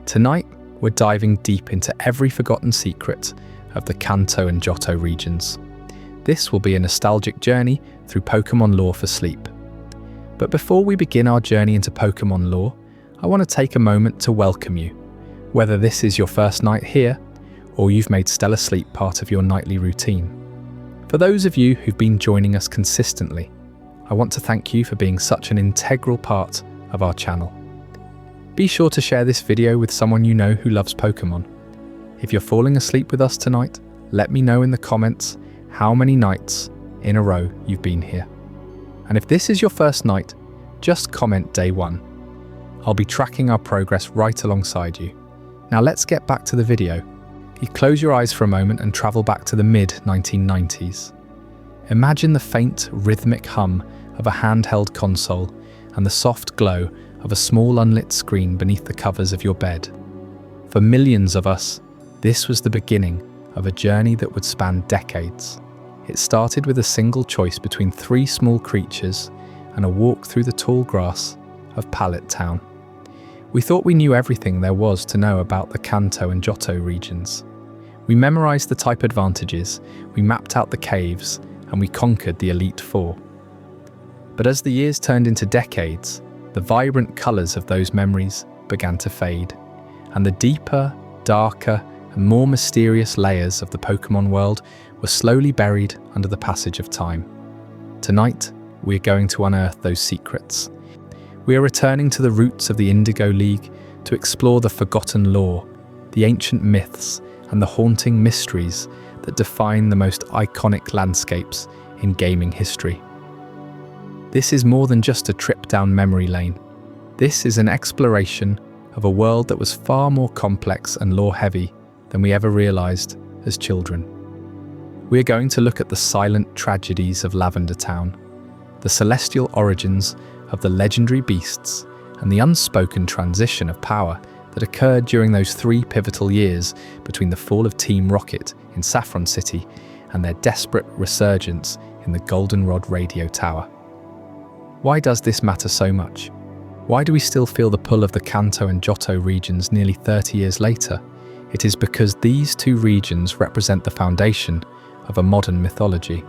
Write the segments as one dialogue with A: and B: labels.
A: Tonight, we're diving deep into every forgotten secret of the Kanto and Johto regions. This will be a nostalgic journey through Pokémon lore for sleep. But before we begin our journey into Pokémon lore, I want to take a moment to welcome you. Whether this is your first night here, or you've made Stellar Sleep part of your nightly routine. For those of you who've been joining us consistently, I want to thank you for being such an integral part of our channel. Be sure to share this video with someone you know who loves Pokémon. If you're falling asleep with us tonight, let me know in the comments how many nights in a row you've been here. And if this is your first night, just comment day 1. I'll be tracking our progress right alongside you. Now let's get back to the video. You close your eyes for a moment and travel back to the mid-1990s. Imagine the faint, rhythmic hum of a handheld console and the soft glow of a small unlit screen beneath the covers of your bed. For millions of us, this was the beginning of a journey that would span decades. It started with a single choice between 3 small creatures and a walk through the tall grass of Pallet Town. We thought we knew everything there was to know about the Kanto and Johto regions. We memorized the type advantages, we mapped out the caves, and we conquered the Elite Four. But as the years turned into decades, the vibrant colors of those memories began to fade, and the deeper, darker, and more mysterious layers of the Pokémon world were slowly buried under the passage of time. Tonight, we're going to unearth those secrets. We are returning to the roots of the Indigo League to explore the forgotten lore, the ancient myths, and the haunting mysteries that define the most iconic landscapes in gaming history. This is more than just a trip down memory lane. This is an exploration of a world that was far more complex and lore-heavy than we ever realized as children. We are going to look at the silent tragedies of Lavender Town, the celestial origins of the legendary beasts, and the unspoken transition of power that occurred during those 3 pivotal years between the fall of Team Rocket in Saffron City and their desperate resurgence in the Goldenrod Radio Tower. Why does this matter so much? Why do we still feel the pull of the Kanto and Johto regions nearly 30 years later? It is because these 2 regions represent the foundation of a modern mythology.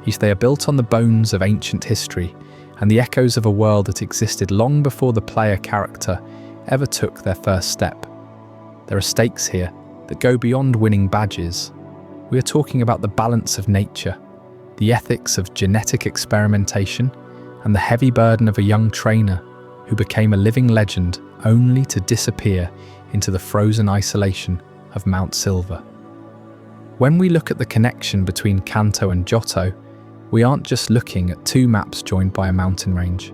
A: Yet they are built on the bones of ancient history and the echoes of a world that existed long before the player character ever took their first step. There are stakes here that go beyond winning badges. We are talking about the balance of nature, the ethics of genetic experimentation, and the heavy burden of a young trainer who became a living legend only to disappear into the frozen isolation of Mount Silver. When we look at the connection between Kanto and Johto, we aren't just looking at 2 maps joined by a mountain range.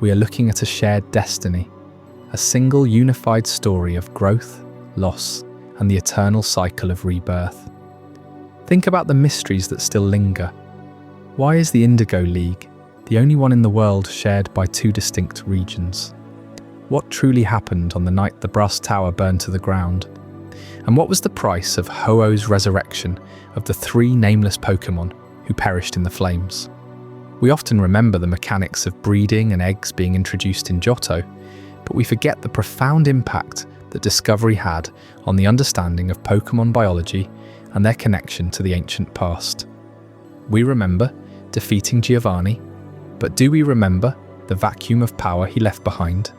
A: We are looking at a shared destiny, a single unified story of growth, loss, and the eternal cycle of rebirth. Think about the mysteries that still linger. Why is the Indigo League the only one in the world shared by 2 distinct regions? What truly happened on the night the Brass Tower burned to the ground? And what was the price of Ho-Oh's resurrection of the 3 nameless Pokémon who perished in the flames? We often remember the mechanics of breeding and eggs being introduced in Johto, but we forget the profound impact that Discovery had on the understanding of Pokémon biology and their connection to the ancient past. We remember defeating Giovanni, but do we remember the vacuum of power he left behind,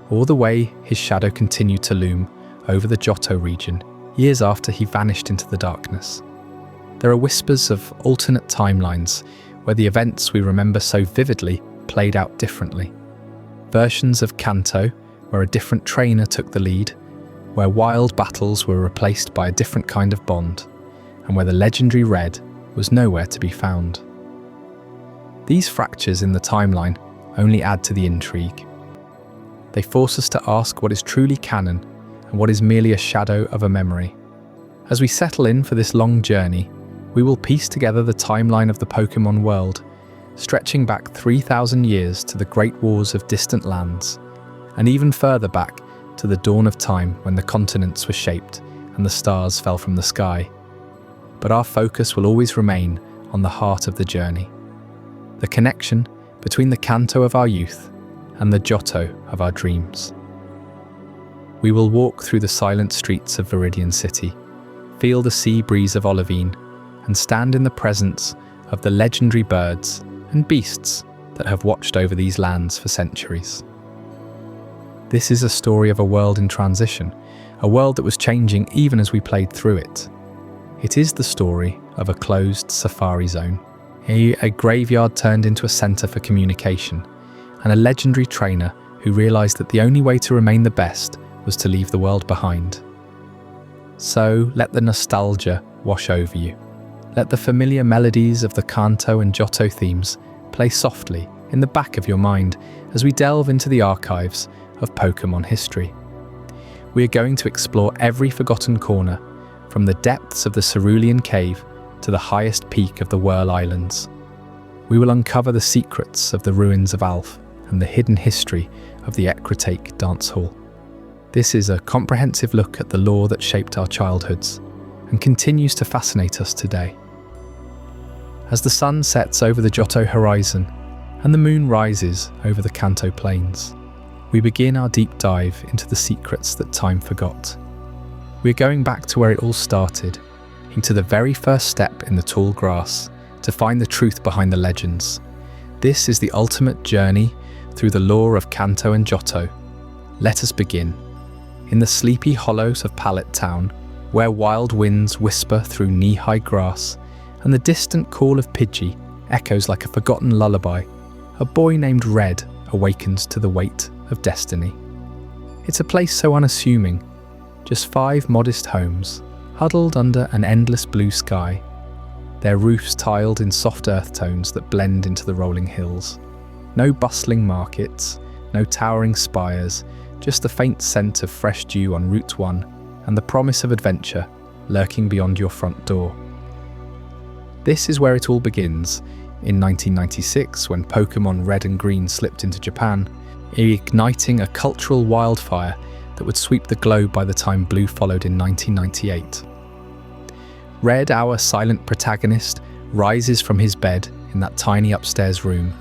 A: or the way his shadow continued to loom over the Johto region years after he vanished into the darkness? There are whispers of alternate timelines where the events we remember so vividly played out differently. Versions of Kanto where a different trainer took the lead, where wild battles were replaced by a different kind of bond, and where the legendary Red was nowhere to be found. These fractures in the timeline only add to the intrigue. They force us to ask what is truly canon and what is merely a shadow of a memory. As we settle in for this long journey, we will piece together the timeline of the Pokémon world, stretching back 3,000 years to the Great Wars of distant lands, and even further back to the dawn of time when the continents were shaped and the stars fell from the sky. But our focus will always remain on the heart of the journey, the connection between the Kanto of our youth and the Johto of our dreams. We will walk through the silent streets of Viridian City, feel the sea breeze of Olivine, and stand in the presence of the legendary birds and beasts that have watched over these lands for centuries. This is a story of a world in transition, a world that was changing even as we played through it. It is the story of a closed safari zone, a graveyard turned into a centre for communication, and a legendary trainer who realised that the only way to remain the best was to leave the world behind. So let the nostalgia wash over you. Let the familiar melodies of the Kanto and Johto themes play softly in the back of your mind as we delve into the archives of Pokémon history. We are going to explore every forgotten corner, from the depths of the Cerulean Cave to the highest peak of the Whirl Islands. We will uncover the secrets of the ruins of Alph and the hidden history of the Ecrotake dance hall. This is a comprehensive look at the lore that shaped our childhoods and continues to fascinate us today. As the sun sets over the Johto horizon and the moon rises over the Kanto plains, we begin our deep dive into the secrets that time forgot. We're going back to where it all started, into the very first step in the tall grass, to find the truth behind the legends. This is the ultimate journey through the lore of Kanto and Johto. Let us begin. In the sleepy hollows of Pallet Town, where wild winds whisper through knee-high grass, and the distant call of Pidgey echoes like a forgotten lullaby, a boy named Red awakens to the weight of destiny. It's a place so unassuming, just 5 modest homes, huddled under an endless blue sky, their roofs tiled in soft earth tones that blend into the rolling hills. No bustling markets, no towering spires, just the faint scent of fresh dew on Route 1 and the promise of adventure lurking beyond your front door. This is where it all begins, in 1996 when Pokémon Red and Green slipped into Japan, igniting a cultural wildfire that would sweep the globe by the time Blue followed in 1998. Red, our silent protagonist, rises from his bed in that tiny upstairs room,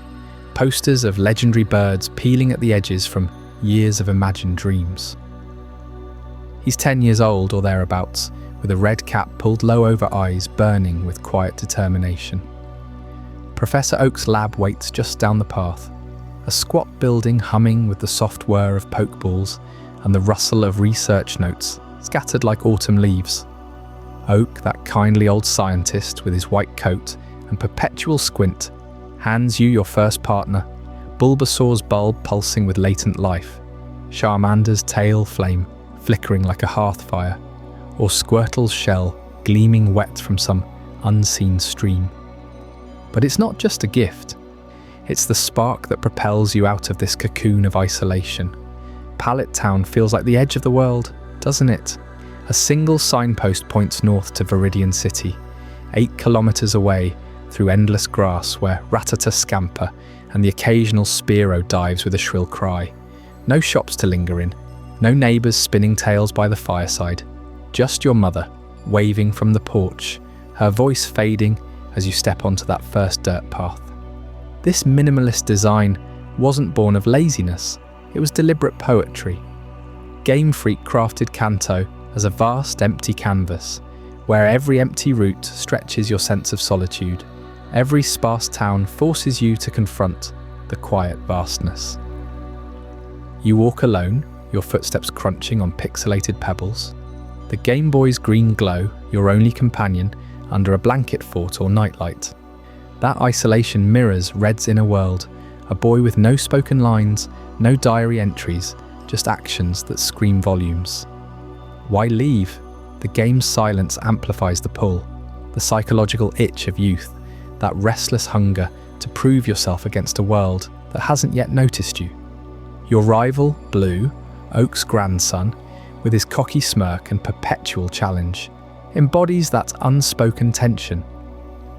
A: posters of legendary birds peeling at the edges from years of imagined dreams. He's 10 years old or thereabouts, with a red cap pulled low over eyes burning with quiet determination. Professor Oak's lab waits just down the path, a squat building humming with the soft whir of pokeballs and the rustle of research notes scattered like autumn leaves. Oak, that kindly old scientist with his white coat and perpetual squint, hands you your first partner, Bulbasaur's bulb pulsing with latent life, Charmander's tail flame flickering like a hearth fire, or Squirtle's shell gleaming wet from some unseen stream. But it's not just a gift. It's the spark that propels you out of this cocoon of isolation. Pallet Town feels like the edge of the world, doesn't it? A single signpost points north to Viridian City, 8 kilometers away through endless grass where Rattata scamper and the occasional Spearow dives with a shrill cry. No shops to linger in, no neighbours spinning tales by the fireside, just your mother, waving from the porch, her voice fading as you step onto that first dirt path. This minimalist design wasn't born of laziness, it was deliberate poetry. Game Freak crafted Kanto as a vast empty canvas, where every empty route stretches your sense of solitude. Every sparse town forces you to confront the quiet vastness. You walk alone, your footsteps crunching on pixelated pebbles. The Game Boy's green glow, your only companion, under a blanket fort or nightlight. That isolation mirrors Red's inner world, a boy with no spoken lines, no diary entries, just actions that scream volumes. Why leave? The game's silence amplifies the pull, the psychological itch of youth, that restless hunger to prove yourself against a world that hasn't yet noticed you. Your rival, Blue, Oak's grandson, with his cocky smirk and perpetual challenge, embodies that unspoken tension.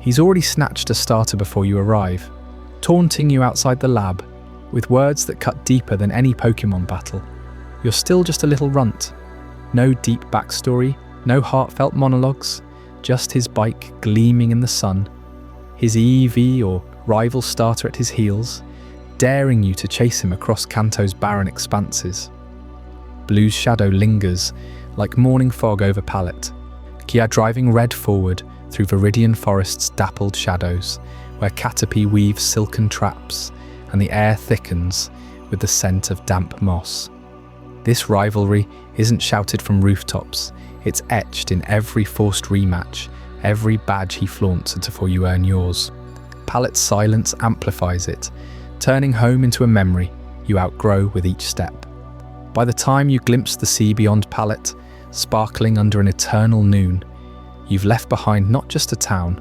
A: He's already snatched a starter before you arrive, taunting you outside the lab, with words that cut deeper than any Pokémon battle. You're still just a little runt. No deep backstory, no heartfelt monologues, just his bike gleaming in the sun, his EV or rival starter at his heels, daring you to chase him across Kanto's barren expanses. Blue's shadow lingers like morning fog over Palette. Kia driving Red forward through Viridian Forest's dappled shadows, where Caterpie weaves silken traps and the air thickens with the scent of damp moss. This rivalry isn't shouted from rooftops, it's etched in every forced rematch, every badge he flaunts before you earn yours. Palette's silence amplifies it, turning home into a memory you outgrow with each step. By the time you glimpse the sea beyond Palette, sparkling under an eternal noon, you've left behind not just a town,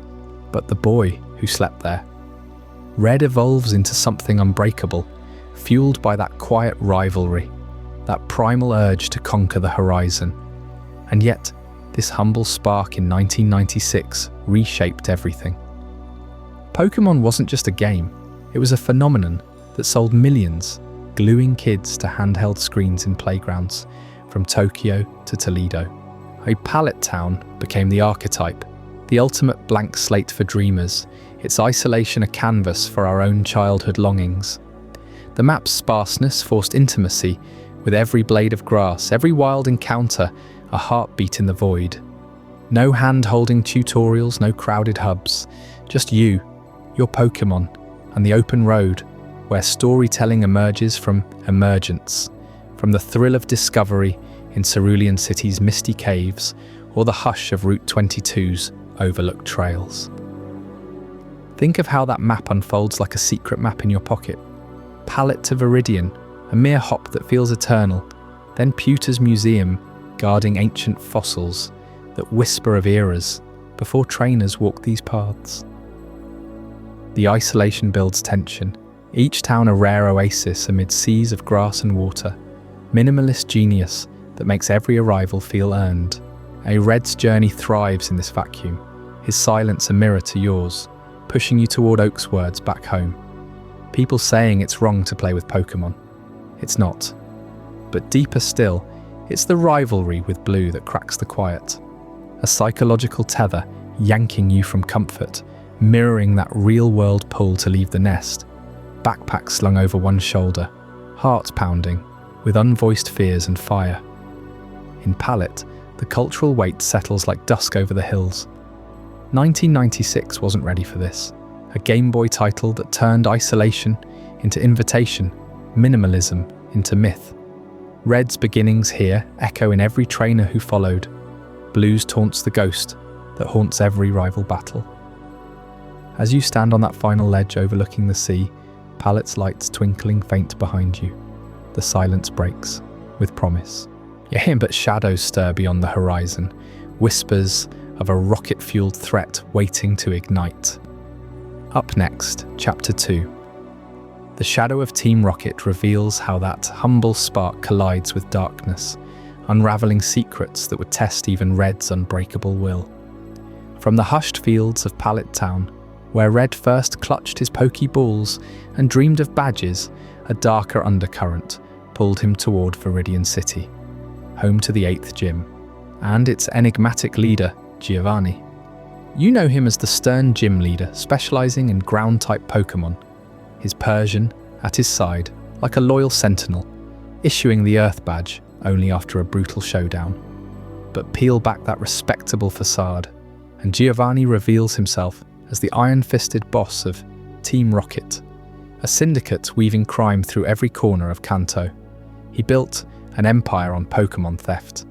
A: but the boy who slept there. Red evolves into something unbreakable, fueled by that quiet rivalry, that primal urge to conquer the horizon. And yet, this humble spark in 1996 reshaped everything. Pokémon wasn't just a game, it was a phenomenon that sold millions, gluing kids to handheld screens in playgrounds, from Tokyo to Toledo. A Palette town became the archetype, the ultimate blank slate for dreamers, its isolation a canvas for our own childhood longings. The map's sparseness forced intimacy, with every blade of grass, every wild encounter, a heartbeat in the void. No hand-holding tutorials, no crowded hubs, just you, your Pokémon, and the open road, where storytelling emerges from emergence, from the thrill of discovery in Cerulean City's misty caves, or the hush of Route 22's overlooked trails. Think of how that map unfolds like a secret map in your pocket. Palette to Viridian, a mere hop that feels eternal, then Pewter's museum, guarding ancient fossils that whisper of eras before trainers walk these paths. The isolation builds tension, each town a rare oasis amid seas of grass and water, minimalist genius that makes every arrival feel earned. A Red's journey thrives in this vacuum, his silence a mirror to yours, pushing you toward Oak's words back home. People saying it's wrong to play with Pokémon. It's not. But deeper still, it's the rivalry with Blue that cracks the quiet. A psychological tether yanking you from comfort, mirroring that real-world pull to leave the nest. Backpack slung over one shoulder, heart pounding, with unvoiced fears and fire. In Palette, the cultural weight settles like dusk over the hills. 1996 wasn't ready for this. A Game Boy title that turned isolation into invitation, minimalism into myth. Red's beginnings here echo in every trainer who followed. Blue's taunts the ghost that haunts every rival battle. As you stand on that final ledge overlooking the sea, Palette's lights twinkling faint behind you, the silence breaks with promise. You hear but shadows stir beyond the horizon, whispers of a rocket-fueled threat waiting to ignite. Up next, Chapter 2. The shadow of Team Rocket reveals how that humble spark collides with darkness, unraveling secrets that would test even Red's unbreakable will. From the hushed fields of Palette Town, where Red first clutched his Pokeballs and dreamed of badges, a darker undercurrent pulled him toward Viridian City, home to the 8th gym, and its enigmatic leader, Giovanni. You know him as the stern gym leader, specializing in ground-type Pokémon, his Persian at his side, like a loyal sentinel, issuing the Earth badge only after a brutal showdown. But peel back that respectable facade, and Giovanni reveals himself as the iron-fisted boss of Team Rocket, a syndicate weaving crime through every corner of Kanto. He built an empire on Pokémon theft,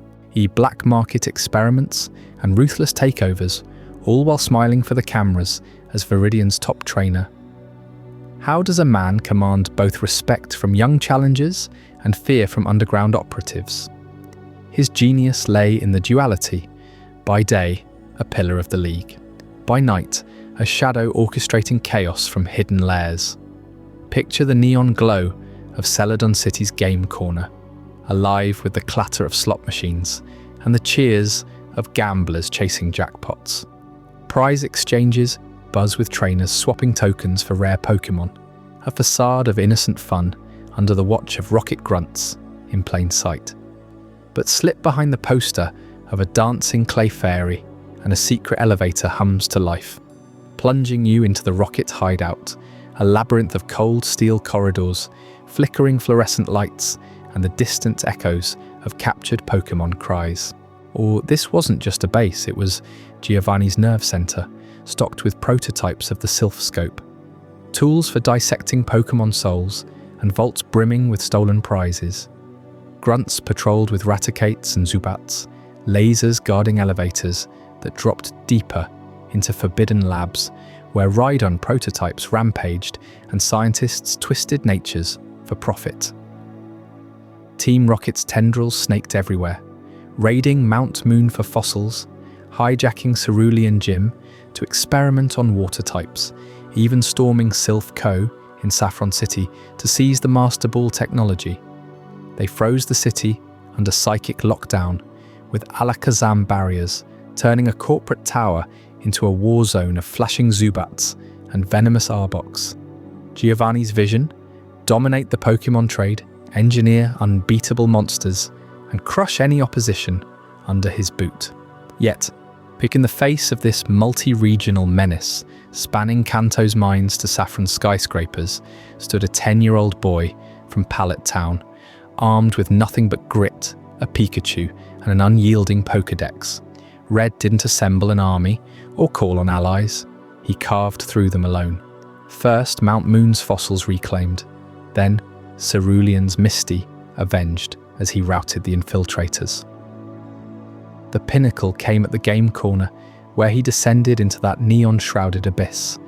A: black market experiments and ruthless takeovers, all while smiling for the cameras as Viridian's top trainer. How does a man command both respect from young challengers and fear from underground operatives? His genius lay in the duality. By day, a pillar of the League. By night, a shadow orchestrating chaos from hidden lairs. Picture the neon glow of Celadon City's game corner, alive with the clatter of slot machines and the cheers of gamblers chasing jackpots. Prize exchanges buzz with trainers swapping tokens for rare Pokémon, a facade of innocent fun under the watch of rocket grunts in plain sight. But slip behind the poster of a dancing clay fairy and a secret elevator hums to life, plunging you into the rocket hideout, a labyrinth of cold steel corridors, flickering fluorescent lights, and the distant echoes of captured Pokémon cries. Or this wasn't just a base, it was Giovanni's nerve center, stocked with prototypes of the Sylph Scope, tools for dissecting Pokémon souls, and vaults brimming with stolen prizes. Grunts patrolled with Raticates and Zubats, lasers guarding elevators that dropped deeper into forbidden labs where Rhydon prototypes rampaged and scientists twisted natures for profit. Team Rocket's tendrils snaked everywhere, raiding Mount Moon for fossils, hijacking Cerulean Gym to experiment on water types, even storming Sylph Co. in Saffron City to seize the Master Ball technology. They froze the city under psychic lockdown with Alakazam barriers, turning a corporate tower into a war zone of flashing Zubats and venomous Arboks. Giovanni's vision: dominate the Pokémon trade, engineer unbeatable monsters, and crush any opposition under his boot. Yet, in the face of this multi-regional menace, spanning Kanto's mines to Saffron skyscrapers, stood a 10-year-old boy from Pallet Town, armed with nothing but grit, a Pikachu, and an unyielding Pokédex. Red didn't assemble an army or call on allies. He carved through them alone. First, Mount Moon's fossils reclaimed. Then, Cerulean's Misty avenged as he routed the infiltrators. The pinnacle came at the game corner, where he descended into that neon-shrouded abyss,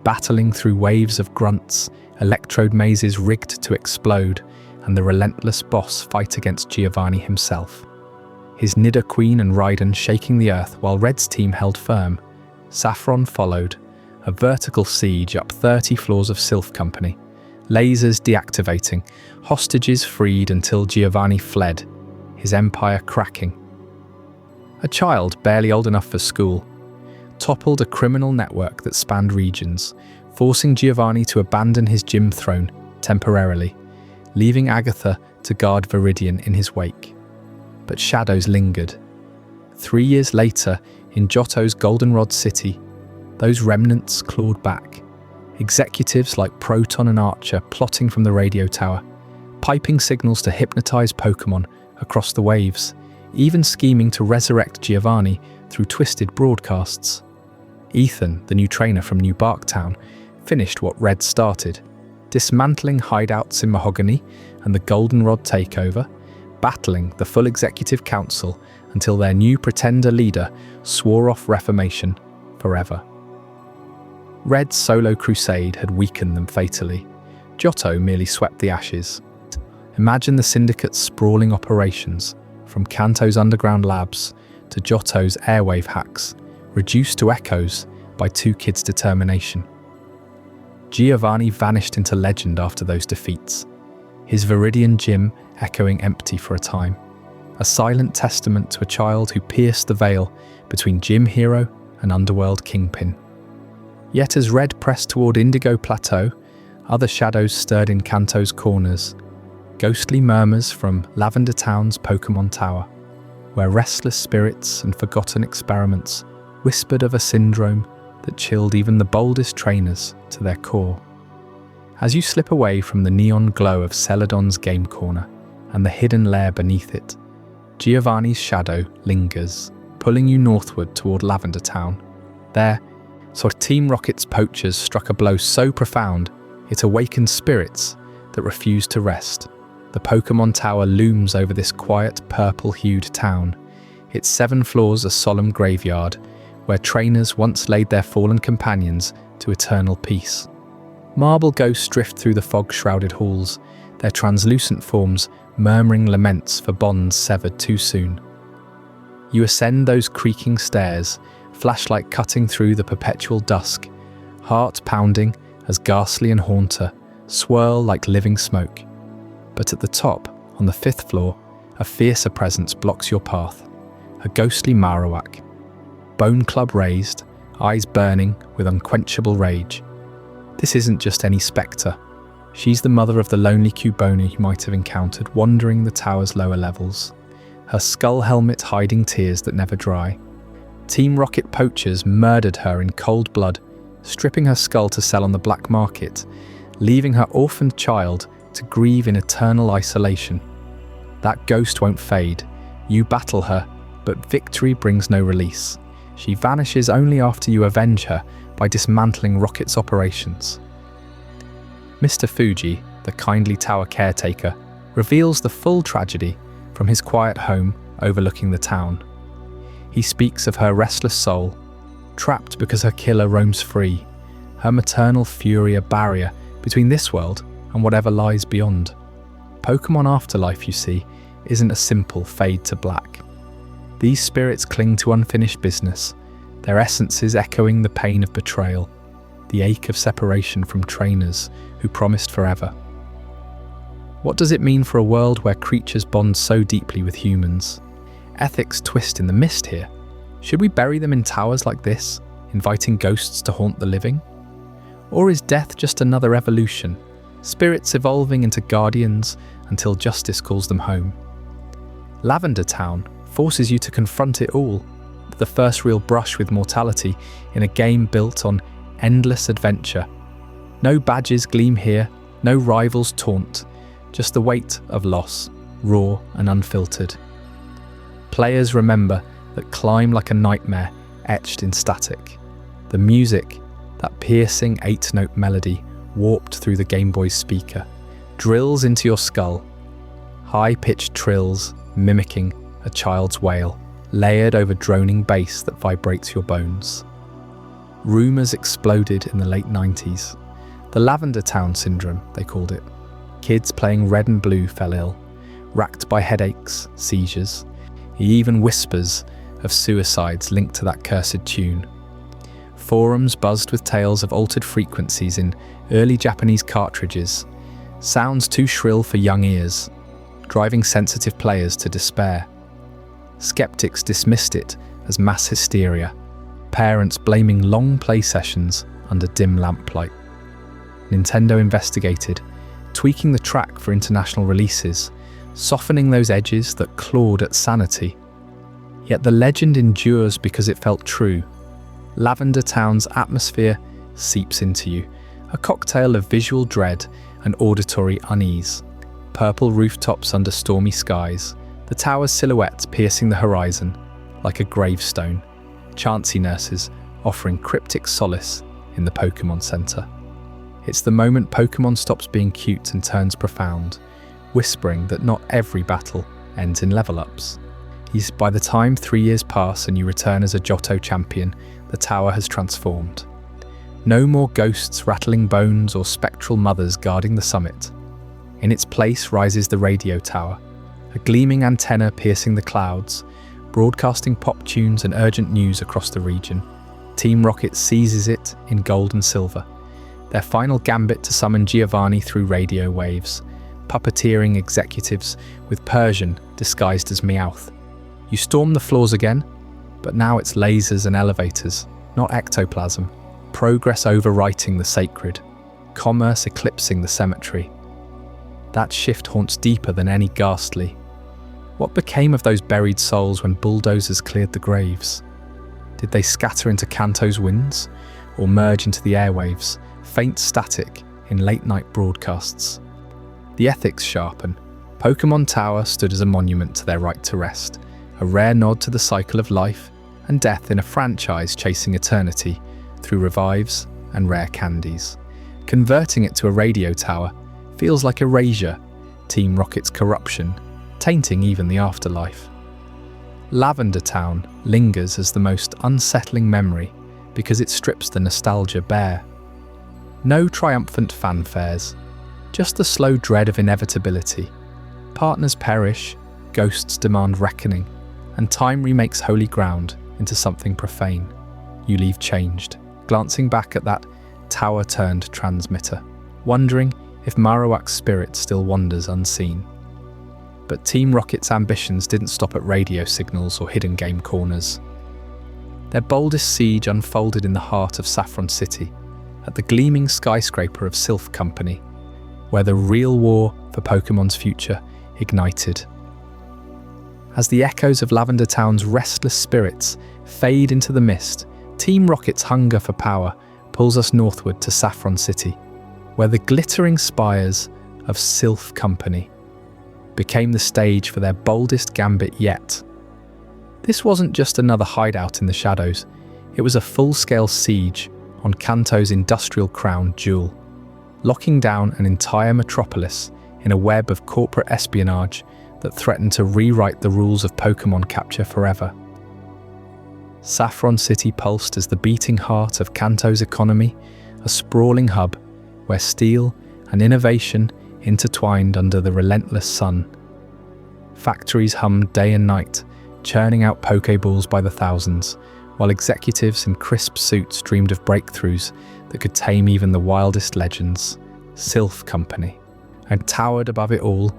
A: battling through waves of grunts, electrode mazes rigged to explode, and the relentless boss fight against Giovanni himself. His Nidoqueen and Rhydon shaking the earth while Red's team held firm. Saffron followed, a vertical siege up 30 floors of Sylph Company, lasers deactivating, hostages freed until Giovanni fled, his empire cracking. A child barely old enough for school toppled a criminal network that spanned regions, forcing Giovanni to abandon his gym throne temporarily, leaving Agatha to guard Viridian in his wake. But shadows lingered. 3 years later, in Johto's Goldenrod City, those remnants clawed back. Executives like Proton and Archer plotting from the radio tower, piping signals to hypnotize Pokémon across the waves, even scheming to resurrect Giovanni through twisted broadcasts. Ethan, the new trainer from New Barktown, finished what Red started, dismantling hideouts in Mahogany and the Goldenrod takeover, battling the full executive council until their new pretender leader swore off reformation forever. Red's solo crusade had weakened them fatally. Johto merely swept the ashes. Imagine the Syndicate's sprawling operations, from Kanto's underground labs to Johto's airwave hacks, reduced to echoes by two kids' determination. Giovanni vanished into legend after those defeats, his Viridian gym echoing empty for a time, a silent testament to a child who pierced the veil between gym hero and underworld kingpin. Yet as Red pressed toward Indigo Plateau, other shadows stirred in Kanto's corners, ghostly murmurs from Lavender Town's Pokémon Tower, where restless spirits and forgotten experiments whispered of a syndrome that chilled even the boldest trainers to their core. As you slip away from the neon glow of Celadon's game corner and the hidden lair beneath it, Giovanni's shadow lingers, pulling you northward toward Lavender Town. There, Team Rocket's poachers struck a blow so profound it awakened spirits that refused to rest. The Pokémon Tower looms over this quiet, purple-hued town, its 7 floors a solemn graveyard where trainers once laid their fallen companions to eternal peace. Marble ghosts drift through the fog-shrouded halls, their translucent forms murmuring laments for bonds severed too soon. You ascend those creaking stairs, flashlight cutting through the perpetual dusk, heart pounding as Ghastly and Haunter swirl like living smoke. But at the top, on the 5th floor, a fiercer presence blocks your path, a ghostly Marowak, bone club raised, eyes burning with unquenchable rage. This isn't just any spectre. She's the mother of the lonely Cubona you might have encountered wandering the tower's lower levels, her skull helmet hiding tears that never dry. Team Rocket poachers murdered her in cold blood, stripping her skull to sell on the black market, leaving her orphaned child to grieve in eternal isolation. That ghost won't fade. You battle her, but victory brings no release. She vanishes only after you avenge her by dismantling Rocket's operations. Mr. Fuji, the kindly tower caretaker, reveals the full tragedy from his quiet home overlooking the town. He speaks of her restless soul, trapped because her killer roams free, her maternal fury a barrier between this world and whatever lies beyond. Pokémon Afterlife, you see, isn't a simple fade to black. These spirits cling to unfinished business, their essences echoing the pain of betrayal, the ache of separation from trainers who promised forever. What does it mean for a world where creatures bond so deeply with humans? Ethics twist in the mist here. Should we bury them in towers like this, inviting ghosts to haunt the living? Or is death just another evolution, spirits evolving into guardians until justice calls them home? Lavender Town forces you to confront it all, the first real brush with mortality in a game built on endless adventure. No badges gleam here, no rivals taunt, just the weight of loss, raw and unfiltered. Players remember that climb like a nightmare etched in static. The music, that piercing 8-note melody warped through the Game Boy's speaker, drills into your skull. High-pitched trills mimicking a child's wail, layered over droning bass that vibrates your bones. Rumours exploded in the late 90s. The Lavender Town Syndrome, they called it. Kids playing red and blue fell ill, racked by headaches, seizures, even whispers of suicides linked to that cursed tune. Forums buzzed with tales of altered frequencies in early Japanese cartridges, sounds too shrill for young ears, driving sensitive players to despair. Skeptics dismissed it as mass hysteria, parents blaming long play sessions under dim lamplight. Nintendo investigated, tweaking the track for international releases, softening those edges that clawed at sanity. Yet the legend endures because it felt true. Lavender Town's atmosphere seeps into you, a cocktail of visual dread and auditory unease. Purple rooftops under stormy skies, the tower's silhouette piercing the horizon like a gravestone, Chansey nurses offering cryptic solace in the Pokémon Center. It's the moment Pokémon stops being cute and turns profound, whispering that not every battle ends in level-ups. By the time 3 years pass and you return as a Johto champion, the tower has transformed. No more ghosts rattling bones or spectral mothers guarding the summit. In its place rises the radio tower, a gleaming antenna piercing the clouds, broadcasting pop tunes and urgent news across the region. Team Rocket seizes it in gold and silver, their final gambit to summon Giovanni through radio waves, puppeteering executives with Persian disguised as Meowth. You storm the floors again, but now it's lasers and elevators, not ectoplasm. Progress overwriting the sacred, commerce eclipsing the cemetery. That shift haunts deeper than any ghastly. What became of those buried souls when bulldozers cleared the graves? Did they scatter into Kanto's winds, or merge into the airwaves, faint static in late-night broadcasts? The ethics sharpen. Pokémon Tower stood as a monument to their right to rest, a rare nod to the cycle of life and death in a franchise chasing eternity through revives and rare candies. Converting it to a radio tower feels like erasure, Team Rocket's corruption, tainting even the afterlife. Lavender Town lingers as the most unsettling memory because it strips the nostalgia bare. No triumphant fanfares, just the slow dread of inevitability. Partners perish, ghosts demand reckoning, and time remakes holy ground into something profane. You leave changed, glancing back at that tower-turned transmitter, wondering if Marowak's spirit still wanders unseen. But Team Rocket's ambitions didn't stop at radio signals or hidden game corners. Their boldest siege unfolded in the heart of Saffron City, at the gleaming skyscraper of Sylph Company, where the real war for Pokémon's future ignited. As the echoes of Lavender Town's restless spirits fade into the mist, Team Rocket's hunger for power pulls us northward to Saffron City, where the glittering spires of Sylph Company became the stage for their boldest gambit yet. This wasn't just another hideout in the shadows, it was a full-scale siege on Kanto's industrial crown jewel, locking down an entire metropolis in a web of corporate espionage that threatened to rewrite the rules of Pokémon capture forever. Saffron City pulsed as the beating heart of Kanto's economy, a sprawling hub where steel and innovation intertwined under the relentless sun. Factories hummed day and night, churning out Pokeballs by the thousands, while executives in crisp suits dreamed of breakthroughs that could tame even the wildest legends. Sylph Company. And towered above it all,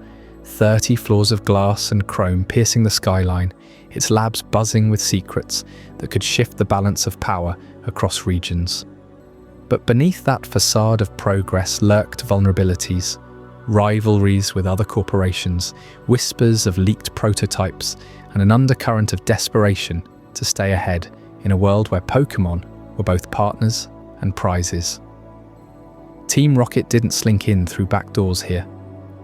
A: 30 floors of glass and chrome piercing the skyline, its labs buzzing with secrets that could shift the balance of power across regions. But beneath that facade of progress lurked vulnerabilities, rivalries with other corporations, whispers of leaked prototypes, and an undercurrent of desperation to stay ahead in a world where Pokémon were both partners and prizes. Team Rocket didn't slink in through back doors here.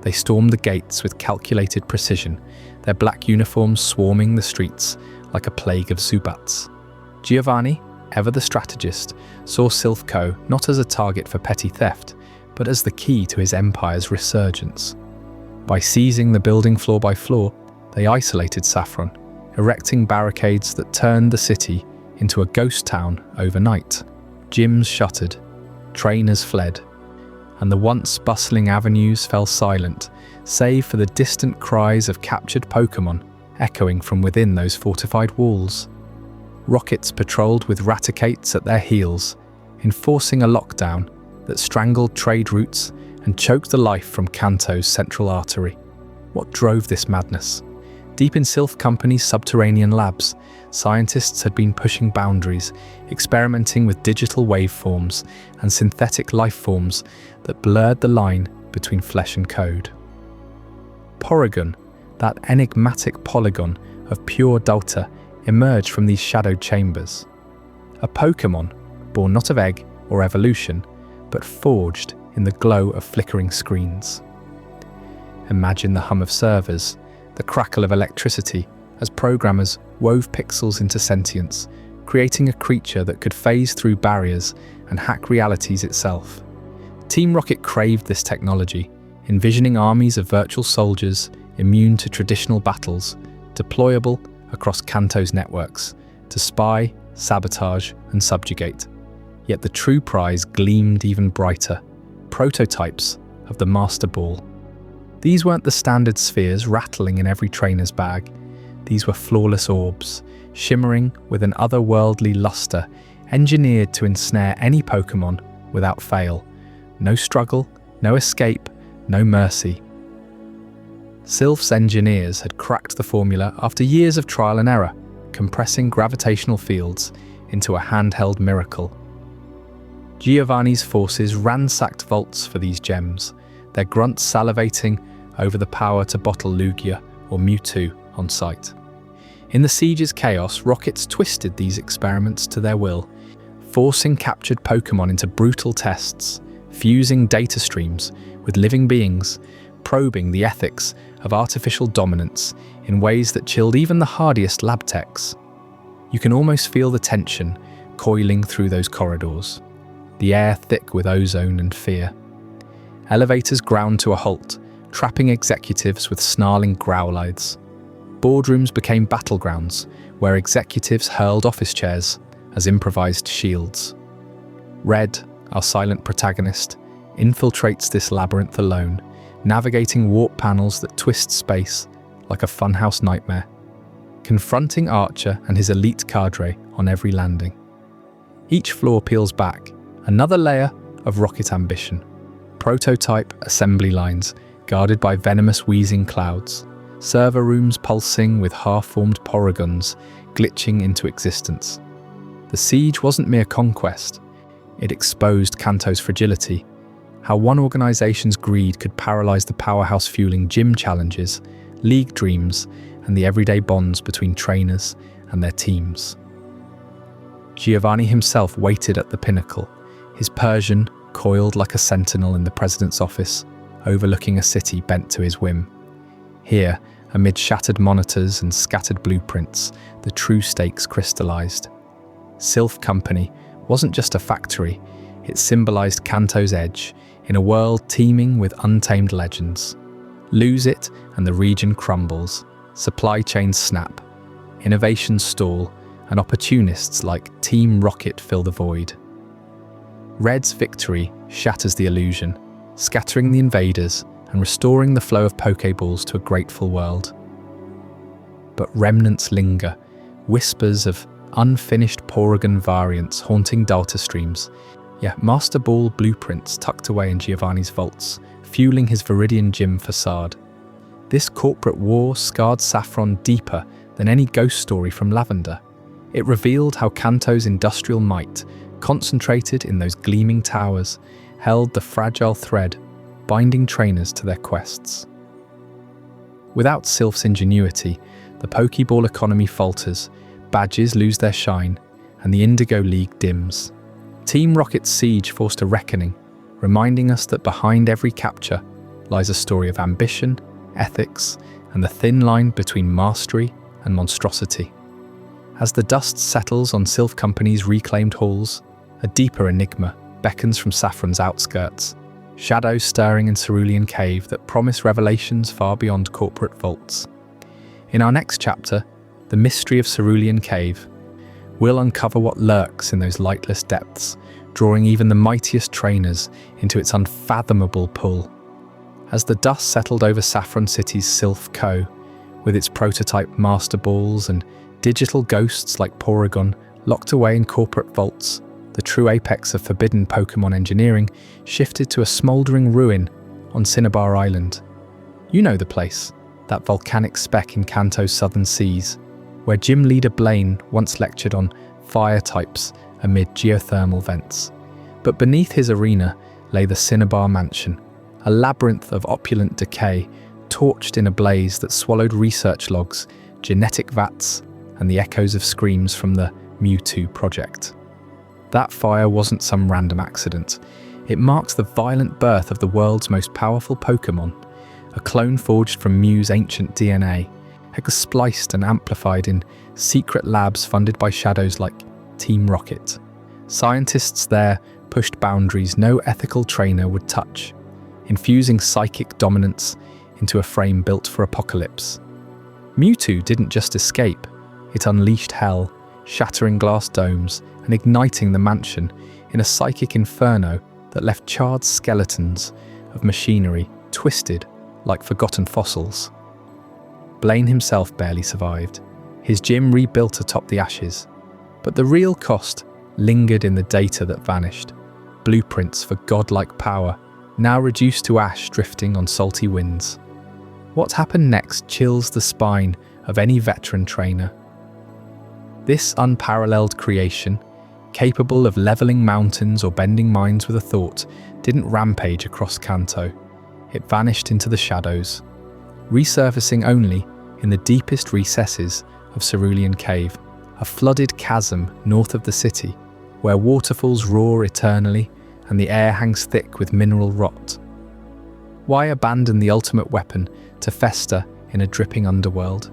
A: They stormed the gates with calculated precision, their black uniforms swarming the streets like a plague of Zubats. Giovanni, ever the strategist, saw Sylph Co. not as a target for petty theft, but as the key to his empire's resurgence. By seizing the building floor by floor, they isolated Saffron, erecting barricades that turned the city into a ghost town overnight. Gyms shuttered, trainers fled, and the once bustling avenues fell silent, save for the distant cries of captured Pokémon echoing from within those fortified walls. Rockets patrolled with Raticates at their heels, enforcing a lockdown that strangled trade routes and choked the life from Kanto's central artery. What drove this madness? Deep in Sylph Company's subterranean labs, scientists had been pushing boundaries, experimenting with digital waveforms and synthetic life forms that blurred the line between flesh and code. Porygon, that enigmatic polygon of pure Delta, emerged from these shadowed chambers. A Pokémon born not of egg or evolution, but forged in the glow of flickering screens. Imagine the hum of servers, the crackle of electricity, as programmers wove pixels into sentience, creating a creature that could phase through barriers and hack realities itself. Team Rocket craved this technology, envisioning armies of virtual soldiers immune to traditional battles, deployable across Kanto's networks, to spy, sabotage, and subjugate. Yet the true prize gleamed even brighter: prototypes of the Master Ball. These weren't the standard spheres rattling in every trainer's bag. These were flawless orbs, shimmering with an otherworldly luster, engineered to ensnare any Pokémon without fail. No struggle, no escape, no mercy. Sylph's engineers had cracked the formula after years of trial and error, compressing gravitational fields into a handheld miracle. Giovanni's forces ransacked vaults for these gems, their grunts salivating over the power to bottle Lugia or Mewtwo on sight. In the siege's chaos, Rockets twisted these experiments to their will, forcing captured Pokémon into brutal tests, fusing data streams with living beings, probing the ethics of artificial dominance in ways that chilled even the hardiest lab techs. You can almost feel the tension coiling through those corridors, the air thick with ozone and fear. Elevators ground to a halt, trapping executives with snarling growlithes. Boardrooms became battlegrounds where executives hurled office chairs as improvised shields. Red, our silent protagonist, infiltrates this labyrinth alone, navigating warp panels that twist space like a funhouse nightmare, confronting Archer and his elite cadre on every landing. Each floor peels back, another layer of Rocket ambition. Prototype assembly lines guarded by venomous wheezing clouds, server rooms pulsing with half-formed Porygons glitching into existence. The siege wasn't mere conquest. It exposed Kanto's fragility, how one organization's greed could paralyze the powerhouse fueling gym challenges, league dreams, and the everyday bonds between trainers and their teams. Giovanni himself waited at the pinnacle, his Persian coiled like a sentinel in the president's office, overlooking a city bent to his whim. Here, amid shattered monitors and scattered blueprints, the true stakes crystallized. Sylph Company wasn't just a factory, it symbolized Kanto's edge in a world teeming with untamed legends. Lose it and the region crumbles, supply chains snap, innovations stall, and opportunists like Team Rocket fill the void. Red's victory shatters the illusion, scattering the invaders and restoring the flow of Pokeballs to a grateful world. But remnants linger, whispers of unfinished Porygon variants haunting data streams, yet Master Ball blueprints tucked away in Giovanni's vaults, fueling his Viridian Gym facade. This corporate war scarred Saffron deeper than any ghost story from Lavender. It revealed how Kanto's industrial might, concentrated in those gleaming towers, held the fragile thread, binding trainers to their quests. Without Sylph's ingenuity, the Pokeball economy falters, badges lose their shine, and the Indigo League dims. Team Rocket's siege forced a reckoning, reminding us that behind every capture lies a story of ambition, ethics, and the thin line between mastery and monstrosity. As the dust settles on Sylph Company's reclaimed halls, a deeper enigma beckons from Saffron's outskirts, shadows stirring in Cerulean Cave that promise revelations far beyond corporate vaults. In our next chapter, The Mystery of Cerulean Cave, we'll uncover what lurks in those lightless depths, drawing even the mightiest trainers into its unfathomable pull. As the dust settled over Saffron City's Sylph Co., with its prototype Master Balls and digital ghosts like Porygon locked away in corporate vaults, the true apex of forbidden Pokémon engineering shifted to a smouldering ruin on Cinnabar Island. You know the place, that volcanic speck in Kanto's southern seas, where gym leader Blaine once lectured on fire types amid geothermal vents. But beneath his arena lay the Cinnabar Mansion, a labyrinth of opulent decay, torched in a blaze that swallowed research logs, genetic vats, and the echoes of screams from the Mewtwo project. That fire wasn't some random accident. It marks the violent birth of the world's most powerful Pokémon, a clone forged from Mew's ancient DNA, spliced and amplified in secret labs funded by shadows like Team Rocket. Scientists there pushed boundaries no ethical trainer would touch, infusing psychic dominance into a frame built for apocalypse. Mewtwo didn't just escape, it unleashed hell, shattering glass domes and igniting the mansion in a psychic inferno that left charred skeletons of machinery twisted like forgotten fossils. Blaine himself barely survived, his gym rebuilt atop the ashes, but the real cost lingered in the data that vanished, blueprints for godlike power, now reduced to ash drifting on salty winds. What happened next chills the spine of any veteran trainer. This unparalleled creation, capable of leveling mountains or bending minds with a thought, didn't rampage across Kanto. It vanished into the shadows, resurfacing only in the deepest recesses of Cerulean Cave, a flooded chasm north of the city, where waterfalls roar eternally and the air hangs thick with mineral rot. Why abandon the ultimate weapon to fester in a dripping underworld?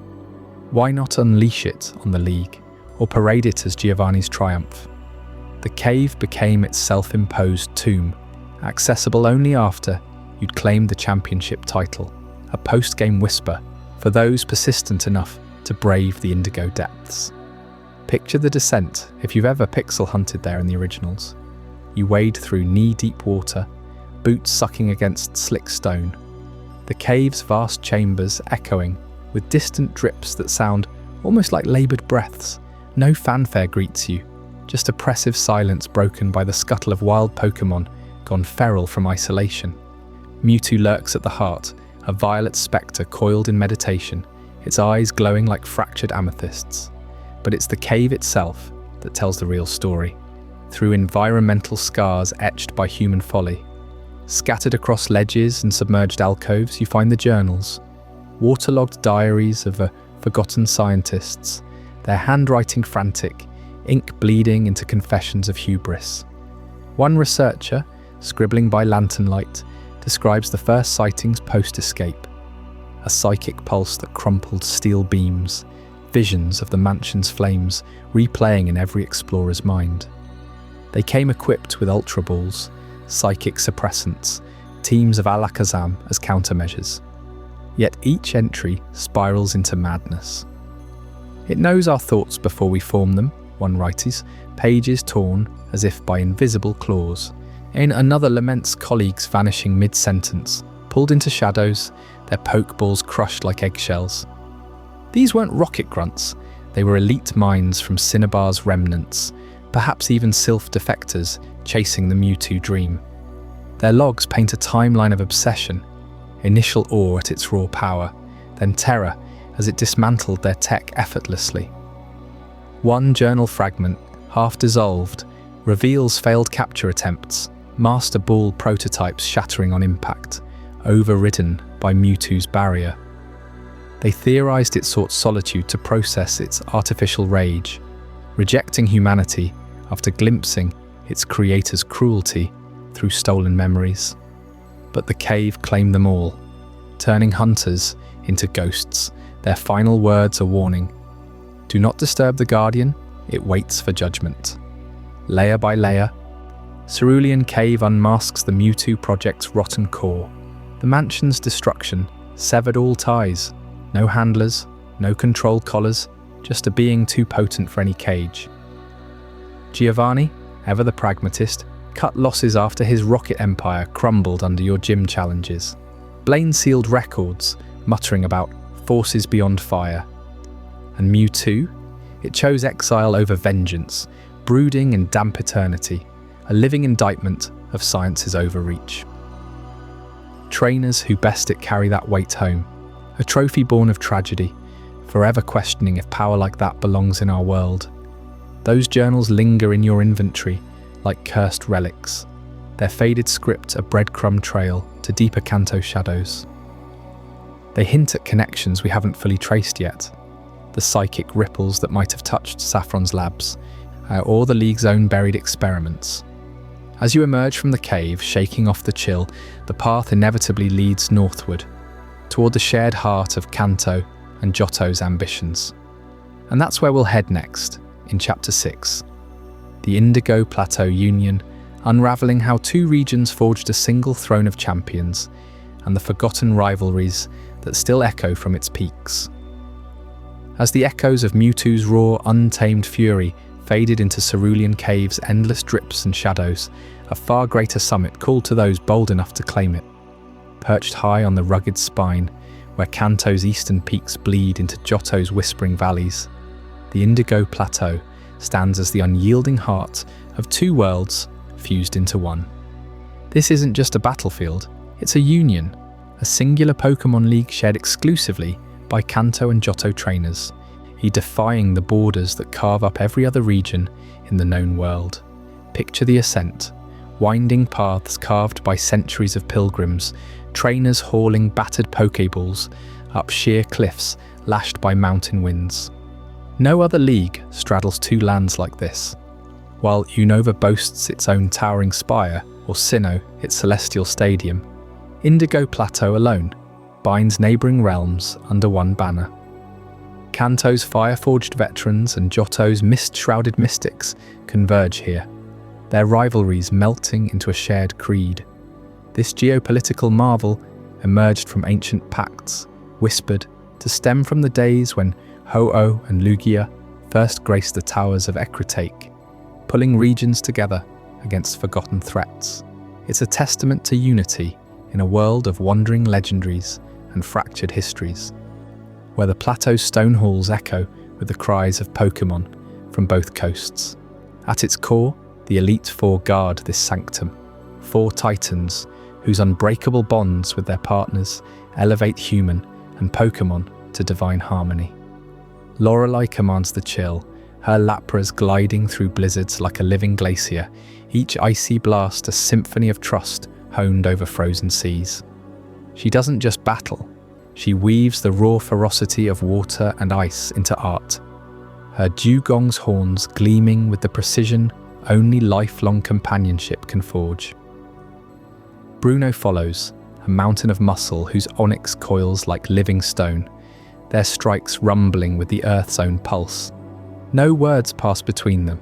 A: Why not unleash it on the League, or parade it as Giovanni's triumph? The cave became its self-imposed tomb, accessible only after you'd claimed the championship title, a post-game whisper for those persistent enough to brave the indigo depths. Picture the descent if you've ever pixel hunted there in the originals. You wade through knee-deep water, boots sucking against slick stone, the cave's vast chambers echoing with distant drips that sound almost like laboured breaths. No fanfare greets you, just oppressive silence broken by the scuttle of wild Pokémon gone feral from isolation. Mewtwo lurks at the heart, a violet spectre coiled in meditation, its eyes glowing like fractured amethysts. But it's the cave itself that tells the real story, through environmental scars etched by human folly. Scattered across ledges and submerged alcoves, you find the journals, waterlogged diaries of forgotten scientists, their handwriting frantic, ink bleeding into confessions of hubris. One researcher, scribbling by lantern light, describes the first sightings post-escape. a psychic pulse that crumpled steel beams, visions of the mansion's flames replaying in every explorer's mind. They came equipped with Ultra Balls, psychic suppressants, teams of Alakazam as countermeasures. Yet each entry spirals into madness. It knows our thoughts before we form them, one writes, pages torn as if by invisible claws. In another laments colleagues vanishing mid-sentence, pulled into shadows, their pokeballs crushed like eggshells. These weren't rocket grunts, they were elite minds from Cinnabar's remnants, perhaps even Sylph defectors chasing the Mewtwo dream. Their logs paint a timeline of obsession, initial awe at its raw power, then terror as it dismantled their tech effortlessly. One journal fragment, half dissolved, reveals failed capture attempts, Master Ball prototypes shattering on impact, overridden by Mewtwo's barrier. They theorized it sought solitude to process its artificial rage, rejecting humanity after glimpsing its creator's cruelty through stolen memories. But the cave claimed them all, turning hunters into ghosts, their final words a warning. Do not disturb the Guardian, it waits for judgment. Layer by layer, Cerulean Cave unmasks the Mewtwo project's rotten core. The mansion's destruction severed all ties. No handlers, no control collars, just a being too potent for any cage. Giovanni, ever the pragmatist, cut losses after his rocket empire crumbled under your gym challenges. Blaine sealed records, muttering about forces beyond fire. And Mewtwo? It chose exile over vengeance, brooding in damp eternity, a living indictment of science's overreach. Trainers who best it carry that weight home, a trophy born of tragedy, forever questioning if power like that belongs in our world. Those journals linger in your inventory like cursed relics, their faded script a breadcrumb trail to deeper Kanto shadows. They hint at connections we haven't fully traced yet, the psychic ripples that might have touched Saffron's labs, or the League's own buried experiments. As you emerge from the cave, shaking off the chill, the path inevitably leads northward, toward the shared heart of Kanto and Johto's ambitions. And that's where we'll head next, in Chapter 6. The Indigo Plateau Union, unravelling how two regions forged a single throne of champions, and the forgotten rivalries that still echo from its peaks. As the echoes of Mewtwo's raw, untamed fury faded into Cerulean Cave's endless drips and shadows, a far greater summit called to those bold enough to claim it. Perched high on the rugged spine, where Kanto's eastern peaks bleed into Johto's whispering valleys, the Indigo Plateau stands as the unyielding heart of two worlds fused into one. This isn't just a battlefield, it's a union, a singular Pokémon League shared exclusively by Kanto and Johto trainers, defying the borders that carve up every other region in the known world. Picture the ascent, winding paths carved by centuries of pilgrims, trainers hauling battered Pokeballs up sheer cliffs lashed by mountain winds. No other league straddles two lands like this. While Unova boasts its own towering spire, or Sinnoh its celestial stadium, Indigo Plateau alone binds neighbouring realms under one banner. Kanto's fire-forged veterans and Johto's mist-shrouded mystics converge here, their rivalries melting into a shared creed. This geopolitical marvel emerged from ancient pacts, whispered to stem from the days when Ho-Oh and Lugia first graced the towers of Ecruteak, pulling regions together against forgotten threats. It's a testament to unity in a world of wandering legendaries and fractured histories, where the plateau's stone halls echo with the cries of Pokémon from both coasts. At its core, the Elite Four guard this sanctum, four titans whose unbreakable bonds with their partners elevate human and Pokémon to divine harmony. Lorelei commands the chill, her Lapras gliding through blizzards like a living glacier, each icy blast a symphony of trust honed over frozen seas. She doesn't just battle, she weaves the raw ferocity of water and ice into art, her dugong's horns gleaming with the precision only lifelong companionship can forge. Bruno follows, a mountain of muscle whose onyx coils like living stone, their strikes rumbling with the earth's own pulse. No words pass between them,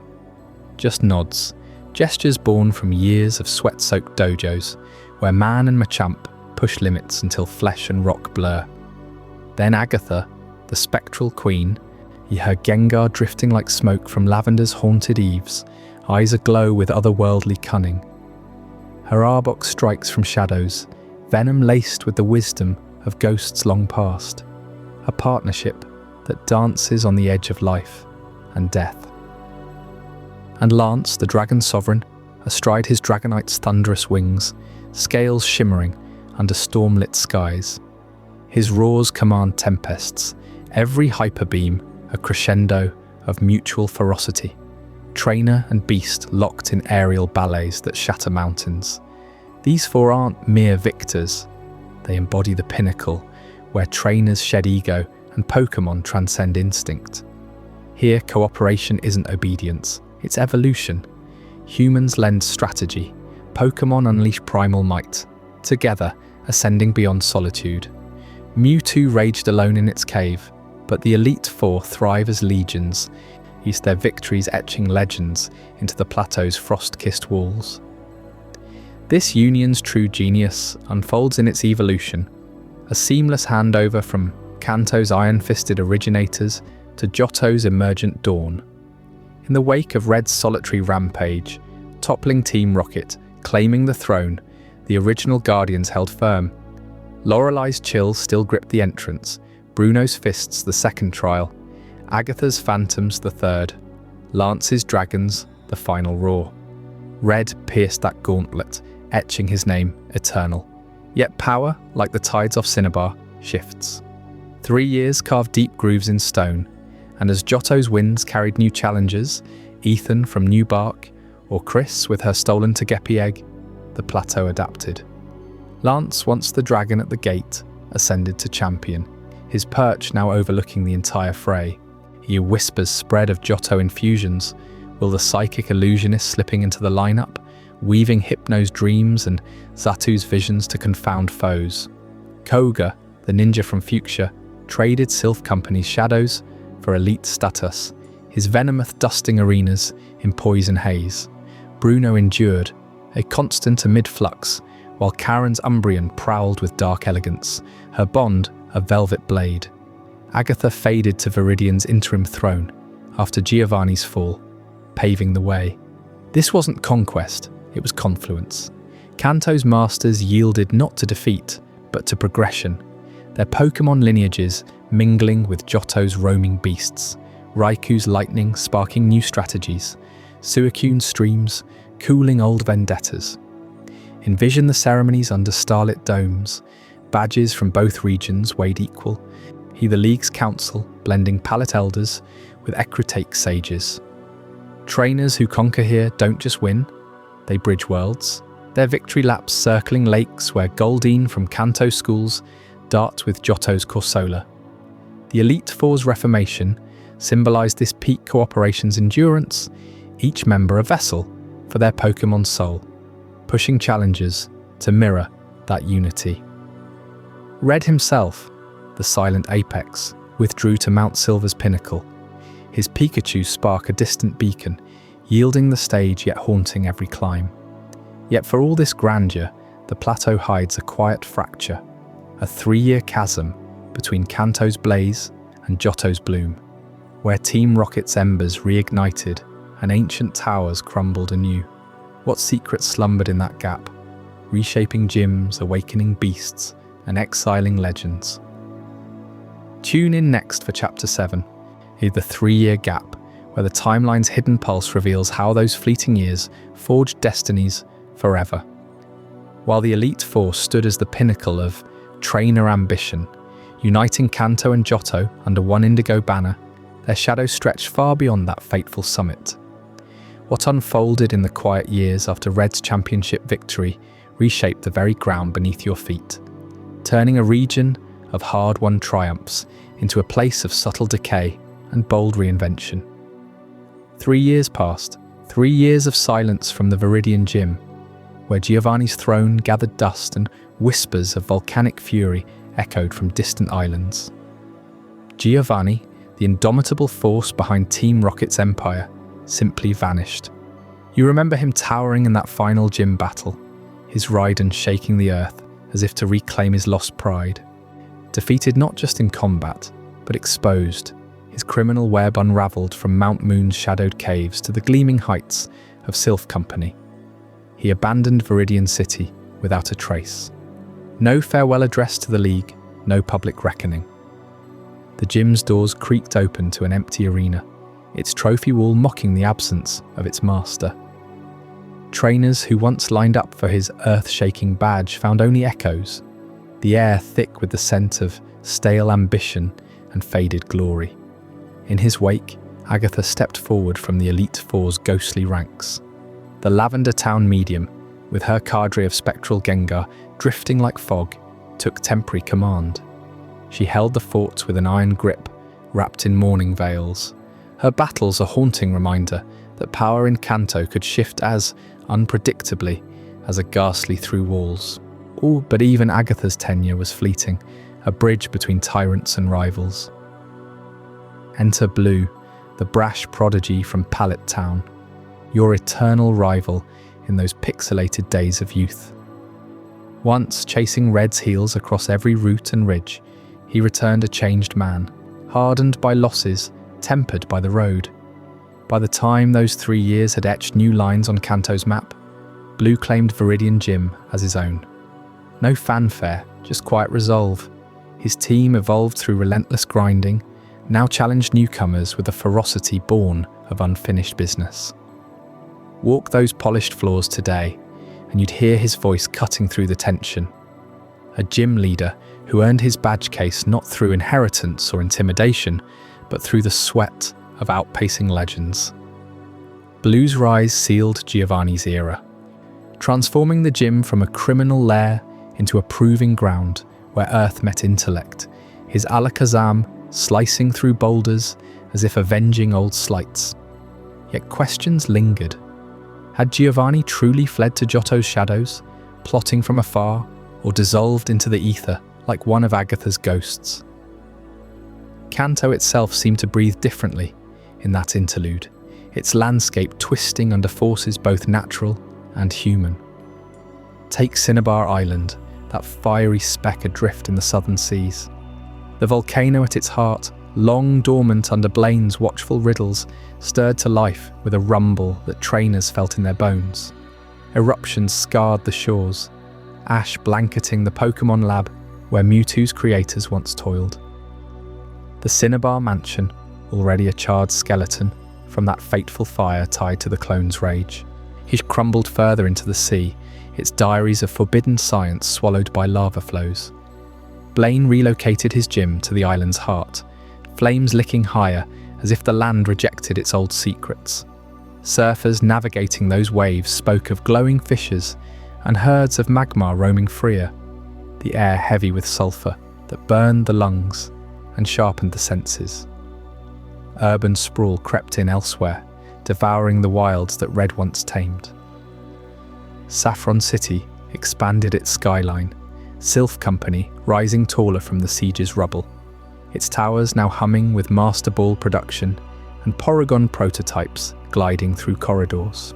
A: just nods, gestures born from years of sweat-soaked dojos, where man and Machamp push limits until flesh and rock blur. Then Agatha, the spectral queen, her Gengar drifting like smoke from lavender's haunted eaves, eyes aglow with otherworldly cunning. Her Arbok strikes from shadows, venom laced with the wisdom of ghosts long past, a partnership that dances on the edge of life and death. And Lance, the dragon sovereign, astride his Dragonite's thunderous wings, scales shimmering under storm-lit skies. His roars command tempests, every hyper beam a crescendo of mutual ferocity. Trainer and beast locked in aerial ballets that shatter mountains. These four aren't mere victors. They embody the pinnacle, where trainers shed ego and Pokémon transcend instinct. Here, cooperation isn't obedience, it's evolution. Humans lend strategy, Pokémon unleash primal might, together ascending beyond solitude. Mewtwo raged alone in its cave, but the Elite Four thrive as legions, their victories etching legends into the plateau's frost-kissed walls. This union's true genius unfolds in its evolution, a seamless handover from Kanto's iron-fisted originators to Johto's emergent dawn. In the wake of Red's solitary rampage, toppling Team Rocket, claiming the throne, the original Guardians held firm. Lorelei's chill still gripped the entrance, Bruno's fists the second trial, Agatha's phantoms the third, Lance's dragons the final roar. Red pierced that gauntlet, etching his name eternal. Yet power, like the tides off Cinnabar, shifts. 3 years carved deep grooves in stone, and as Johto's winds carried new challengers, Ethan from New Bark, or Chris with her stolen Togepi egg, the plateau adapted. Lance, once the dragon at the gate, ascended to champion, his perch now overlooking the entire fray. He whispers spread of Johto infusions, will the psychic illusionist slipping into the lineup, weaving Hypno's dreams and Zatu's visions to confound foes. Koga, the ninja from Fuchsia, traded Sylph Company's shadows for elite status, his Venomoth dusting arenas in poison haze. Bruno endured, a constant amid flux, while Karen's Umbreon prowled with dark elegance, her bond a velvet blade. Agatha faded to Viridian's interim throne after Giovanni's fall, paving the way. This wasn't conquest, it was confluence. Kanto's masters yielded not to defeat, but to progression, their Pokémon lineages mingling with Johto's roaming beasts, Raiku's lightning sparking new strategies, Suicune's streams cooling old vendettas. Envision the ceremonies under starlit domes, badges from both regions weighed equal, the League's council blending palette elders with Ecruteak sages. Trainers who conquer here don't just win, they bridge worlds, their victory laps circling lakes where Goldeen from Kanto schools dart with Johto's Corsola. The Elite Four's reformation symbolised this peak cooperation's endurance, each member a vessel for their Pokémon soul, pushing challengers to mirror that unity. Red himself, the silent apex, withdrew to Mount Silver's pinnacle, his Pikachu spark a distant beacon, yielding the stage yet haunting every climb. Yet for all this grandeur, the plateau hides a quiet fracture, a 3-year chasm between Kanto's blaze and Johto's bloom, where Team Rocket's embers reignited and ancient towers crumbled anew. What secrets slumbered in that gap, reshaping gyms, awakening beasts, and exiling legends? Tune in next for Chapter 7, the 3-year gap, where the timeline's hidden pulse reveals how those fleeting years forged destinies forever. While the Elite Four stood as the pinnacle of trainer ambition, uniting Kanto and Johto under one indigo banner, their shadows stretched far beyond that fateful summit. What unfolded in the quiet years after Red's championship victory reshaped the very ground beneath your feet, turning a region of hard-won triumphs into a place of subtle decay and bold reinvention. 3 years passed, 3 years of silence from the Viridian Gym, where Giovanni's throne gathered dust and whispers of volcanic fury echoed from distant islands. Giovanni, the indomitable force behind Team Rocket's empire, simply vanished. You remember him towering in that final gym battle, his Raiden shaking the earth as if to reclaim his lost pride. Defeated not just in combat, but exposed, his criminal web unravelled from Mount Moon's shadowed caves to the gleaming heights of Sylph Company. He abandoned Viridian City without a trace. No farewell address to the League, no public reckoning. The gym's doors creaked open to an empty arena, its trophy wall mocking the absence of its master. Trainers who once lined up for his earth-shaking badge found only echoes, the air thick with the scent of stale ambition and faded glory. In his wake, Agatha stepped forward from the Elite Four's ghostly ranks. The Lavender Town medium, with her cadre of spectral Gengar drifting like fog, took temporary command. She held the fort with an iron grip, wrapped in mourning veils. Her battles a haunting reminder that power in Kanto could shift as unpredictably as a ghastly through walls. But even Agatha's tenure was fleeting, a bridge between tyrants and rivals. Enter Blue, the brash prodigy from Pallet Town, your eternal rival in those pixelated days of youth. Once chasing Red's heels across every route and ridge, he returned a changed man, hardened by losses, tempered by the road. By the time those 3 years had etched new lines on Kanto's map, Blue claimed Viridian Gym as his own. No fanfare, just quiet resolve. His team evolved through relentless grinding, now challenged newcomers with a ferocity born of unfinished business. Walk those polished floors today, and you'd hear his voice cutting through the tension. A gym leader who earned his badge case not through inheritance or intimidation, but through the sweat of outpacing legends. Blue's rise sealed Giovanni's era, transforming the gym from a criminal lair into a proving ground where earth met intellect, his Alakazam slicing through boulders as if avenging old slights. Yet questions lingered. Had Giovanni truly fled to Johto's shadows, plotting from afar, or dissolved into the ether like one of Agatha's ghosts? Kanto itself seemed to breathe differently in that interlude, its landscape twisting under forces both natural and human. Take Cinnabar Island, that fiery speck adrift in the southern seas. The volcano at its heart, long dormant under Blaine's watchful riddles, stirred to life with a rumble that trainers felt in their bones. Eruptions scarred the shores, ash blanketing the Pokémon lab where Mewtwo's creators once toiled. The Cinnabar mansion, already a charred skeleton from that fateful fire tied to the clone's rage, had crumbled further into the sea, its diaries of forbidden science swallowed by lava flows. Blaine relocated his gym to the island's heart, flames licking higher as if the land rejected its old secrets. Surfers navigating those waves spoke of glowing fissures and herds of magma roaming freer, the air heavy with sulphur that burned the lungs and sharpened the senses. Urban sprawl crept in elsewhere, devouring the wilds that Red once tamed. Saffron City expanded its skyline, Sylph Company rising taller from the siege's rubble, its towers now humming with Master Ball production and Porygon prototypes gliding through corridors.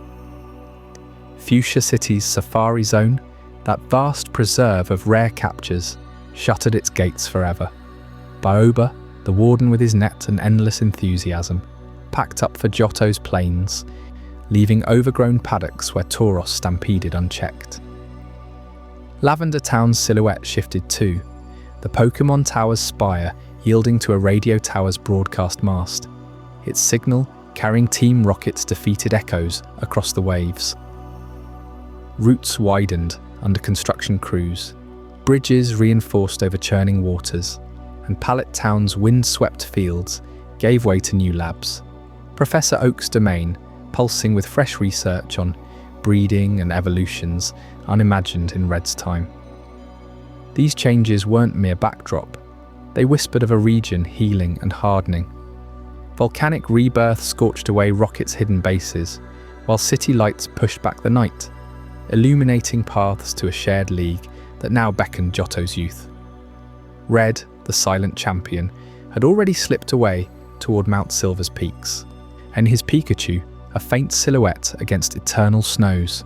A: Fuchsia City's Safari Zone, that vast preserve of rare captures, shuttered its gates forever. Baoba, the warden with his net and endless enthusiasm, packed up for Johto's plains, leaving overgrown paddocks where Tauros stampeded unchecked. Lavender Town's silhouette shifted too, the Pokémon Tower's spire yielding to a radio tower's broadcast mast, its signal carrying Team Rocket's defeated echoes across the waves. Routes widened under construction crews, bridges reinforced over churning waters, and Pallet Town's wind-swept fields gave way to new labs. Professor Oak's domain, pulsing with fresh research on breeding and evolutions unimagined in Red's time. These changes weren't mere backdrop. They whispered of a region healing and hardening. Volcanic rebirth scorched away Rocket's hidden bases, while city lights pushed back the night. illuminating paths to a shared league that now beckoned Johto's youth. Red, the silent champion, had already slipped away toward Mount Silver's peaks, and his Pikachu a faint silhouette against eternal snows.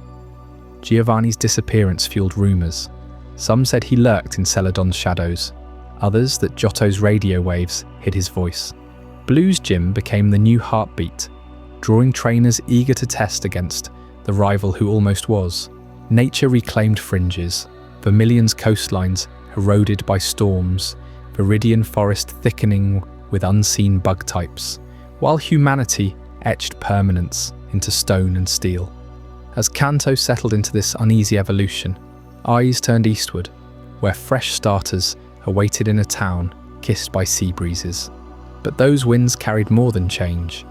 A: Giovanni's disappearance fueled rumours. Some said he lurked in Celadon's shadows, others that Johto's radio waves hid his voice. Blue's gym became the new heartbeat, drawing trainers eager to test against the rival who almost was. Nature reclaimed fringes, Vermilion's coastlines eroded by storms, Viridian forest thickening with unseen bug types, while humanity etched permanence into stone and steel. As Kanto settled into this uneasy evolution, eyes turned eastward, where fresh starters awaited in a town kissed by sea breezes. But those winds carried more than change.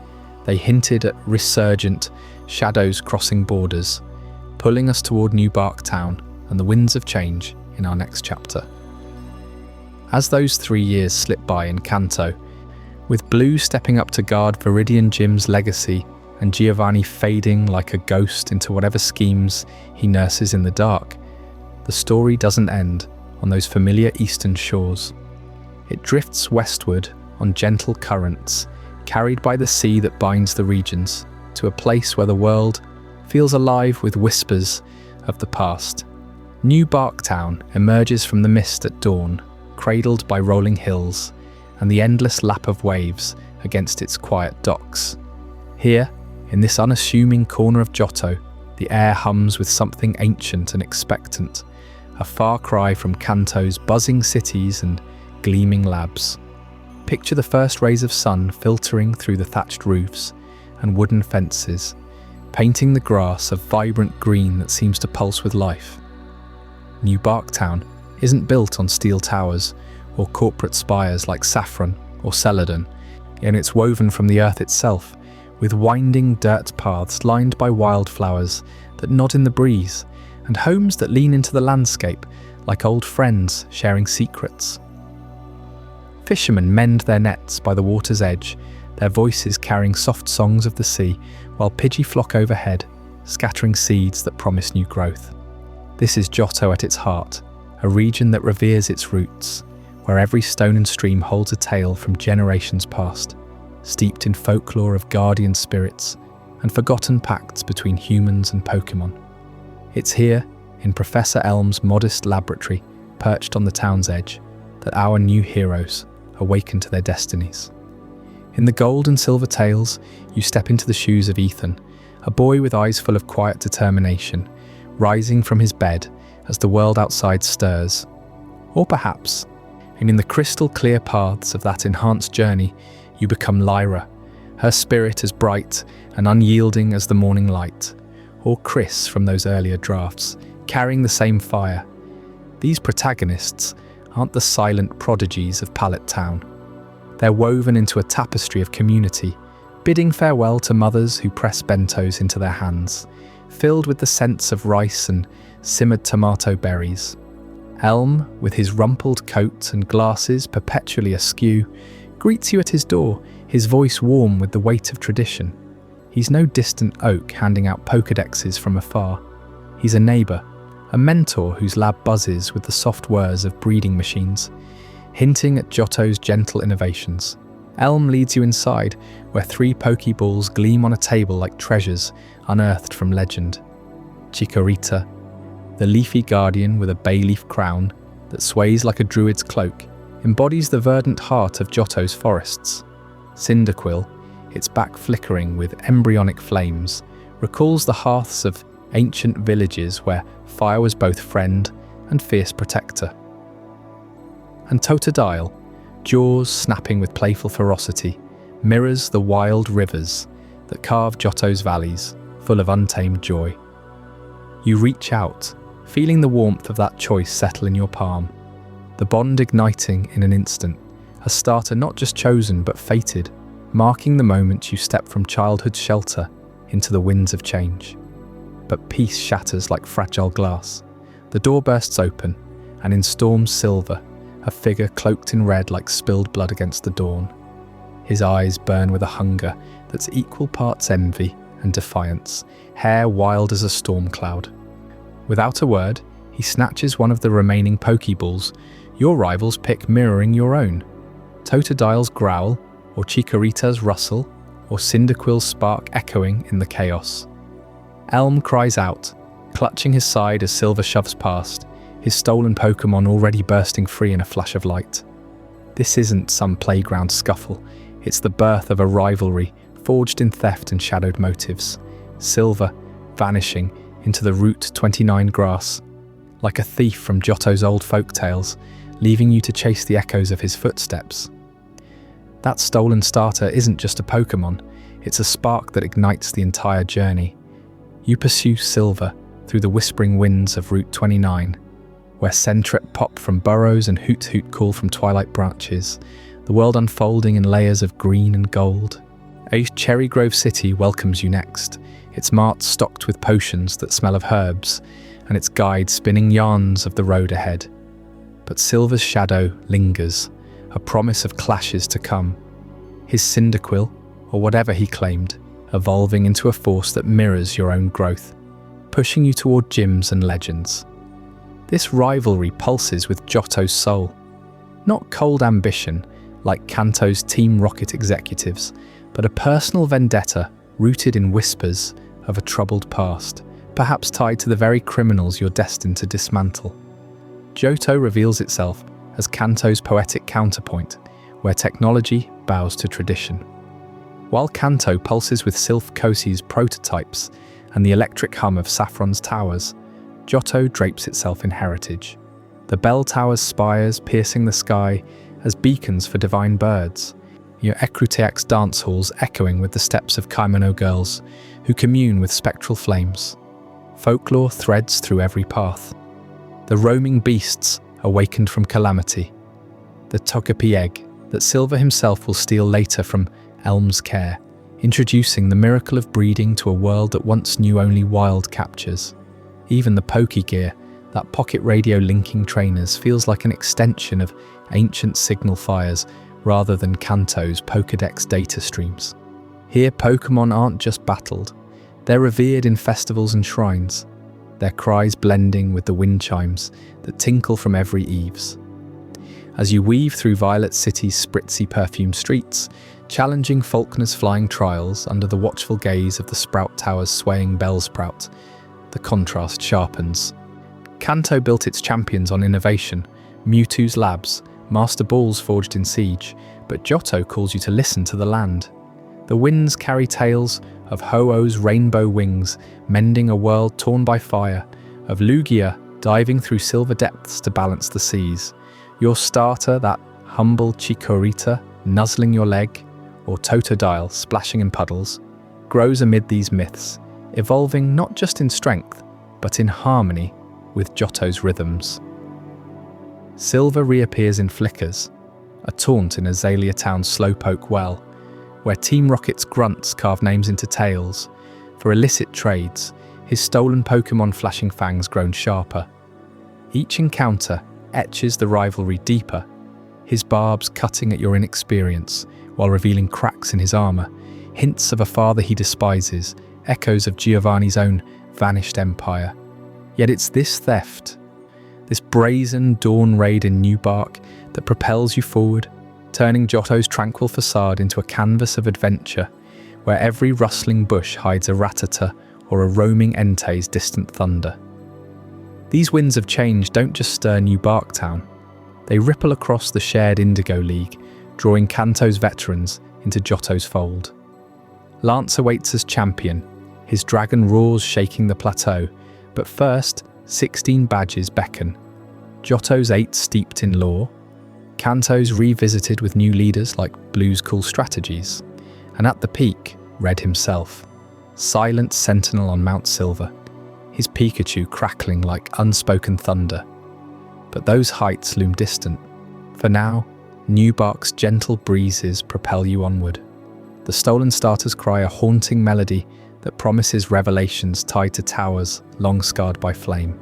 A: They hinted at resurgent shadows crossing borders, pulling us toward New Bark Town and the winds of change in our next chapter. As those 3 years slipped by in Kanto, with Blue stepping up to guard Viridian Gym's legacy and Giovanni fading like a ghost into whatever schemes he nurses in the dark, the story doesn't end on those familiar eastern shores. It drifts westward on gentle currents, carried by the sea that binds the regions, to a place where the world feels alive with whispers of the past. New Bark Town emerges from the mist at dawn, cradled by rolling hills and the endless lap of waves against its quiet docks. Here, in this unassuming corner of Johto, the air hums with something ancient and expectant, a far cry from Kanto's buzzing cities and gleaming labs. Picture the first rays of sun filtering through the thatched roofs and wooden fences, painting the grass a vibrant green that seems to pulse with life. New Bark Town isn't built on steel towers or corporate spires like Saffron or Celadon, and it's woven from the earth itself, with winding dirt paths lined by wildflowers that nod in the breeze, and homes that lean into the landscape like old friends sharing secrets. Fishermen mend their nets by the water's edge, their voices carrying soft songs of the sea, while pidgey flock overhead, scattering seeds that promise new growth. This is Johto at its heart, a region that reveres its roots, where every stone and stream holds a tale from generations past, steeped in folklore of guardian spirits and forgotten pacts between humans and Pokémon. It's here, in Professor Elm's modest laboratory, perched on the town's edge, that our new heroes awaken to their destinies. In the gold and silver tales, you step into the shoes of Ethan, a boy with eyes full of quiet determination, rising from his bed as the world outside stirs. Or perhaps, and in the crystal clear paths of that enhanced journey, you become Lyra, her spirit as bright and unyielding as the morning light. Or Chris from those earlier drafts, carrying the same fire. These protagonists aren't the silent prodigies of Pallet Town. They're woven into a tapestry of community, bidding farewell to mothers who press bentos into their hands, filled with the scents of rice and simmered tomato berries. Elm, with his rumpled coat and glasses perpetually askew, greets you at his door, his voice warm with the weight of tradition. He's no distant oak handing out Pokédexes from afar. He's a neighbour, a mentor whose lab buzzes with the soft whirs of breeding machines, hinting at Johto's gentle innovations. Elm leads you inside, where 3 Pokéballs gleam on a table like treasures unearthed from legend. Chikorita, the leafy guardian with a bay-leaf crown that sways like a druid's cloak, embodies the verdant heart of Johto's forests. Cyndaquil, its back flickering with embryonic flames, recalls the hearths of ancient villages where fire was both friend and fierce protector. And Totodile, jaws snapping with playful ferocity, mirrors the wild rivers that carve Johto's valleys, full of untamed joy. You reach out, feeling the warmth of that choice settle in your palm, the bond igniting in an instant, a starter not just chosen but fated, marking the moment you step from childhood's shelter into the winds of change. But peace shatters like fragile glass. The door bursts open, and in storm's silver, a figure cloaked in red like spilled blood against the dawn. His eyes burn with a hunger that's equal parts envy and defiance, hair wild as a storm cloud. Without a word, he snatches one of the remaining Pokeballs, your rival's pick mirroring your own. Totodile's growl, or Chikorita's rustle, or Cyndaquil's spark echoing in the chaos. Elm cries out, clutching his side as Silver shoves past, his stolen Pokémon already bursting free in a flash of light. This isn't some playground scuffle, it's the birth of a rivalry forged in theft and shadowed motives. Silver vanishing into the Route 29 grass, like a thief from Johto's old folktales, leaving you to chase the echoes of his footsteps. That stolen starter isn't just a Pokémon, it's a spark that ignites the entire journey. You pursue Silver through the whispering winds of Route 29, where Sentret pop from burrows and Hoot Hoot call from twilight branches, the world unfolding in layers of green and gold. A Cherry Grove city welcomes you next, its marts stocked with potions that smell of herbs, and its guide spinning yarns of the road ahead. But Silver's shadow lingers, a promise of clashes to come. His Cyndaquil, or whatever he claimed, evolving into a force that mirrors your own growth, pushing you toward gyms and legends. This rivalry pulses with Johto's soul. Not cold ambition, like Kanto's Team Rocket executives, but a personal vendetta rooted in whispers of a troubled past, perhaps tied to the very criminals you're destined to dismantle. Johto reveals itself as Kanto's poetic counterpoint, where technology bows to tradition. While Kanto pulses with Sylph Kosi's prototypes and the electric hum of Saffron's towers, Johto drapes itself in heritage. The bell tower's spires piercing the sky as beacons for divine birds, your Ecruteak's dance halls echoing with the steps of kimono girls who commune with spectral flames. Folklore threads through every path. The roaming beasts awakened from calamity. The Togepi egg that Silver himself will steal later from Elm's care, introducing the miracle of breeding to a world that once knew only wild captures. Even the Pokegear, that pocket radio linking trainers, feels like an extension of ancient signal fires rather than Kanto's Pokédex data streams. Here, Pokémon aren't just battled, they're revered in festivals and shrines, their cries blending with the wind chimes that tinkle from every eaves. As you weave through Violet City's spritzy perfumed streets, challenging Faulkner's flying trials under the watchful gaze of the Sprout Tower's swaying Bellsprout, the contrast sharpens. Kanto built its champions on innovation, Mewtwo's labs, Master Balls forged in siege, but Johto calls you to listen to the land. The winds carry tales of Ho-Oh's rainbow wings mending a world torn by fire, of Lugia diving through silver depths to balance the seas. Your starter, that humble Chikorita, nuzzling your leg, or Totodile splashing in puddles, grows amid these myths, evolving not just in strength, but in harmony with Johto's rhythms. Silver reappears in flickers, a taunt in Azalea Town's Slowpoke Well, where Team Rocket's grunts carve names into tails. For illicit trades, his stolen Pokémon flashing fangs grown sharper. Each encounter etches the rivalry deeper, his barbs cutting at your inexperience while revealing cracks in his armor, hints of a father he despises, echoes of Giovanni's own vanished empire. Yet it's this theft, this brazen dawn raid in New Bark, that propels you forward, turning Johto's tranquil facade into a canvas of adventure, where every rustling bush hides a Rattata or a roaming Entei's distant thunder. These winds of change don't just stir New Barktown, they ripple across the shared Indigo League, drawing Kanto's veterans into Johto's fold. Lance awaits as champion, his dragon roars shaking the plateau, but first, 16 badges beckon. Johto's 8 steeped in lore, Kanto's revisited with new leaders like Blue's cool strategies, and at the peak, Red himself, silent sentinel on Mount Silver, his Pikachu crackling like unspoken thunder. But those heights loom distant. For now, New Bark's gentle breezes propel you onward. The stolen starters cry a haunting melody that promises revelations tied to towers long scarred by flame.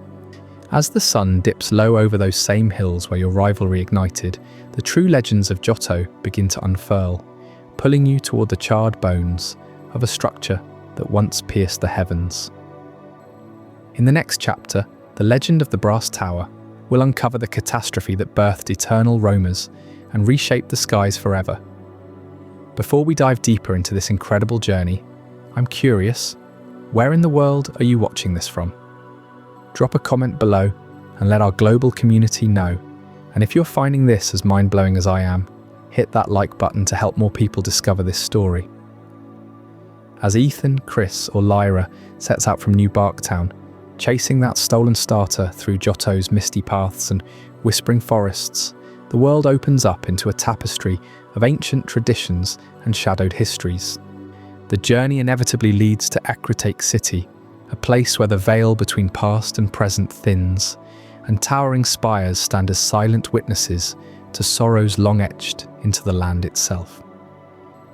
A: As the sun dips low over those same hills where your rivalry ignited, the true legends of Johto begin to unfurl, pulling you toward the charred bones of a structure that once pierced the heavens. In the next chapter, the legend of the Brass Tower will uncover the catastrophe that birthed eternal roamers and reshaped the skies forever. Before we dive deeper into this incredible journey, I'm curious, where in the world are you watching this from? Drop a comment below and let our global community know. And if you're finding this as mind-blowing as I am, hit that like button to help more people discover this story. As Ethan, Chris, or Lyra sets out from New Barktown, chasing that stolen starter through Johto's misty paths and whispering forests, the world opens up into a tapestry of ancient traditions and shadowed histories. The journey inevitably leads to Reconnect City, a place where the veil between past and present thins, and towering spires stand as silent witnesses to sorrows long etched into the land itself.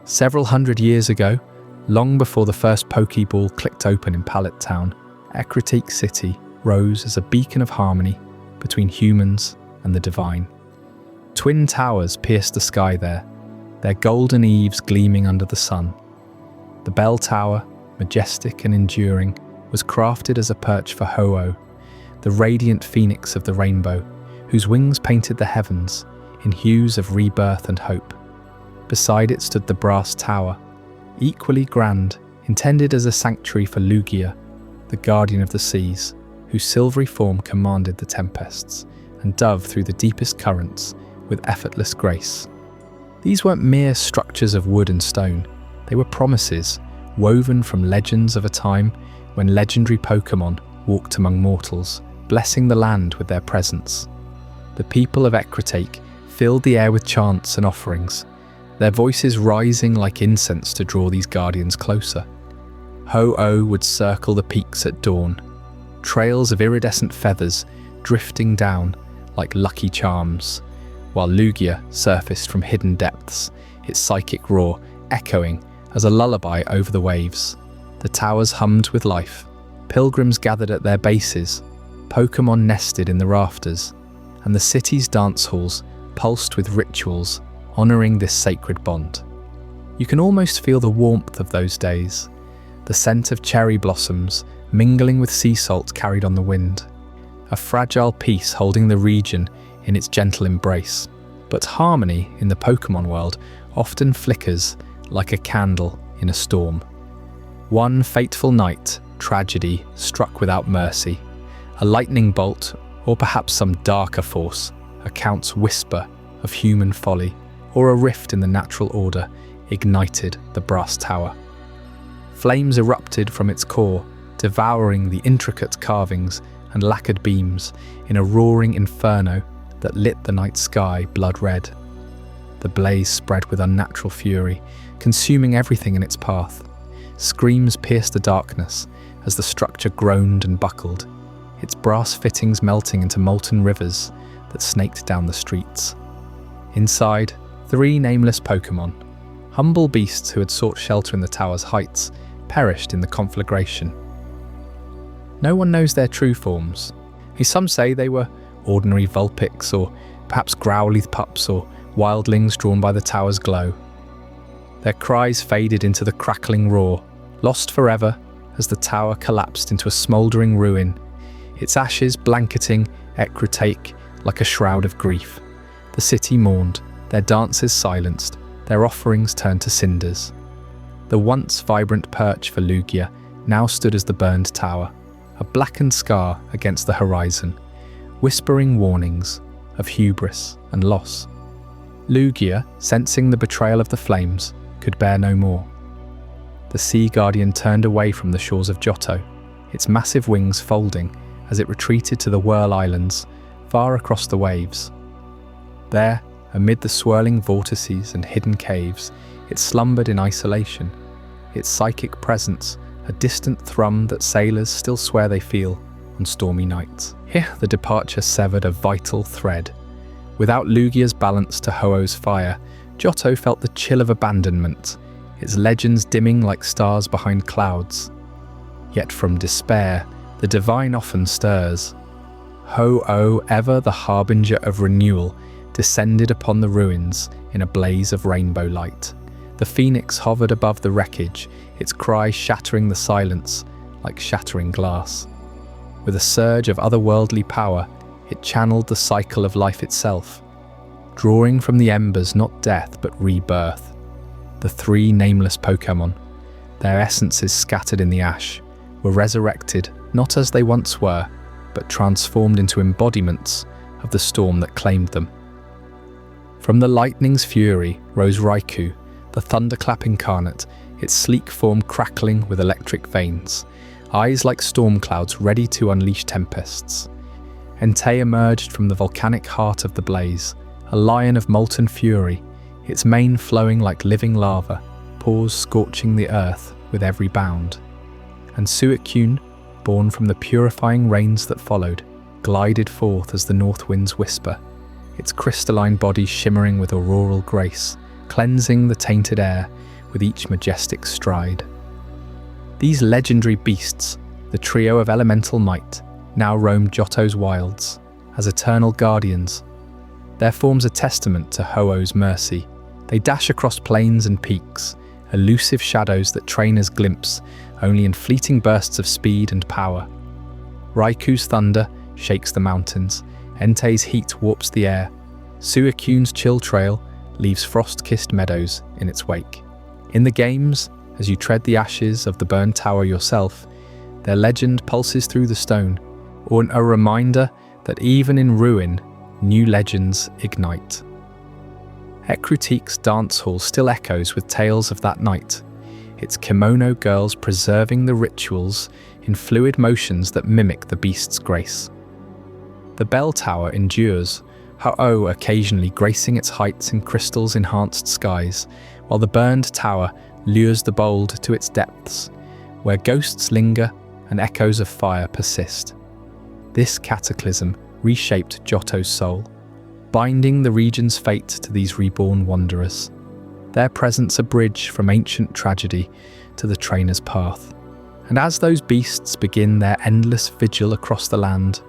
A: Several hundred years ago, long before the first Pokeball clicked open in Pallet Town, Reconnect City rose as a beacon of harmony between humans and the divine. Twin towers pierced the sky there, their golden eaves gleaming under the sun. The bell tower, majestic and enduring, was crafted as a perch for Ho-Oh, the radiant phoenix of the rainbow, whose wings painted the heavens in hues of rebirth and hope. Beside it stood the Brass Tower, equally grand, intended as a sanctuary for Lugia, the guardian of the seas, whose silvery form commanded the tempests and dove through the deepest currents with effortless grace. These weren't mere structures of wood and stone, they were promises woven from legends of a time when legendary Pokémon walked among mortals, blessing the land with their presence. The people of Reconnect filled the air with chants and offerings, their voices rising like incense to draw these guardians closer. Ho-Oh would circle the peaks at dawn, trails of iridescent feathers drifting down like lucky charms, while Lugia surfaced from hidden depths, its psychic roar echoing as a lullaby over the waves. The towers hummed with life, pilgrims gathered at their bases, Pokémon nested in the rafters, and the city's dance halls pulsed with rituals honouring this sacred bond. You can almost feel the warmth of those days, the scent of cherry blossoms mingling with sea salt carried on the wind, a fragile peace holding the region in its gentle embrace. But harmony in the Pokémon world often flickers like a candle in a storm. One fateful night, tragedy struck without mercy. A lightning bolt, or perhaps some darker force, accounts whisper of human folly, or a rift in the natural order, ignited the Brass Tower. Flames erupted from its core, devouring the intricate carvings and lacquered beams in a roaring inferno that lit the night sky blood red. The blaze spread with unnatural fury, consuming everything in its path. Screams pierced the darkness as the structure groaned and buckled, its brass fittings melting into molten rivers that snaked down the streets. Inside, 3 nameless Pokémon, humble beasts who had sought shelter in the tower's heights, perished in the conflagration. No one knows their true forms. Some say they were ordinary Vulpix, or perhaps Growlithe pups, or wildlings drawn by the tower's glow. Their cries faded into the crackling roar, lost forever as the tower collapsed into a smouldering ruin, its ashes blanketing Reconnect like a shroud of grief. The city mourned, their dances silenced, their offerings turned to cinders. The once vibrant perch for Lugia now stood as the burned tower, a blackened scar against the horizon, whispering warnings of hubris and loss. Lugia, sensing the betrayal of the flames, could bear no more. The Sea Guardian turned away from the shores of Johto, its massive wings folding as it retreated to the Whirl Islands, far across the waves. There, amid the swirling vortices and hidden caves, it slumbered in isolation, its psychic presence a distant thrum that sailors still swear they feel on stormy nights. Here, the departure severed a vital thread. Without Lugia's balance to Ho-Oh's fire, Johto felt the chill of abandonment, its legends dimming like stars behind clouds. Yet from despair, the divine often stirs. Ho-Oh, ever the harbinger of renewal, descended upon the ruins in a blaze of rainbow light. The phoenix hovered above the wreckage, its cry shattering the silence like shattering glass. With a surge of otherworldly power, it channeled the cycle of life itself, drawing from the embers not death but rebirth. The three nameless Pokémon, their essences scattered in the ash, were resurrected not as they once were, but transformed into embodiments of the storm that claimed them. From the lightning's fury rose Raikou, the thunderclap incarnate, its sleek form crackling with electric veins, eyes like storm clouds ready to unleash tempests. Entei emerged from the volcanic heart of the blaze, a lion of molten fury, its mane flowing like living lava, paws scorching the earth with every bound. And Suicune, born from the purifying rains that followed, glided forth as the north winds whisper, its crystalline body shimmering with auroral grace, cleansing the tainted air with each majestic stride. These legendary beasts, the trio of elemental might, now roam Johto's wilds as eternal guardians. Their forms a testament to Ho-Oh's mercy. They dash across plains and peaks, elusive shadows that trainers glimpse only in fleeting bursts of speed and power. Raikou's thunder shakes the mountains, Entei's heat warps the air, Suicune's chill trail leaves frost-kissed meadows in its wake. In the games, as you tread the ashes of the burned tower yourself, their legend pulses through the stone, or a reminder that even in ruin, new legends ignite. Ecrutique's dance hall still echoes with tales of that night, its kimono girls preserving the rituals in fluid motions that mimic the beast's grace. The bell tower endures, Ho-Oh occasionally gracing its heights in crystals-enhanced skies, while the burned tower lures the bold to its depths, where ghosts linger and echoes of fire persist. This cataclysm reshaped Johto's soul, binding the region's fate to these reborn wanderers, their presence a bridge from ancient tragedy to the trainer's path. And as those beasts begin their endless vigil across the land,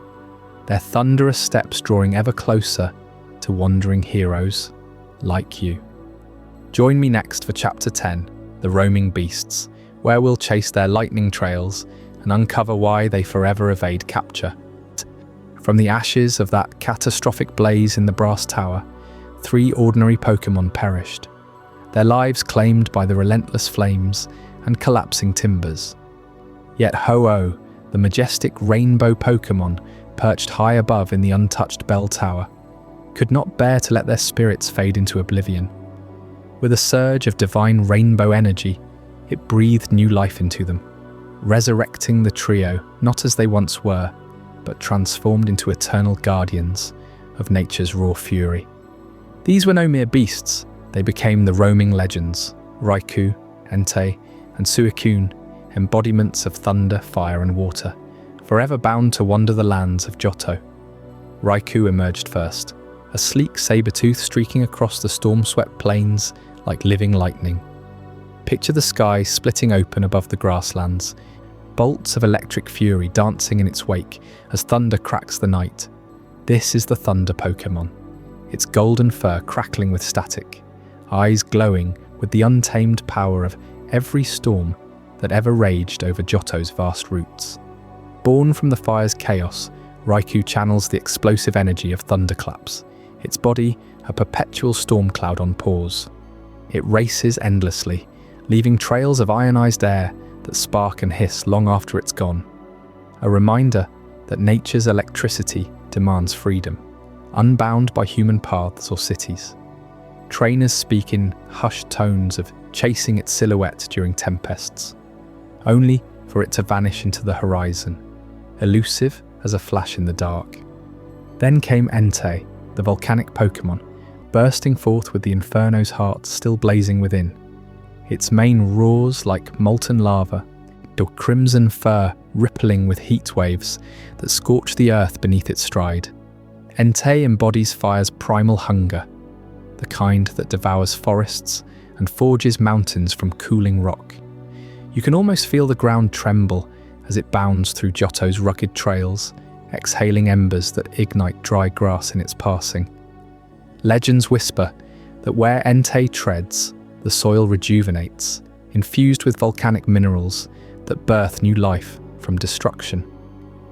A: their thunderous steps drawing ever closer to wandering heroes like you. Join me next for Chapter 10, The Roaming Beasts, where we'll chase their lightning trails and uncover why they forever evade capture. From the ashes of that catastrophic blaze in the brass tower, 3 ordinary Pokémon perished, their lives claimed by the relentless flames and collapsing timbers. Yet Ho-Oh, the majestic rainbow Pokémon perched high above in the untouched bell tower, could not bear to let their spirits fade into oblivion. With a surge of divine rainbow energy, it breathed new life into them, resurrecting the trio not as they once were, but transformed into eternal guardians of nature's raw fury. These were no mere beasts, they became the roaming legends, Raikou, Entei, and Suicune, embodiments of thunder, fire, and water, forever bound to wander the lands of Johto. Raikou emerged first, a sleek saber-tooth streaking across the storm-swept plains like living lightning. Picture the sky splitting open above the grasslands, bolts of electric fury dancing in its wake as thunder cracks the night. This is the Thunder Pokémon, its golden fur crackling with static, eyes glowing with the untamed power of every storm that ever raged over Johto's vast roots. Born from the fire's chaos, Raikou channels the explosive energy of thunderclaps, its body a perpetual storm cloud on pause. It races endlessly, leaving trails of ionized air that spark and hiss long after it's gone. A reminder that nature's electricity demands freedom, unbound by human paths or cities. Trainers speak in hushed tones of chasing its silhouette during tempests, only for it to vanish into the horizon, elusive as a flash in the dark. Then came Entei, the volcanic Pokémon, bursting forth with the Inferno's heart still blazing within. Its mane roars like molten lava, the crimson fur rippling with heat waves that scorch the earth beneath its stride. Entei embodies fire's primal hunger, the kind that devours forests and forges mountains from cooling rock. You can almost feel the ground tremble as it bounds through Johto's rugged trails, exhaling embers that ignite dry grass in its passing. Legends whisper that where Entei treads, the soil rejuvenates, infused with volcanic minerals that birth new life from destruction.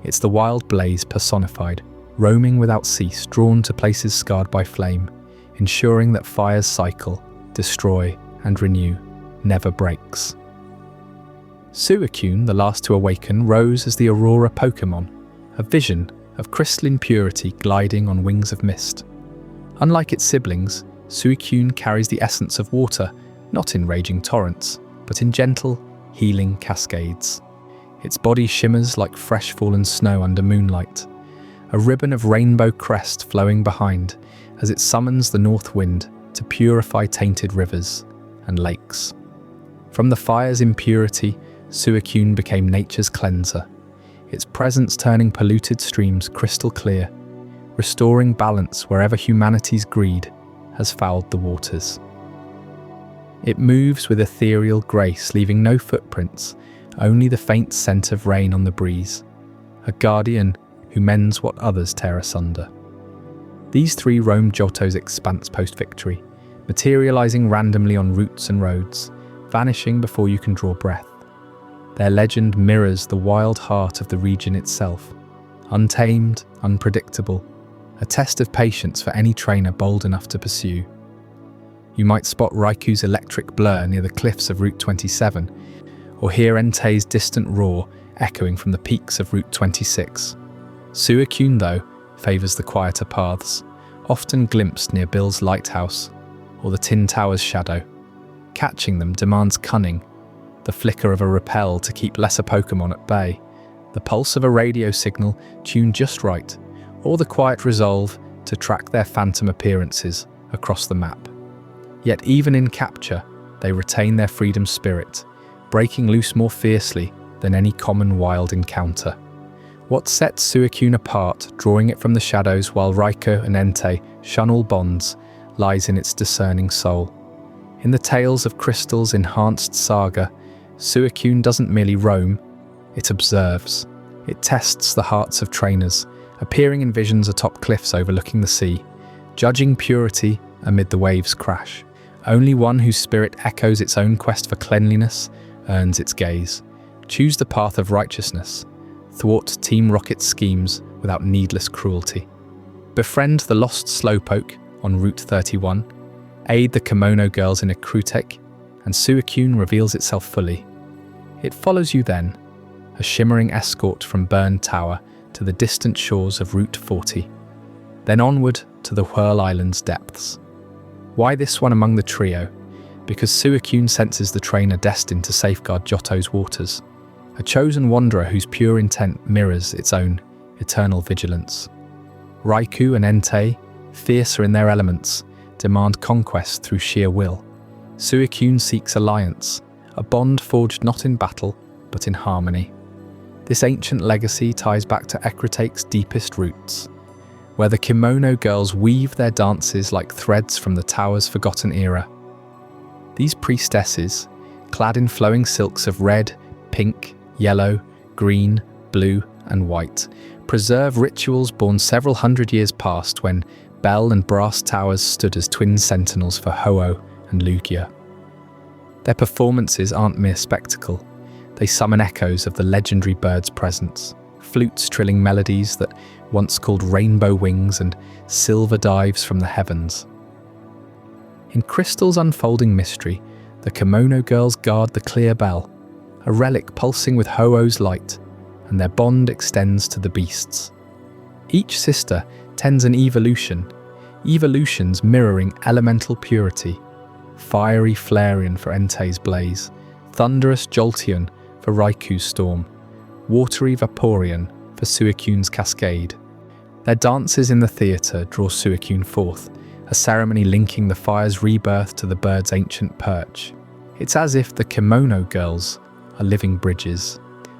A: It's the wild blaze personified, roaming without cease, drawn to places scarred by flame, ensuring that fire's cycle, destroy and renew, never breaks. Suicune, the last to awaken, rose as the Aurora Pokémon, a vision of crystalline purity gliding on wings of mist. Unlike its siblings, Suicune carries the essence of water, not in raging torrents, but in gentle, healing cascades. Its body shimmers like fresh fallen snow under moonlight, a ribbon of rainbow crest flowing behind as it summons the north wind to purify tainted rivers and lakes. From the fire's impurity, Suicune became nature's cleanser, its presence turning polluted streams crystal clear, restoring balance wherever humanity's greed has fouled the waters. It moves with ethereal grace, leaving no footprints, only the faint scent of rain on the breeze, a guardian who mends what others tear asunder. These three roam Johto's expanse post-victory, materializing randomly on routes and roads, vanishing before you can draw breath. Their legend mirrors the wild heart of the region itself, untamed, unpredictable, a test of patience for any trainer bold enough to pursue. You might spot Raiku's electric blur near the cliffs of Route 27, or hear Entei's distant roar echoing from the peaks of Route 26. Suicune, though, favours the quieter paths, often glimpsed near Bill's lighthouse or the Tin Tower's shadow. Catching them demands cunning, the flicker of a repel to keep lesser Pokémon at bay, the pulse of a radio signal tuned just right, or the quiet resolve to track their phantom appearances across the map. Yet even in capture, they retain their freedom spirit, breaking loose more fiercely than any common wild encounter. What sets Suicune apart, drawing it from the shadows while Raikou and Entei shun all bonds, lies in its discerning soul. In the tales of Crystal's enhanced saga, Suicune doesn't merely roam, it observes. It tests the hearts of trainers, appearing in visions atop cliffs overlooking the sea, judging purity amid the waves' crash. Only one whose spirit echoes its own quest for cleanliness earns its gaze. Choose the path of righteousness. Thwart Team Rocket's schemes without needless cruelty. Befriend the lost Slowpoke on Route 31. Aid the Kimono girls in a Krutech, and Suicune reveals itself fully. It follows you then, a shimmering escort from Burned Tower to the distant shores of Route 40. Then onward to the Whirl Island's depths. Why this one among the trio? Because Suicune senses the trainer destined to safeguard Johto's waters, a chosen wanderer whose pure intent mirrors its own eternal vigilance. Raikou and Entei, fiercer in their elements, demand conquest through sheer will. Suicune seeks alliance, a bond forged not in battle, but in harmony. This ancient legacy ties back to Ecruteak's deepest roots, where the Kimono girls weave their dances like threads from the tower's forgotten era. These priestesses, clad in flowing silks of red, pink, yellow, green, blue, and white, preserve rituals born several hundred years past when bell and brass towers stood as twin sentinels for Ho-Oh and Lugia. Their performances aren't mere spectacle. They summon echoes of the legendary bird's presence, flutes trilling melodies that once called rainbow wings and silver dives from the heavens. In Crystal's unfolding mystery, the Kimono girls guard the clear bell, a relic pulsing with Ho-Oh's light, and their bond extends to the beasts. Each sister tends an evolution, evolutions mirroring elemental purity, fiery Flareon for Entei's blaze, thunderous Jolteon for Raikou's storm, watery Vaporeon for Suicune's cascade. Their dances in the theatre draw Suicune forth, a ceremony linking the fire's rebirth to the bird's ancient perch. It's as if the Kimono girls are living bridges,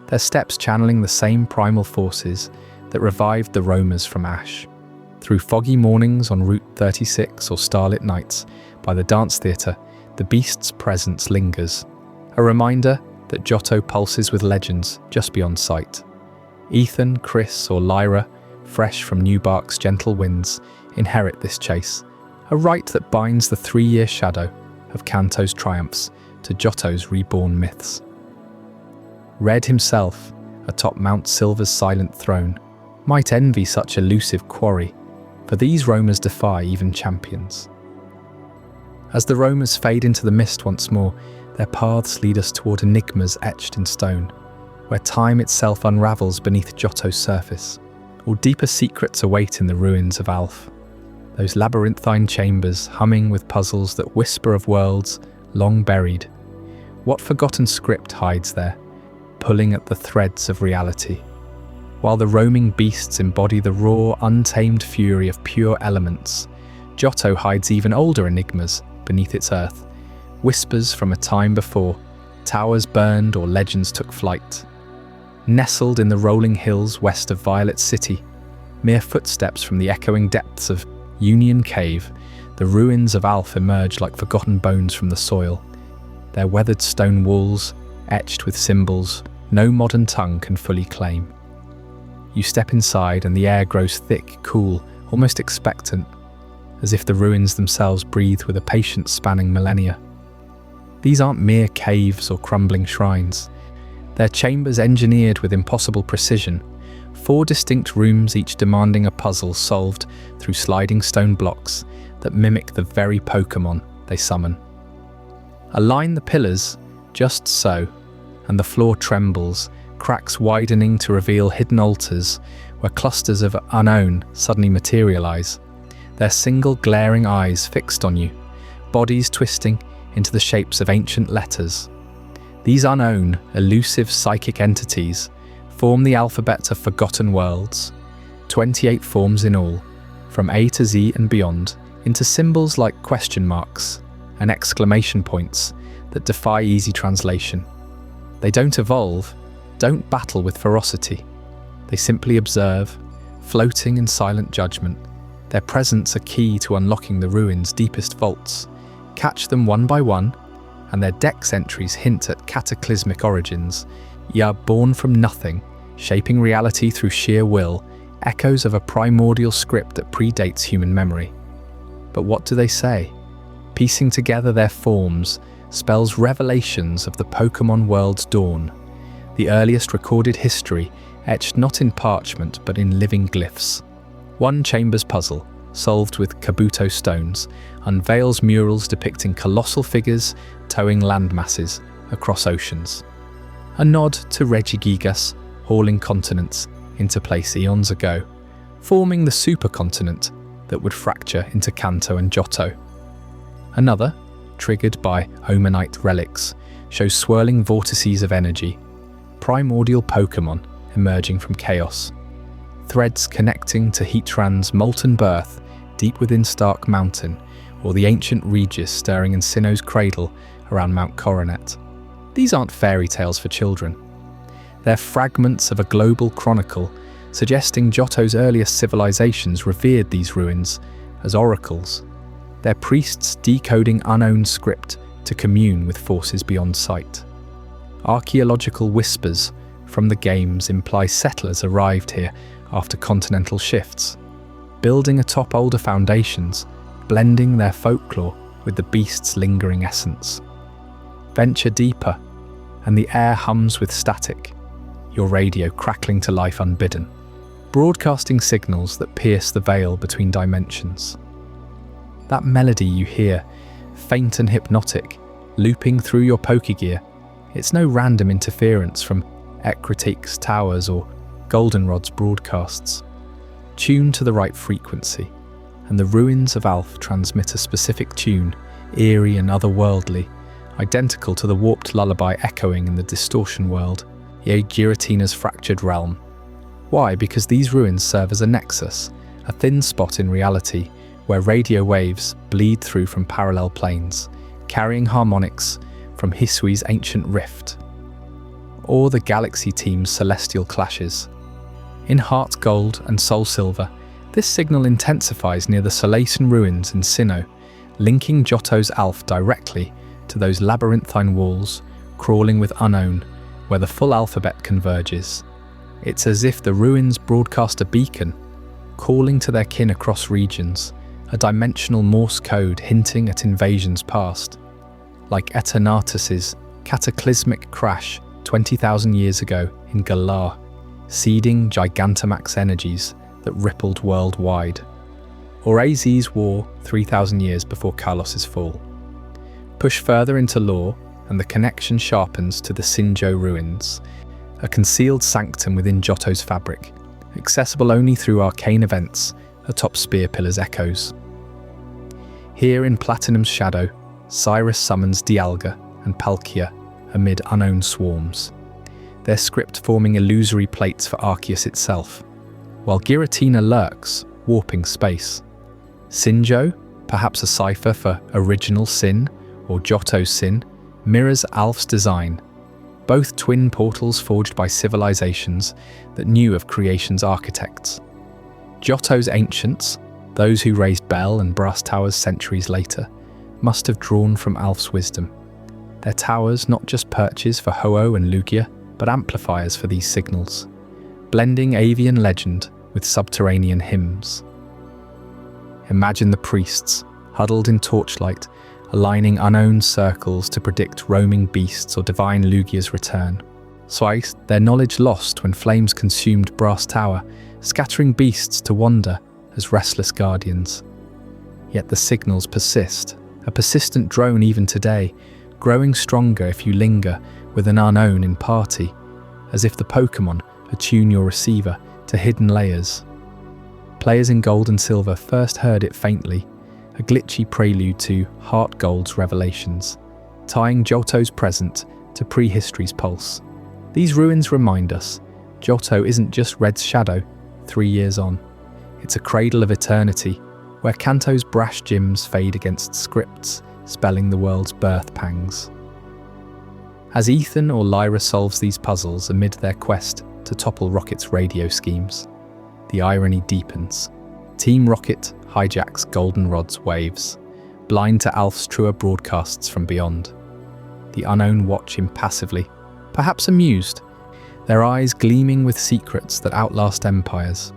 A: their steps channeling the same primal forces that revived the roamers from ash. Through foggy mornings on Route 36 or starlit nights by the dance theatre, the beast's presence lingers, a reminder that Johto pulses with legends just beyond sight. Ethan, Chris, or Lyra, fresh from Newbark's gentle winds, inherit this chase, a rite that binds the 3-year shadow of Kanto's triumphs to Johto's reborn myths. Red himself, atop Mount Silver's silent throne, might envy such elusive quarry, for these roamers defy even champions. As the roamers fade into the mist once more, their paths lead us toward enigmas etched in stone, where time itself unravels beneath Johto's surface, or deeper secrets await in the ruins of Alf. Those labyrinthine chambers humming with puzzles that whisper of worlds long buried. What forgotten script hides there, pulling at the threads of reality? While the roaming beasts embody the raw, untamed fury of pure elements, Johto hides even older enigmas beneath its earth, whispers from a time before, towers burned or legends took flight. Nestled in the rolling hills west of Violet City, mere footsteps from the echoing depths of Union Cave, the ruins of Alf emerge like forgotten bones from the soil, their weathered stone walls etched with symbols no modern tongue can fully claim. You step inside and the air grows thick, cool, almost expectant, as if the ruins themselves breathe with a patience spanning millennia. These aren't mere caves or crumbling shrines. They're chambers engineered with impossible precision, 4 distinct rooms each demanding a puzzle solved through sliding stone blocks that mimic the very Pokémon they summon. Align the pillars just so, and the floor trembles, cracks widening to reveal hidden altars where clusters of unknown suddenly materialize, their single glaring eyes fixed on you, bodies twisting into the shapes of ancient letters. These unknown, elusive psychic entities form the alphabet of forgotten worlds, 28 forms in all, from A to Z and beyond, into symbols like question marks and exclamation points that defy easy translation. They don't evolve, don't battle with ferocity. They simply observe, floating in silent judgment. Their presence a key to unlocking the ruins' deepest vaults. Catch them one by one, and their dex entries hint at cataclysmic origins. Yeah, born from nothing, shaping reality through sheer will, echoes of a primordial script that predates human memory. But what do they say? Piecing together their forms spells revelations of the Pokémon world's dawn, the earliest recorded history etched not in parchment but in living glyphs. One chamber's puzzle, solved with Kabuto stones, unveils murals depicting colossal figures towing land masses across oceans. A nod to Regigigas hauling continents into place eons ago, forming the supercontinent that would fracture into Kanto and Johto. Another, triggered by Omanite relics, shows swirling vortices of energy, primordial Pokémon emerging from chaos. Threads connecting to Heatran's molten birth deep within Stark Mountain, or the ancient Regis stirring in Sinnoh's cradle around Mount Coronet. These aren't fairy tales for children. They're fragments of a global chronicle, suggesting Johto's earliest civilizations revered these ruins as oracles, their priests decoding unknown script to commune with forces beyond sight. Archaeological whispers from the games imply settlers arrived here after continental shifts, building atop older foundations, blending their folklore with the beast's lingering essence. Venture deeper, and the air hums with static, your radio crackling to life unbidden, broadcasting signals that pierce the veil between dimensions. That melody you hear, faint and hypnotic, looping through your Pokégear, it's no random interference from Ecruteak's towers or Goldenrod's broadcasts. Tuned to the right frequency, and the ruins of Alf transmit a specific tune, eerie and otherworldly, identical to the warped lullaby echoing in the distortion world, yea, Giratina's fractured realm. Why? Because these ruins serve as a nexus, a thin spot in reality where radio waves bleed through from parallel planes, carrying harmonics from Hisui's ancient rift, or the Galaxy Team's celestial clashes. In Heart Gold and Soul Silver, this signal intensifies near the Solacean ruins in Sinnoh, linking Johto's Alf directly to those labyrinthine walls crawling with unknown, where the full alphabet converges. It's as if the ruins broadcast a beacon, calling to their kin across regions, a dimensional Morse code hinting at invasions past. Like Eternatus's cataclysmic crash 20,000 years ago in Galar, seeding Gigantamax energies that rippled worldwide. Or AZ's war 3,000 years before Carlos's fall. Push further into lore, and the connection sharpens to the Sinjo ruins, a concealed sanctum within Johto's fabric, accessible only through arcane events atop Spear Pillar's echoes. Here in Platinum's shadow, Cyrus summons Dialga and Palkia amid unknown swarms, their script forming illusory plates for Arceus itself, while Giratina lurks, warping space. Sinjo, perhaps a cipher for Original Sin or Johto's Sin, mirrors Alf's design, both twin portals forged by civilizations that knew of creation's architects. Johto's ancients, those who raised Bell and Brass Towers centuries later, must have drawn from Alf's wisdom. Their towers not just perches for Ho-Oh and Lugia, but amplifiers for these signals, blending avian legend with subterranean hymns. Imagine the priests, huddled in torchlight, aligning unknown circles to predict roaming beasts or divine Lugia's return. Twice, their knowledge lost when flames consumed Brass Tower, scattering beasts to wander as restless guardians. Yet the signals persist, a persistent drone even today, growing stronger if you linger with an unknown in party, as if the Pokémon attune your receiver to hidden layers. Players in Gold and Silver first heard it faintly, a glitchy prelude to Heart Gold's revelations, tying Johto's present to prehistory's pulse. These ruins remind us, Johto isn't just Red's shadow 3 years on. It's a cradle of eternity, where Kanto's brash gyms fade against scripts, spelling the world's birth pangs. As Ethan or Lyra solves these puzzles amid their quest to topple Rocket's radio schemes, the irony deepens. Team Rocket hijacks Goldenrod's waves, blind to Alf's truer broadcasts from beyond. The Unknown watch impassively, perhaps amused, their eyes gleaming with secrets that outlast empires.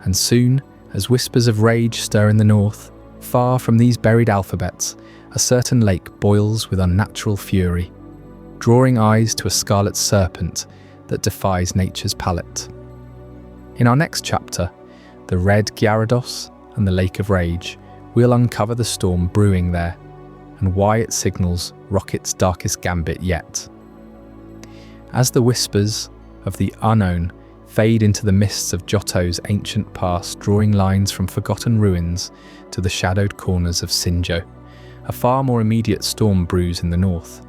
A: And soon, as whispers of rage stir in the north, far from these buried alphabets, a certain lake boils with unnatural fury, drawing eyes to a scarlet serpent that defies nature's palette. In our next chapter, The Red Gyarados and the Lake of Rage, we'll uncover the storm brewing there, and why it signals Rocket's darkest gambit yet. As the whispers of the unknown fade into the mists of Johto's ancient past, drawing lines from forgotten ruins to the shadowed corners of Sinjo, a far more immediate storm brews in the north.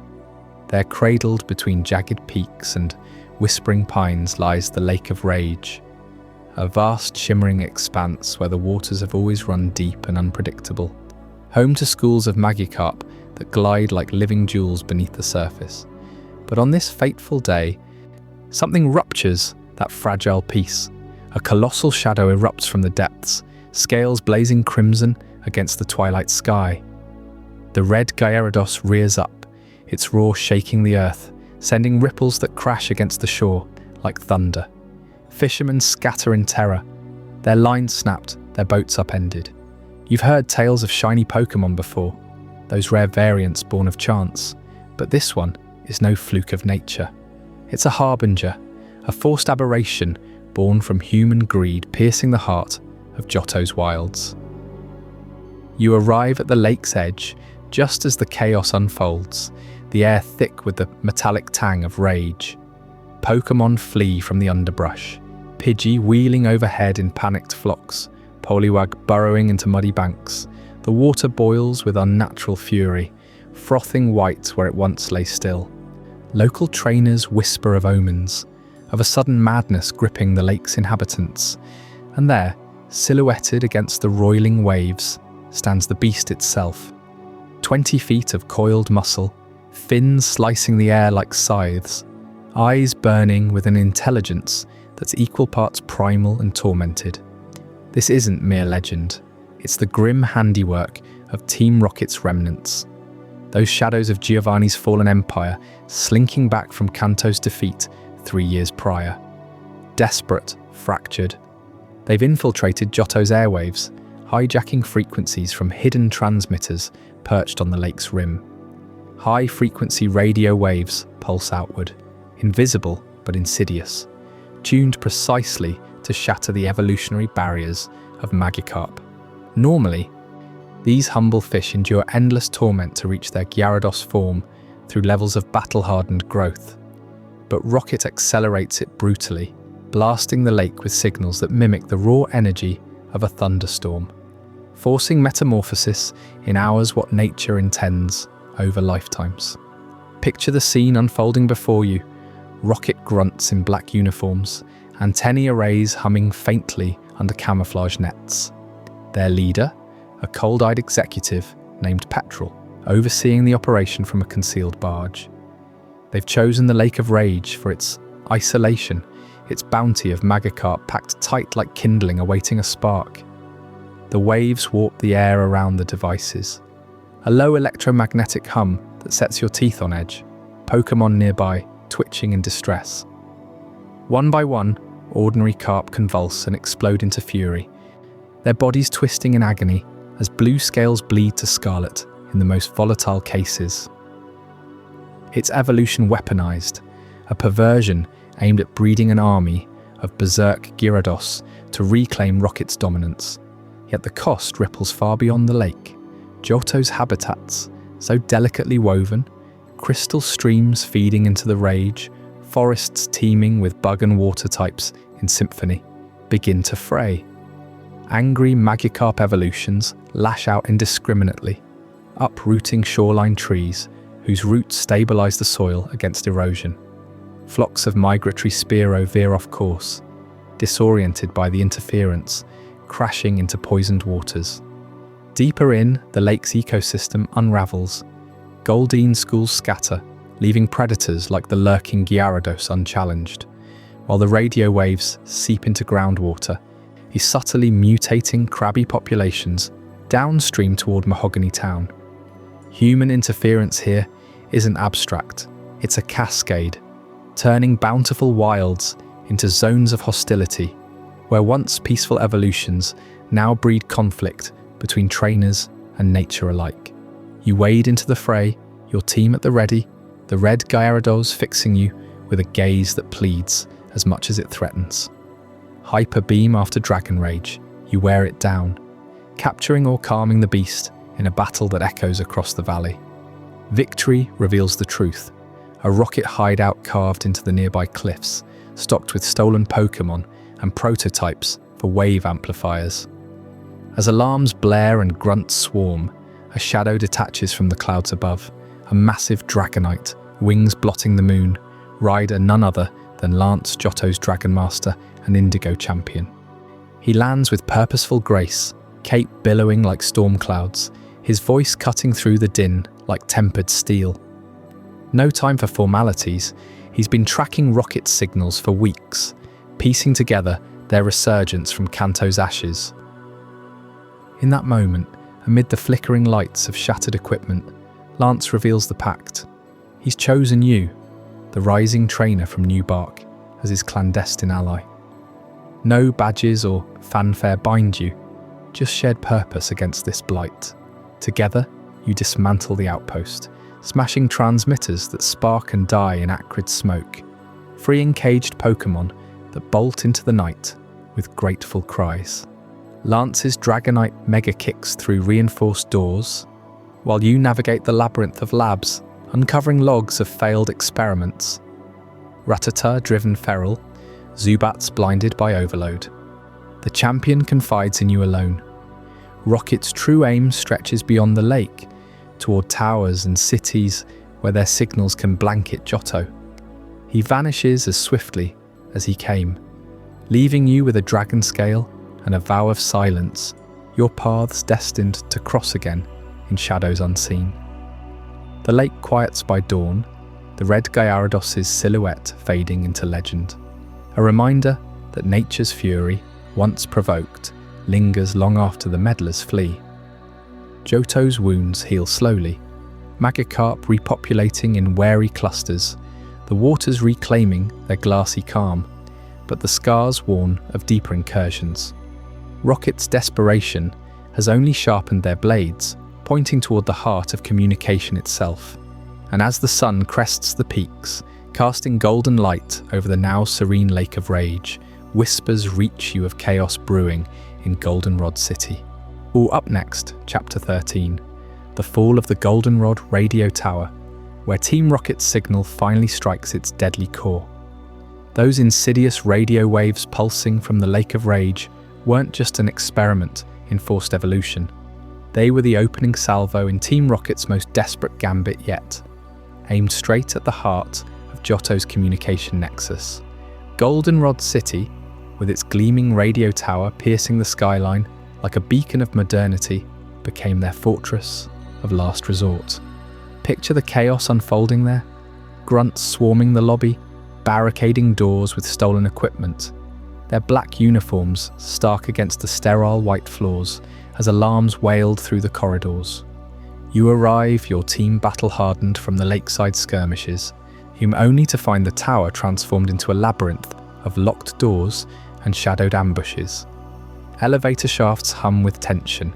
A: There, cradled between jagged peaks and whispering pines, lies the Lake of Rage, a vast shimmering expanse where the waters have always run deep and unpredictable, home to schools of Magikarp that glide like living jewels beneath the surface. But on this fateful day, something ruptures that fragile peace. A colossal shadow erupts from the depths, scales blazing crimson against the twilight sky. The red Gyarados rears up, its roar shaking the earth, sending ripples that crash against the shore like thunder. Fishermen scatter in terror, their lines snapped, their boats upended. You've heard tales of shiny Pokémon before, those rare variants born of chance, but this one is no fluke of nature. It's a harbinger, a forced aberration born from human greed piercing the heart of Johto's wilds. You arrive at the lake's edge just as the chaos unfolds, the air thick with the metallic tang of rage. Pokémon flee from the underbrush, Pidgey wheeling overhead in panicked flocks, Poliwag burrowing into muddy banks. The water boils with unnatural fury, frothing white where it once lay still. Local trainers whisper of omens, of a sudden madness gripping the lake's inhabitants. And there, silhouetted against the roiling waves, stands the beast itself. 20 feet of coiled muscle, fins slicing the air like scythes, eyes burning with an intelligence that's equal parts primal and tormented. This isn't mere legend. It's the grim handiwork of Team Rocket's remnants. Those shadows of Giovanni's fallen empire slinking back from Kanto's defeat 3 years prior. Desperate, fractured, they've infiltrated Johto's airwaves, hijacking frequencies from hidden transmitters perched on the lake's rim. High-frequency radio waves pulse outward, invisible but insidious, tuned precisely to shatter the evolutionary barriers of Magikarp. Normally, these humble fish endure endless torment to reach their Gyarados form through levels of battle-hardened growth. But Rocket accelerates it brutally, blasting the lake with signals that mimic the raw energy of a thunderstorm, forcing metamorphosis in hours what nature intends over lifetimes. Picture the scene unfolding before you. Rocket grunts in black uniforms, antennae arrays humming faintly under camouflage nets. Their leader, a cold-eyed executive named Petrel, overseeing the operation from a concealed barge. They've chosen the Lake of Rage for its isolation, its bounty of Magikarp packed tight like kindling awaiting a spark. The waves warp the air around the devices, a low electromagnetic hum that sets your teeth on edge, Pokémon nearby twitching in distress. One by one, ordinary carp convulse and explode into fury, their bodies twisting in agony as blue scales bleed to scarlet in the most volatile cases. Its evolution weaponized, a perversion aimed at breeding an army of berserk Gyarados to reclaim Rocket's dominance. Yet the cost ripples far beyond the lake. Johto's habitats, so delicately woven, crystal streams feeding into the rage, forests teeming with bug and water types in symphony, begin to fray. Angry Magikarp evolutions lash out indiscriminately, uprooting shoreline trees whose roots stabilize the soil against erosion. Flocks of migratory Spearow veer off course, disoriented by the interference, crashing into poisoned waters. Deeper in, the lake's ecosystem unravels. Goldeen schools scatter, leaving predators like the lurking Gyarados unchallenged, while the radio waves seep into groundwater, subtly mutating crabby populations downstream toward Mahogany Town. Human interference here isn't abstract, it's a cascade, turning bountiful wilds into zones of hostility, where once peaceful evolutions now breed conflict between trainers and nature alike. You wade into the fray, your team at the ready, the red Gyarados fixing you with a gaze that pleads as much as it threatens. Hyper beam after Dragon Rage, you wear it down, capturing or calming the beast in a battle that echoes across the valley. Victory reveals the truth, a Rocket hideout carved into the nearby cliffs, stocked with stolen Pokémon and prototypes for wave amplifiers. As alarms blare and grunts swarm, a shadow detaches from the clouds above, a massive Dragonite, wings blotting the moon, rider none other than Lance, Johto's Dragon Master and Indigo Champion. He lands with purposeful grace, cape billowing like storm clouds, his voice cutting through the din like tempered steel. No time for formalities, he's been tracking Rocket's signals for weeks, piecing together their resurgence from Kanto's ashes. In that moment, amid the flickering lights of shattered equipment, Lance reveals the pact. He's chosen you, the rising trainer from New Bark, as his clandestine ally. No badges or fanfare bind you, just shared purpose against this blight. Together, you dismantle the outpost, smashing transmitters that spark and die in acrid smoke, freeing caged Pokémon that bolt into the night with grateful cries. Lance's Dragonite mega kicks through reinforced doors, while you navigate the labyrinth of labs, uncovering logs of failed experiments. Rattata driven feral, Zubats blinded by overload. The champion confides in you alone. Rocket's true aim stretches beyond the lake, toward towers and cities where their signals can blanket Johto. He vanishes as swiftly as he came, leaving you with a dragon scale and a vow of silence, your paths destined to cross again in shadows unseen. The lake quiets by dawn, the red Gyarados' silhouette fading into legend. A reminder that nature's fury, once provoked, lingers long after the meddlers flee. Johto's wounds heal slowly, Magikarp repopulating in wary clusters, the waters reclaiming their glassy calm, but the scars warn of deeper incursions. Rocket's desperation has only sharpened their blades, pointing toward the heart of communication itself. And as the sun crests the peaks, Casting golden light over the now serene lake of rage, whispers reach you of chaos brewing in Goldenrod City. All up next, Chapter 13, the fall of the Goldenrod Radio Tower, where Team Rocket's signal finally strikes its deadly core. Those insidious radio waves pulsing from the Lake of Rage weren't just an experiment in forced evolution. They were the opening salvo in Team Rocket's most desperate gambit yet, aimed straight at the heart of Johto's communication nexus. Goldenrod City, with its gleaming radio tower piercing the skyline like a beacon of modernity, became their fortress of last resort. Picture the chaos unfolding there. Grunts swarming the lobby, barricading doors with stolen equipment. Their black uniforms stark against the sterile white floors as alarms wailed through the corridors. You arrive, your team battle-hardened from the lakeside skirmishes, only to find the tower transformed into a labyrinth of locked doors and shadowed ambushes. Elevator shafts hum with tension,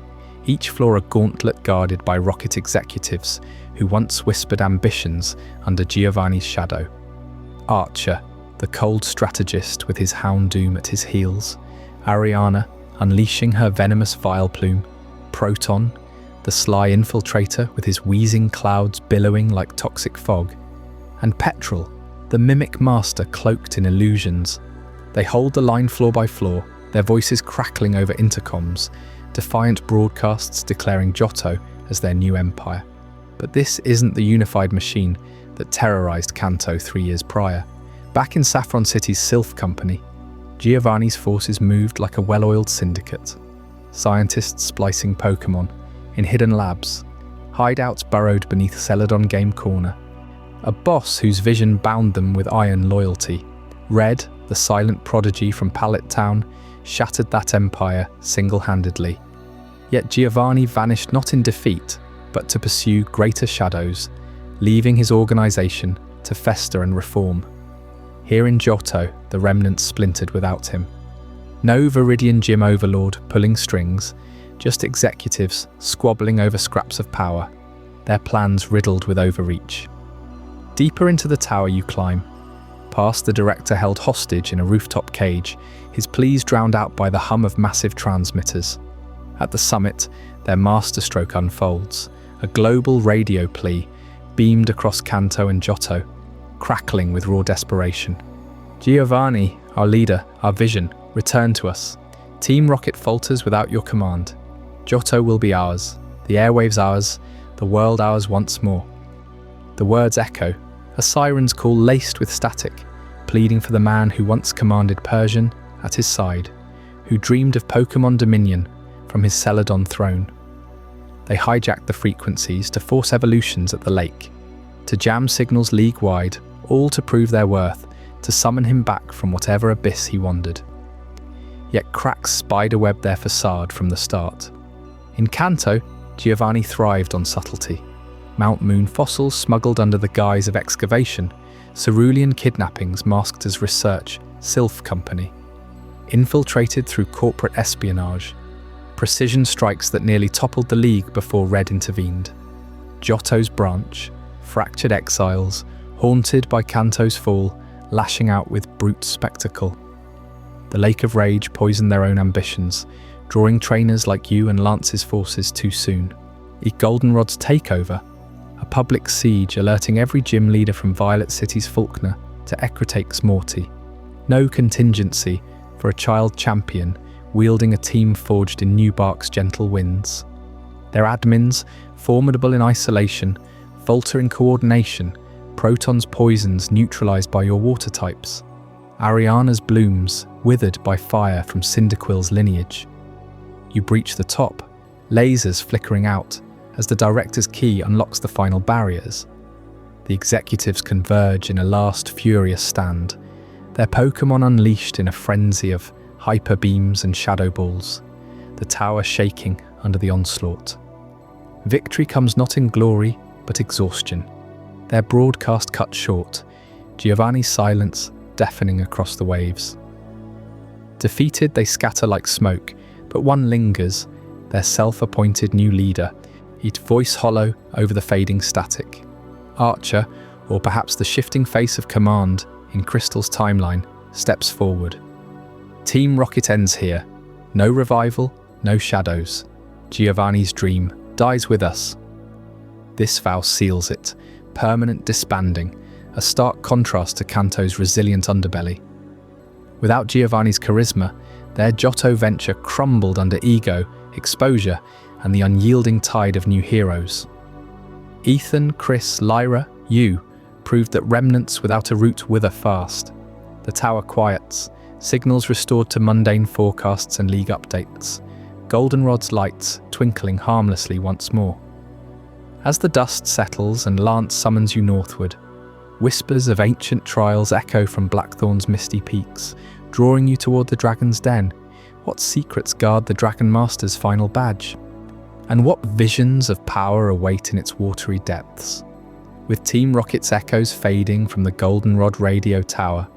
A: each floor a gauntlet guarded by Rocket executives who once whispered ambitions under Giovanni's shadow. Archer, the cold strategist with his Houndoom at his heels, Ariana, unleashing her venomous Vileplume, Proton, the sly infiltrator with his wheezing clouds billowing like toxic fog, and Petrel, the mimic master cloaked in illusions. They hold the line floor by floor, their voices crackling over intercoms, defiant broadcasts declaring Johto as their new empire. But this isn't the unified machine that terrorized Kanto 3 years prior. Back in Saffron City's Sylph Company, Giovanni's forces moved like a well-oiled syndicate. Scientists splicing Pokémon in hidden labs, hideouts burrowed beneath Celadon Game Corner, a boss whose vision bound them with iron loyalty. Red, the silent prodigy from Pallet Town, shattered that empire single-handedly. Yet Giovanni vanished not in defeat, but to pursue greater shadows, leaving his organization to fester and reform. Here in Johto, the remnants splintered without him. No Viridian Gym overlord pulling strings, just executives squabbling over scraps of power, their plans riddled with overreach. Deeper into the tower you climb, past the director held hostage in a rooftop cage, his pleas drowned out by the hum of massive transmitters. At the summit, their masterstroke unfolds, a global radio plea beamed across Kanto and Johto, crackling with raw desperation. Giovanni, our leader, our vision, return to us. Team Rocket falters without your command. Johto will be ours, the airwaves ours, the world ours once more. The words echo, a siren's call laced with static, pleading for the man who once commanded Persian at his side, who dreamed of Pokémon dominion from his Celadon throne. They hijacked the frequencies to force evolutions at the lake, to jam signals league-wide, all to prove their worth, to summon him back from whatever abyss he wandered. Yet cracks spiderwebbed their facade from the start. In Kanto, Giovanni thrived on subtlety. Mount Moon fossils smuggled under the guise of excavation, cerulean kidnappings masked as research, Sylph Company. Infiltrated through corporate espionage, precision strikes that nearly toppled the League before Red intervened. Johto's branch, fractured exiles, haunted by Kanto's fall, lashing out with brute spectacle. The Lake of Rage poisoned their own ambitions, drawing trainers like you and Lance's forces too soon. Goldenrod's takeover, a public siege alerting every gym leader from Violet City's Faulkner to Ecrotake's Morty. No contingency for a child champion wielding a team forged in Newbark's gentle winds. Their admins, formidable in isolation, falter in coordination, Proton's poisons neutralized by your water types. Ariana's blooms withered by fire from Cyndaquil's lineage. You breach the top, lasers flickering out as the director's key unlocks the final barriers. The executives converge in a last furious stand, their Pokémon unleashed in a frenzy of hyper beams and shadow balls, the tower shaking under the onslaught. Victory comes not in glory, but exhaustion. Their broadcast cut short, Giovanni's silence deafening across the waves. Defeated, they scatter like smoke, but one lingers, their self-appointed new leader, each voice hollow over the fading static. Archer, or perhaps the shifting face of command in Crystal's timeline, steps forward. Team Rocket ends here. No revival, no shadows. Giovanni's dream dies with us. This vow seals it, permanent disbanding, a stark contrast to Kanto's resilient underbelly. Without Giovanni's charisma, their Johto venture crumbled under ego, exposure, and the unyielding tide of new heroes. Ethan, Chris, Lyra, you proved that remnants without a root wither fast. The tower quiets, signals restored to mundane forecasts and league updates, goldenrod's lights twinkling harmlessly once more. As the dust settles and Lance summons you northward, whispers of ancient trials echo from Blackthorn's misty peaks, drawing you toward the Dragon's Den. What secrets guard the Dragon Master's final badge? And what visions of power await in its watery depths? With Team Rocket's echoes fading from the Goldenrod radio tower,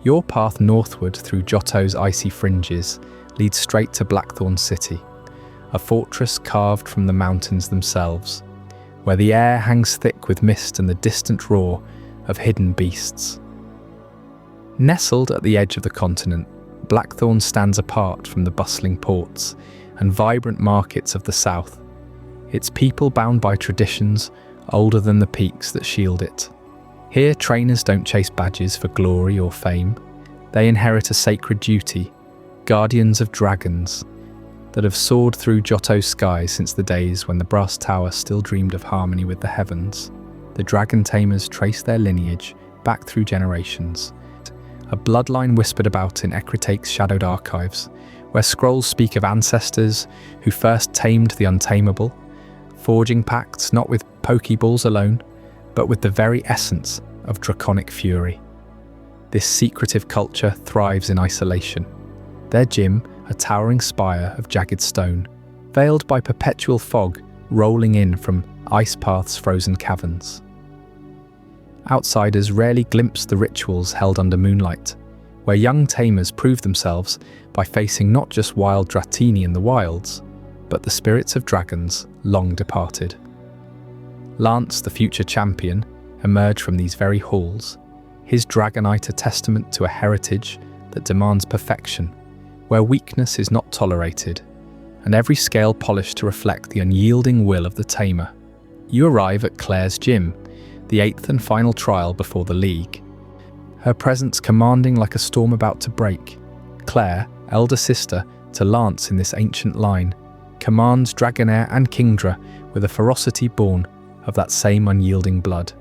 A: your path northward through Johto's icy fringes leads straight to Blackthorn City, a fortress carved from the mountains themselves, where the air hangs thick with mist and the distant roar of hidden beasts. Nestled at the edge of the continent, Blackthorn stands apart from the bustling ports and vibrant markets of the south, its people bound by traditions older than the peaks that shield it. Here, trainers don't chase badges for glory or fame. They inherit a sacred duty, guardians of dragons, that have soared through Johto's sky since the days when the brass tower still dreamed of harmony with the heavens. The dragon tamers trace their lineage back through generations, a bloodline whispered about in Ecritake's shadowed archives, where scrolls speak of ancestors who first tamed the untamable, forging pacts not with Pokeballs alone, but with the very essence of draconic fury. This secretive culture thrives in isolation. Their gym, a towering spire of jagged stone, veiled by perpetual fog rolling in from ice path's frozen caverns. Outsiders rarely glimpse the rituals held under moonlight, where young tamers prove themselves by facing not just wild Dratini in the wilds, but the spirits of dragons long departed. Lance, the future champion, emerged from these very halls, his Dragonite a testament to a heritage that demands perfection, where weakness is not tolerated, and every scale polished to reflect the unyielding will of the tamer. You arrive at Claire's gym, the 8th and final trial before the League. Her presence commanding like a storm about to break. Claire, elder sister to Lance in this ancient line, commands Dragonair and Kingdra with a ferocity born of that same unyielding blood.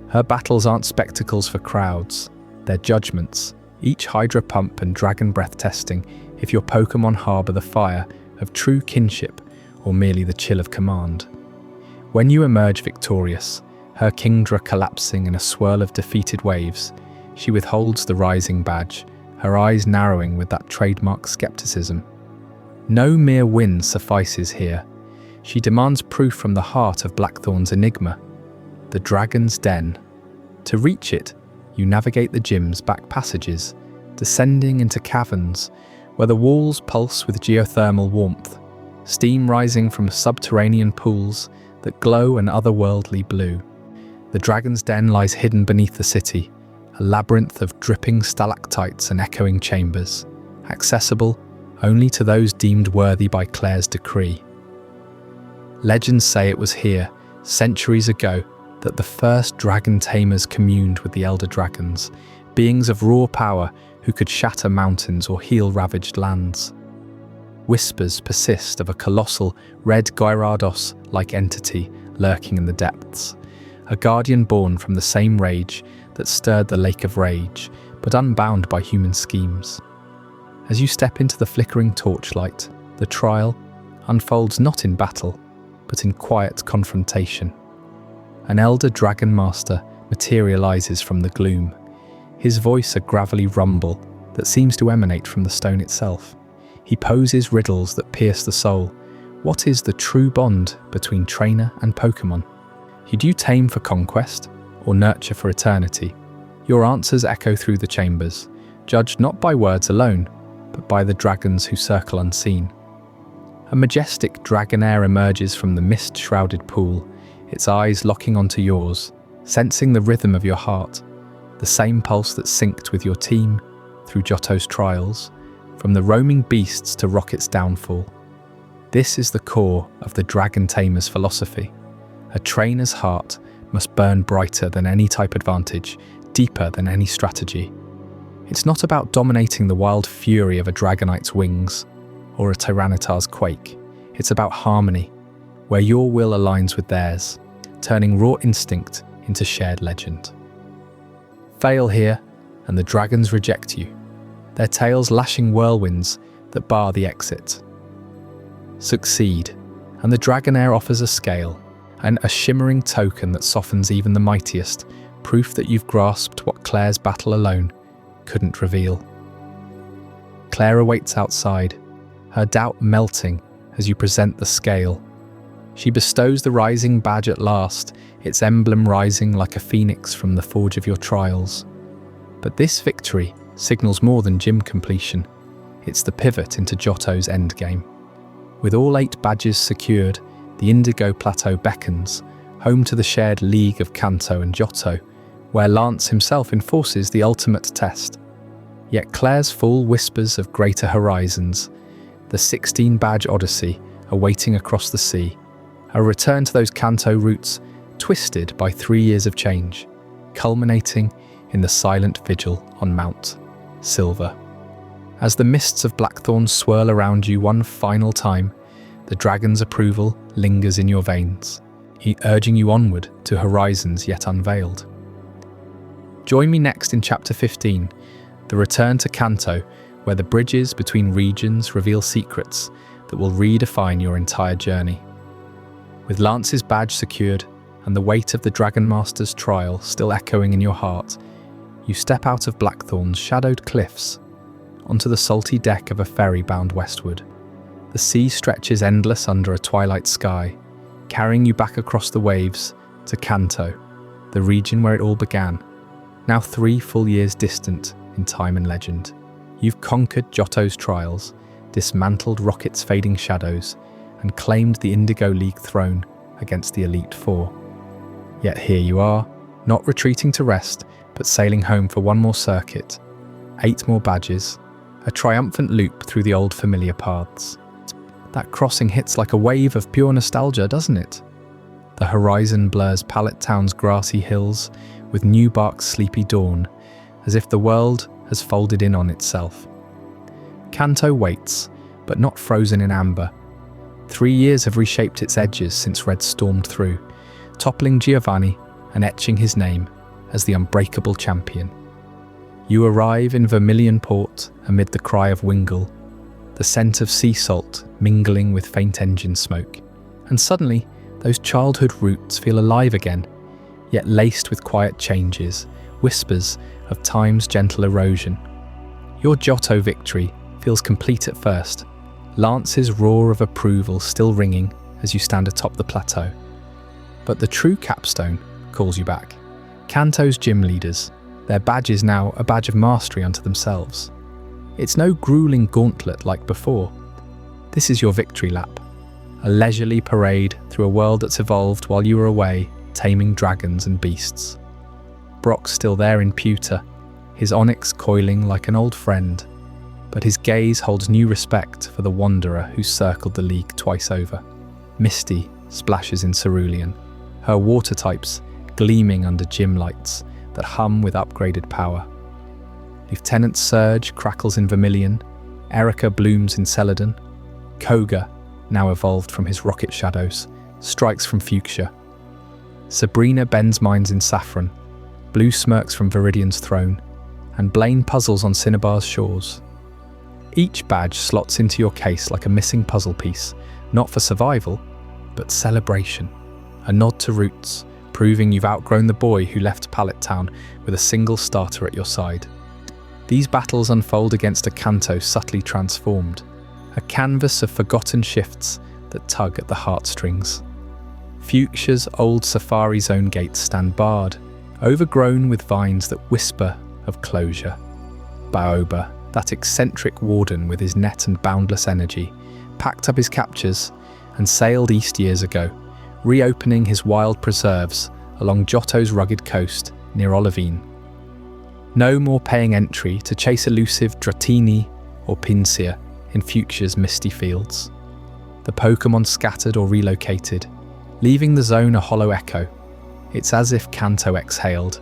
A: Her battles aren't spectacles for crowds, they're judgments, each Hydra pump and dragon breath testing if your Pokémon harbour the fire of true kinship or merely the chill of command. When you emerge victorious, her Kingdra collapsing in a swirl of defeated waves, she withholds the rising badge, her eyes narrowing with that trademark skepticism. No mere win suffices here. She demands proof from the heart of Blackthorn's enigma, the Dragon's Den. To reach it, you navigate the gym's back passages, descending into caverns where the walls pulse with geothermal warmth, steam rising from subterranean pools that glow an otherworldly blue. The Dragon's Den lies hidden beneath the city, a labyrinth of dripping stalactites and echoing chambers, accessible only to those deemed worthy by Claire's decree. Legends say it was here, centuries ago, that the first dragon tamers communed with the elder dragons, beings of raw power who could shatter mountains or heal ravaged lands. Whispers persist of a colossal red Gyarados-like entity lurking in the depths, a guardian born from the same rage that stirred the Lake of Rage, but unbound by human schemes. As you step into the flickering torchlight, the trial unfolds not in battle, but in quiet confrontation. An elder dragon master materializes from the gloom, his voice a gravelly rumble that seems to emanate from the stone itself. He poses riddles that pierce the soul. What is the true bond between trainer and Pokémon? Do you tame for conquest or nurture for eternity? Your answers echo through the chambers, judged not by words alone, but by the dragons who circle unseen. A majestic Dragonair emerges from the mist-shrouded pool, its eyes locking onto yours, sensing the rhythm of your heart, the same pulse that synced with your team through Johto's trials, from the roaming beasts to Rocket's downfall. This is the core of the Dragon Tamer's philosophy. A trainer's heart must burn brighter than any type advantage, deeper than any strategy. It's not about dominating the wild fury of a Dragonite's wings or a Tyranitar's quake. It's about harmony, where your will aligns with theirs, turning raw instinct into shared legend. Fail here, and the dragons reject you, their tails lashing whirlwinds that bar the exit. Succeed, and the Dragonair offers a scale, and a shimmering token that softens even the mightiest, proof that you've grasped what Claire's battle alone couldn't reveal. Claire awaits outside, her doubt melting as you present the scale. She bestows the rising badge at last, its emblem rising like a phoenix from the forge of your trials. But this victory signals more than gym completion. It's the pivot into Johto's endgame. With all 8 badges secured, the Indigo Plateau beckons, home to the shared league of Kanto and Johto, where Lance himself enforces the ultimate test. Yet Claire's fall whispers of greater horizons, the 16-badge odyssey awaiting across the sea, a return to those Kanto roots twisted by 3 years of change, culminating in the silent vigil on Mount Silver. As the mists of Blackthorn swirl around you one final time, the dragon's approval lingers in your veins, urging you onward to horizons yet unveiled. Join me next in Chapter 15, the return to Kanto, where the bridges between regions reveal secrets that will redefine your entire journey. With Lance's badge secured and the weight of the Dragon Master's trial still echoing in your heart, you step out of Blackthorn's shadowed cliffs onto the salty deck of a ferry bound westward. The sea stretches endless under a twilight sky, carrying you back across the waves to Kanto, the region where it all began. Now 3 full years distant in time and legend, you've conquered Johto's trials, dismantled Rocket's fading shadows, and claimed the Indigo League throne against the Elite Four. Yet here you are, not retreating to rest, but sailing home for one more circuit, 8 more badges, a triumphant loop through the old familiar paths. That crossing hits like a wave of pure nostalgia, doesn't it? The horizon blurs Pallet Town's grassy hills with New Bark's sleepy dawn, as if the world has folded in on itself. Kanto waits, but not frozen in amber. 3 years have reshaped its edges since Red stormed through, toppling Giovanni and etching his name as the unbreakable champion. You arrive in Vermilion Port amid the cry of Wingle, the scent of sea salt mingling with faint engine smoke, and suddenly those childhood roots feel alive again, yet laced with quiet changes, whispers of time's gentle erosion. Your Johto victory feels complete at first, Lance's roar of approval still ringing as you stand atop the plateau. But the true capstone calls you back. Kanto's gym leaders, their badge is now a badge of mastery unto themselves. It's no grueling gauntlet like before. This is your victory lap, a leisurely parade through a world that's evolved while you were away, taming dragons and beasts. Brock's still there in pewter, his onyx coiling like an old friend, but his gaze holds new respect for the wanderer who circled the league twice over. Misty splashes in cerulean, her water types gleaming under gym lights that hum with upgraded power. Lieutenant Surge crackles in Vermilion, Erica blooms in Celadon, Koga, now evolved from his rocket shadows, strikes from Fuchsia. Sabrina bends minds in Saffron, Blue smirks from Viridian's throne, and Blaine puzzles on Cinnabar's shores. Each badge slots into your case like a missing puzzle piece, not for survival, but celebration. A nod to roots, proving you've outgrown the boy who left Pallet Town with a single starter at your side. These battles unfold against a Kanto subtly transformed, a canvas of forgotten shifts that tug at the heartstrings. Fuchsia's old Safari Zone gates stand barred, overgrown with vines that whisper of closure. Baoba, that eccentric warden with his net and boundless energy, packed up his captures and sailed east years ago, reopening his wild preserves along Johto's rugged coast near Olivine. No more paying entry to chase elusive Dratini or Pinsir in Fuchsia's misty fields. The Pokémon scattered or relocated, leaving the zone a hollow echo. It's as if Kanto exhaled,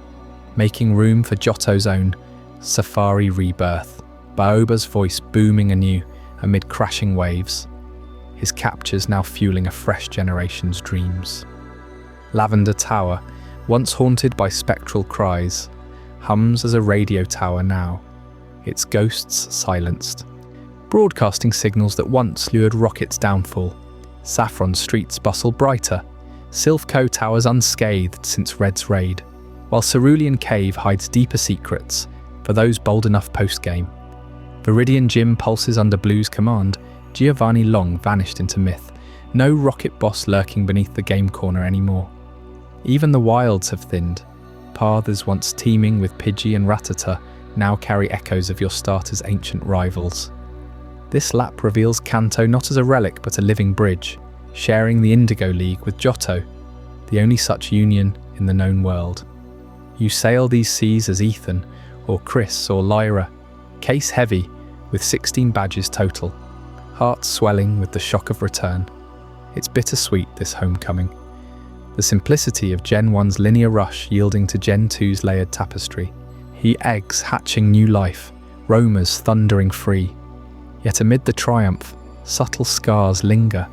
A: making room for Johto's own safari rebirth, Baoba's voice booming anew amid crashing waves, his captures now fueling a fresh generation's dreams. Lavender Tower, once haunted by spectral cries, hums as a radio tower now, its ghosts silenced, broadcasting signals that once lured Rocket's downfall. Saffron streets bustle brighter, Silphco towers unscathed since Red's raid, while Cerulean Cave hides deeper secrets for those bold enough post-game. Viridian Gym pulses under Blue's command, Giovanni long vanished into myth, no Rocket boss lurking beneath the game corner anymore. Even the wilds have thinned, paths once teeming with Pidgey and Rattata now carry echoes of your starter's ancient rivals. This lap reveals Kanto not as a relic but a living bridge, sharing the Indigo League with Johto, the only such union in the known world. You sail these seas as Ethan, or Chris, or Lyra, case heavy, with 16 badges total, hearts swelling with the shock of return. It's bittersweet, this homecoming. The simplicity of Gen 1's linear rush yielding to Gen 2's layered tapestry. He eggs hatching new life, roamers thundering free. Yet amid the triumph, subtle scars linger.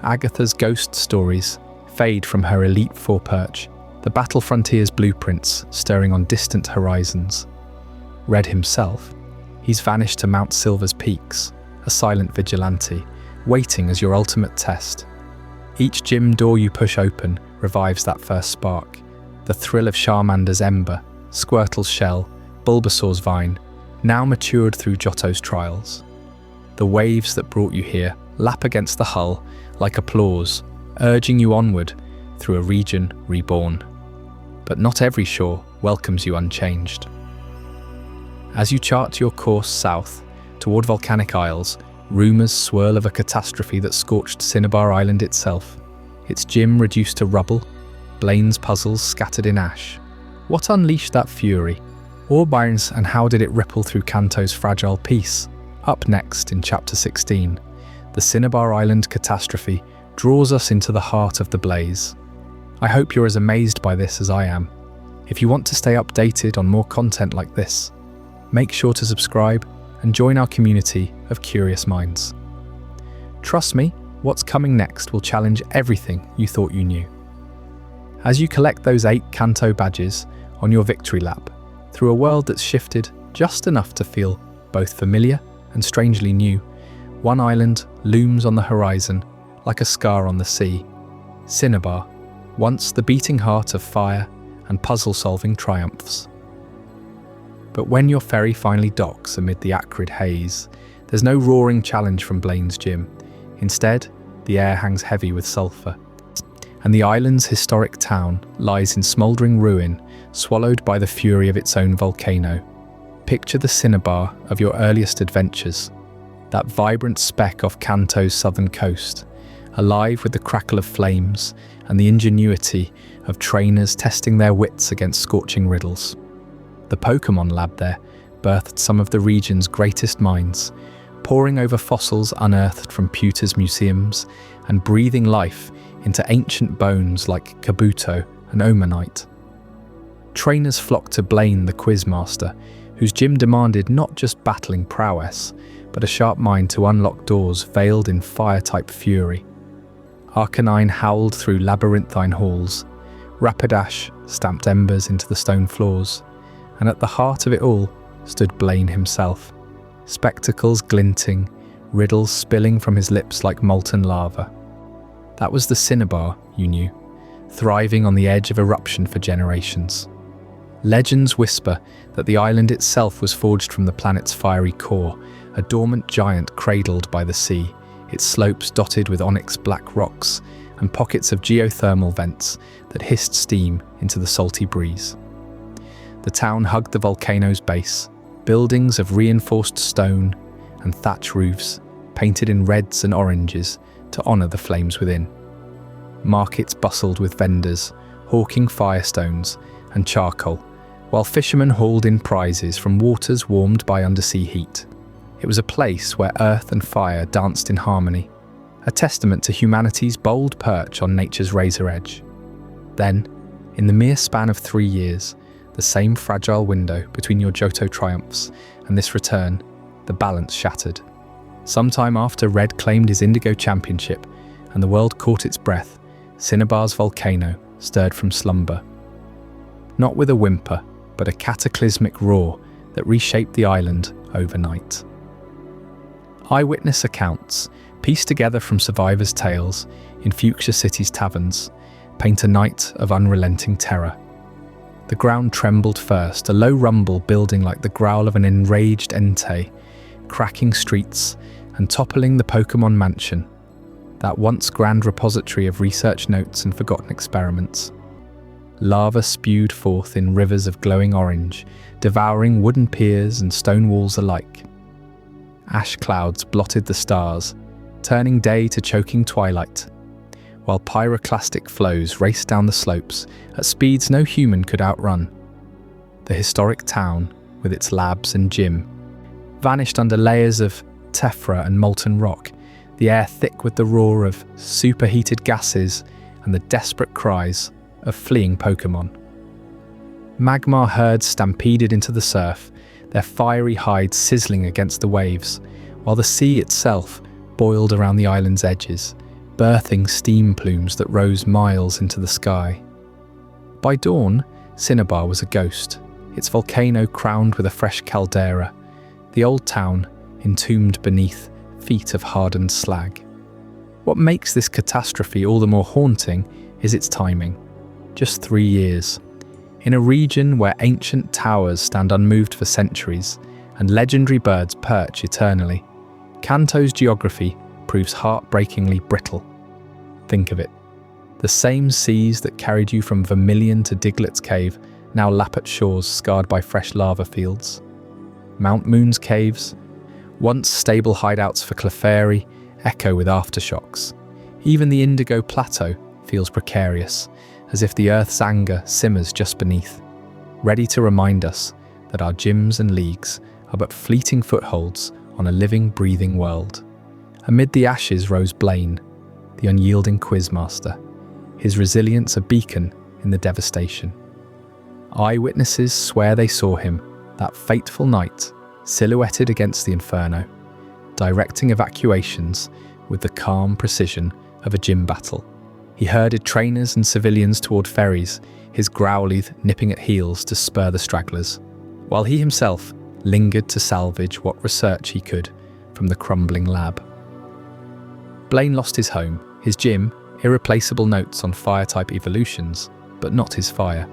A: Agatha's ghost stories fade from her elite foreperch, the battle frontier's blueprints stirring on distant horizons. Red himself, he's vanished to Mount Silver's peaks, a silent vigilante, waiting as your ultimate test. Each gym door you push open revives that first spark, the thrill of Charmander's ember, Squirtle's shell, Bulbasaur's vine, now matured through Johto's trials. The waves that brought you here lap against the hull like applause, urging you onward through a region reborn. But not every shore welcomes you unchanged. As you chart your course south toward volcanic isles, rumours swirl of a catastrophe that scorched Cinnabar Island itself, its gym reduced to rubble, Blaine's puzzles scattered in ash. What unleashed that fury? Orbines, and how did it ripple through Kanto's fragile peace? Up next in Chapter 16, the Cinnabar Island catastrophe draws us into the heart of the blaze. I hope you're as amazed by this as I am. If you want to stay updated on more content like this, make sure to subscribe and join our community of curious minds. Trust me, what's coming next will challenge everything you thought you knew. As you collect those 8 Kanto badges on your victory lap, through a world that's shifted just enough to feel both familiar and strangely new, one island looms on the horizon like a scar on the sea. Cinnabar, once the beating heart of fire and puzzle-solving triumphs. But when your ferry finally docks amid the acrid haze, there's no roaring challenge from Blaine's gym. Instead, the air hangs heavy with sulphur, and the island's historic town lies in smouldering ruin, swallowed by the fury of its own volcano. Picture the Cinnabar of your earliest adventures, that vibrant speck off Kanto's southern coast, alive with the crackle of flames and the ingenuity of trainers testing their wits against scorching riddles. The Pokémon lab there birthed some of the region's greatest minds, poring over fossils unearthed from Pewter's museums and breathing life into ancient bones like Kabuto and Omanite. Trainers flocked to Blaine the Quizmaster, whose gym demanded not just battling prowess, but a sharp mind to unlock doors veiled in fire-type fury. Arcanine howled through labyrinthine halls, Rapidash stamped embers into the stone floors, and at the heart of it all stood Blaine himself, spectacles glinting, riddles spilling from his lips like molten lava. That was the Cinnabar, you knew, thriving on the edge of eruption for generations. Legends whisper that the island itself was forged from the planet's fiery core, a dormant giant cradled by the sea, its slopes dotted with onyx black rocks and pockets of geothermal vents that hissed steam into the salty breeze. The town hugged the volcano's base, buildings of reinforced stone and thatch roofs painted in reds and oranges to honour the flames within. Markets bustled with vendors, hawking firestones and charcoal, while fishermen hauled in prizes from waters warmed by undersea heat. It was a place where earth and fire danced in harmony, a testament to humanity's bold perch on nature's razor edge. Then, in the mere span of 3 years, the same fragile window between your Johto triumphs and this return, the balance shattered. Sometime after Red claimed his Indigo Championship and the world caught its breath, Cinnabar's volcano stirred from slumber. Not with a whimper, but a cataclysmic roar that reshaped the island overnight. Eyewitness accounts, pieced together from survivors' tales in Fuchsia City's taverns, paint a night of unrelenting terror. The ground trembled first, a low rumble building like the growl of an enraged Entei, cracking streets and toppling the Pokémon mansion, that once grand repository of research notes and forgotten experiments. Lava spewed forth in rivers of glowing orange, devouring wooden piers and stone walls alike. Ash clouds blotted the stars, turning day to choking twilight, while pyroclastic flows raced down the slopes at speeds no human could outrun. The historic town, with its labs and gym, vanished under layers of tephra and molten rock, the air thick with the roar of superheated gases and the desperate cries of fleeing Pokémon. Magmar herds stampeded into the surf, their fiery hides sizzling against the waves, while the sea itself boiled around the island's edges, birthing steam plumes that rose miles into the sky. By dawn, Cinnabar was a ghost, its volcano crowned with a fresh caldera, the old town entombed beneath feet of hardened slag. What makes this catastrophe all the more haunting is its timing. Just 3 years. In a region where ancient towers stand unmoved for centuries and legendary birds perch eternally, Kanto's geography proves heartbreakingly brittle. Think of it. The same seas that carried you from Vermilion to Diglett's Cave now lap at shores scarred by fresh lava fields. Mount Moon's caves, once stable hideouts for Clefairy, echo with aftershocks. Even the Indigo Plateau feels precarious, as if the Earth's anger simmers just beneath, ready to remind us that our gyms and leagues are but fleeting footholds on a living, breathing world. Amid the ashes rose Blaine, the unyielding quizmaster, his resilience a beacon in the devastation. Eyewitnesses swear they saw him, that fateful night, silhouetted against the inferno, directing evacuations with the calm precision of a gym battle. He herded trainers and civilians toward ferries, his Growlithe nipping at heels to spur the stragglers, while he himself lingered to salvage what research he could from the crumbling lab. Blaine lost his home, his gym, irreplaceable notes on fire-type evolutions, but not his fire.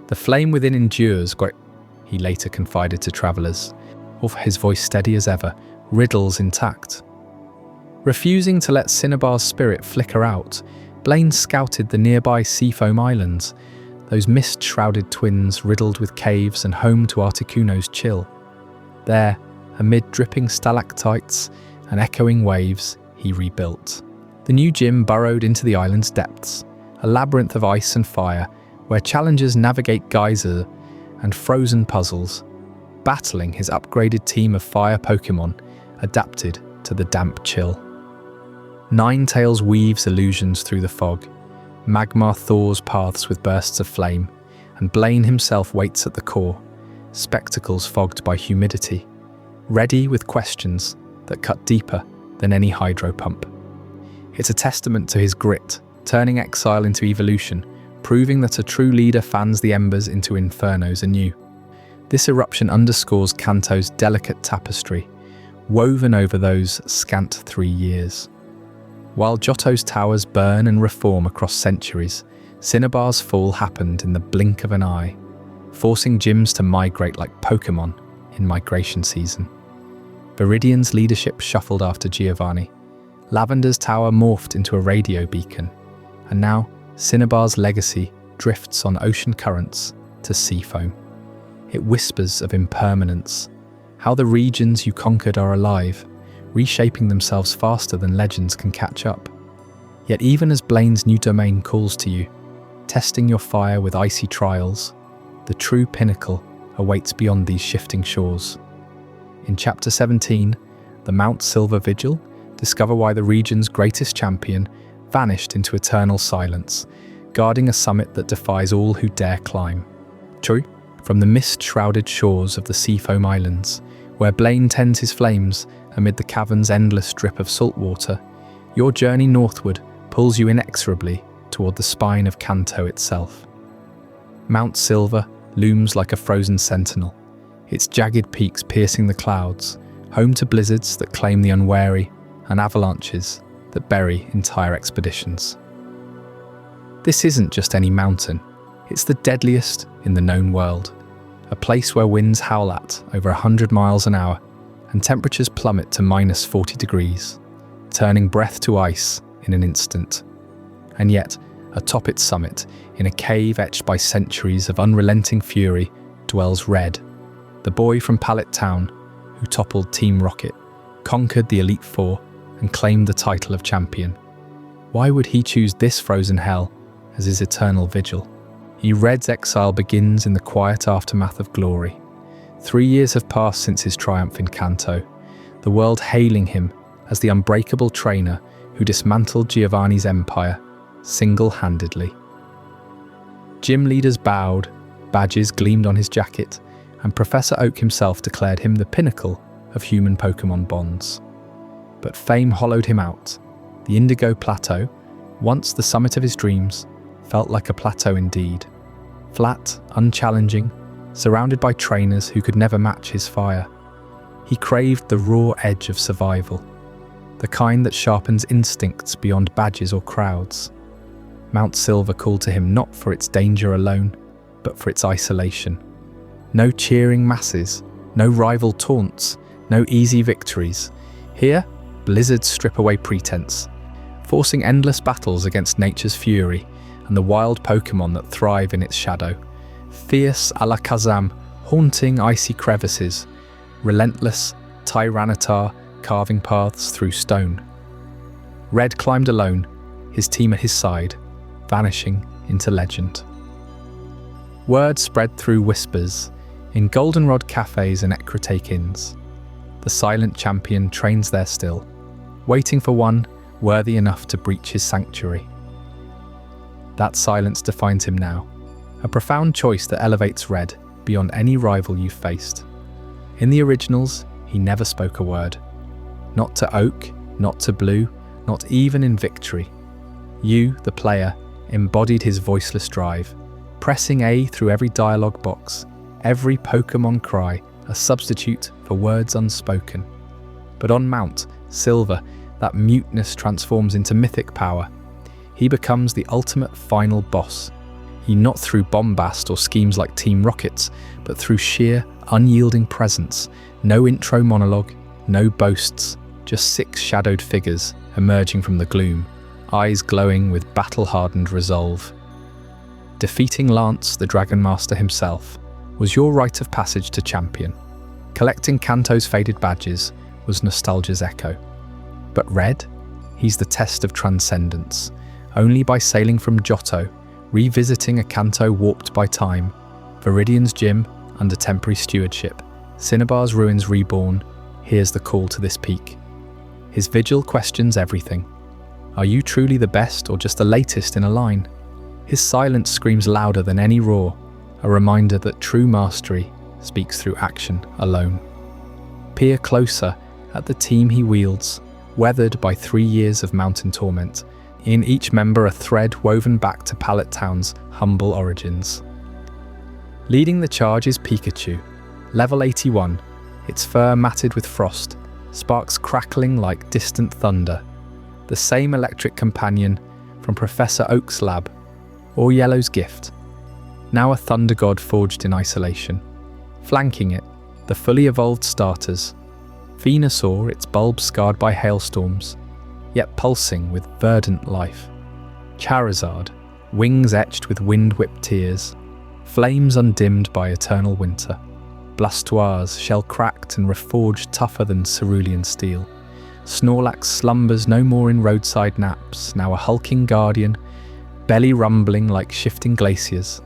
A: The flame within endures, he later confided to travellers, his voice steady as ever, riddles intact. Refusing to let Cinnabar's spirit flicker out, Blaine scouted the nearby Seafoam Islands, those mist-shrouded twins riddled with caves and home to Articuno's chill. There, amid dripping stalactites and echoing waves, he rebuilt. The new gym burrowed into the island's depths, a labyrinth of ice and fire, where challengers navigate geyser and frozen puzzles, battling his upgraded team of fire Pokémon adapted to the damp chill. Ninetales weaves illusions through the fog, Magmar thaws paths with bursts of flame, and Blaine himself waits at the core, spectacles fogged by humidity, ready with questions that cut deeper than any hydro pump. It's a testament to his grit, turning exile into evolution, proving that a true leader fans the embers into infernos anew. This eruption underscores Kanto's delicate tapestry, woven over those scant 3 years. While Johto's towers burn and reform across centuries, Cinnabar's fall happened in the blink of an eye, forcing gyms to migrate like Pokémon in migration season. Viridian's leadership shuffled after Giovanni. Lavender's tower morphed into a radio beacon, and now Cinnabar's legacy drifts on ocean currents to Seafoam. It whispers of impermanence, how the regions you conquered are alive, reshaping themselves faster than legends can catch up. Yet even as Blaine's new domain calls to you, testing your fire with icy trials, the true pinnacle awaits beyond these shifting shores. In Chapter 17, the Mount Silver Vigil, discover why the region's greatest champion vanished into eternal silence, guarding a summit that defies all who dare climb. True, from the mist-shrouded shores of the Seafoam Islands, where Blaine tends his flames amid the cavern's endless drip of salt water, your journey northward pulls you inexorably toward the spine of Kanto itself. Mount Silver looms like a frozen sentinel, its jagged peaks piercing the clouds, home to blizzards that claim the unwary and avalanches that bury entire expeditions. This isn't just any mountain, it's the deadliest in the known world, a place where winds howl at over 100 miles an hour and temperatures plummet to minus 40 degrees, turning breath to ice in an instant. And yet, atop its summit, in a cave etched by centuries of unrelenting fury, dwells Red, the boy from Pallet Town who toppled Team Rocket, conquered the Elite Four, and claimed the title of champion. Why would he choose this frozen hell as his eternal vigil? Red's exile begins in the quiet aftermath of glory. 3 years have passed since his triumph in Kanto, the world hailing him as the unbreakable trainer who dismantled Giovanni's empire single-handedly. Gym leaders bowed, badges gleamed on his jacket, and Professor Oak himself declared him the pinnacle of human Pokémon bonds. But fame hollowed him out. The Indigo Plateau, once the summit of his dreams, felt like a plateau indeed. Flat, unchallenging, surrounded by trainers who could never match his fire. He craved the raw edge of survival, the kind that sharpens instincts beyond badges or crowds. Mount Silver called to him not for its danger alone, but for its isolation. No cheering masses, no rival taunts, no easy victories. Here, blizzards strip away pretense, forcing endless battles against nature's fury and the wild Pokémon that thrive in its shadow. Fierce Alakazam haunting icy crevices, relentless Tyranitar carving paths through stone. Red climbed alone, his team at his side, vanishing into legend. Word spread through whispers, in goldenrod cafes and ecrotake inns. The silent champion trains there still, waiting for one worthy enough to breach his sanctuary. That silence defines him now, a profound choice that elevates Red beyond any rival you've faced. In the originals, he never spoke a word. Not to Oak, not to Blue, not even in victory. You, the player, embodied his voiceless drive, pressing A through every dialogue box, every Pokémon cry, a substitute for words unspoken. But on Mount Silver, that muteness transforms into mythic power. He becomes the ultimate final boss. He not through bombast or schemes like Team Rocket's, but through sheer, unyielding presence. No intro monologue, no boasts, just 6 shadowed figures emerging from the gloom, eyes glowing with battle-hardened resolve. Defeating Lance, the Dragon Master himself, was your rite of passage to champion. Collecting Kanto's faded badges was nostalgia's echo. But Red? He's the test of transcendence. Only by sailing from Johto, revisiting a Kanto warped by time, Viridian's gym under temporary stewardship, Cinnabar's ruins reborn, hears the call to this peak. His vigil questions everything. Are you truly the best or just the latest in a line? His silence screams louder than any roar, a reminder that true mastery speaks through action alone. Peer closer at the team he wields, weathered by 3 years of mountain torment, in each member a thread woven back to Pallet Town's humble origins. Leading the charge is Pikachu, level 81, its fur matted with frost, sparks crackling like distant thunder. The same electric companion from Professor Oak's lab, or Yellow's gift, now a thunder god forged in isolation. Flanking it, the fully evolved starters, Venusaur, its bulb scarred by hailstorms, yet pulsing with verdant life. Charizard, wings etched with wind-whipped tears, flames undimmed by eternal winter. Blastoise, shell cracked and reforged tougher than cerulean steel. Snorlax slumbers no more in roadside naps, now a hulking guardian, belly rumbling like shifting glaciers,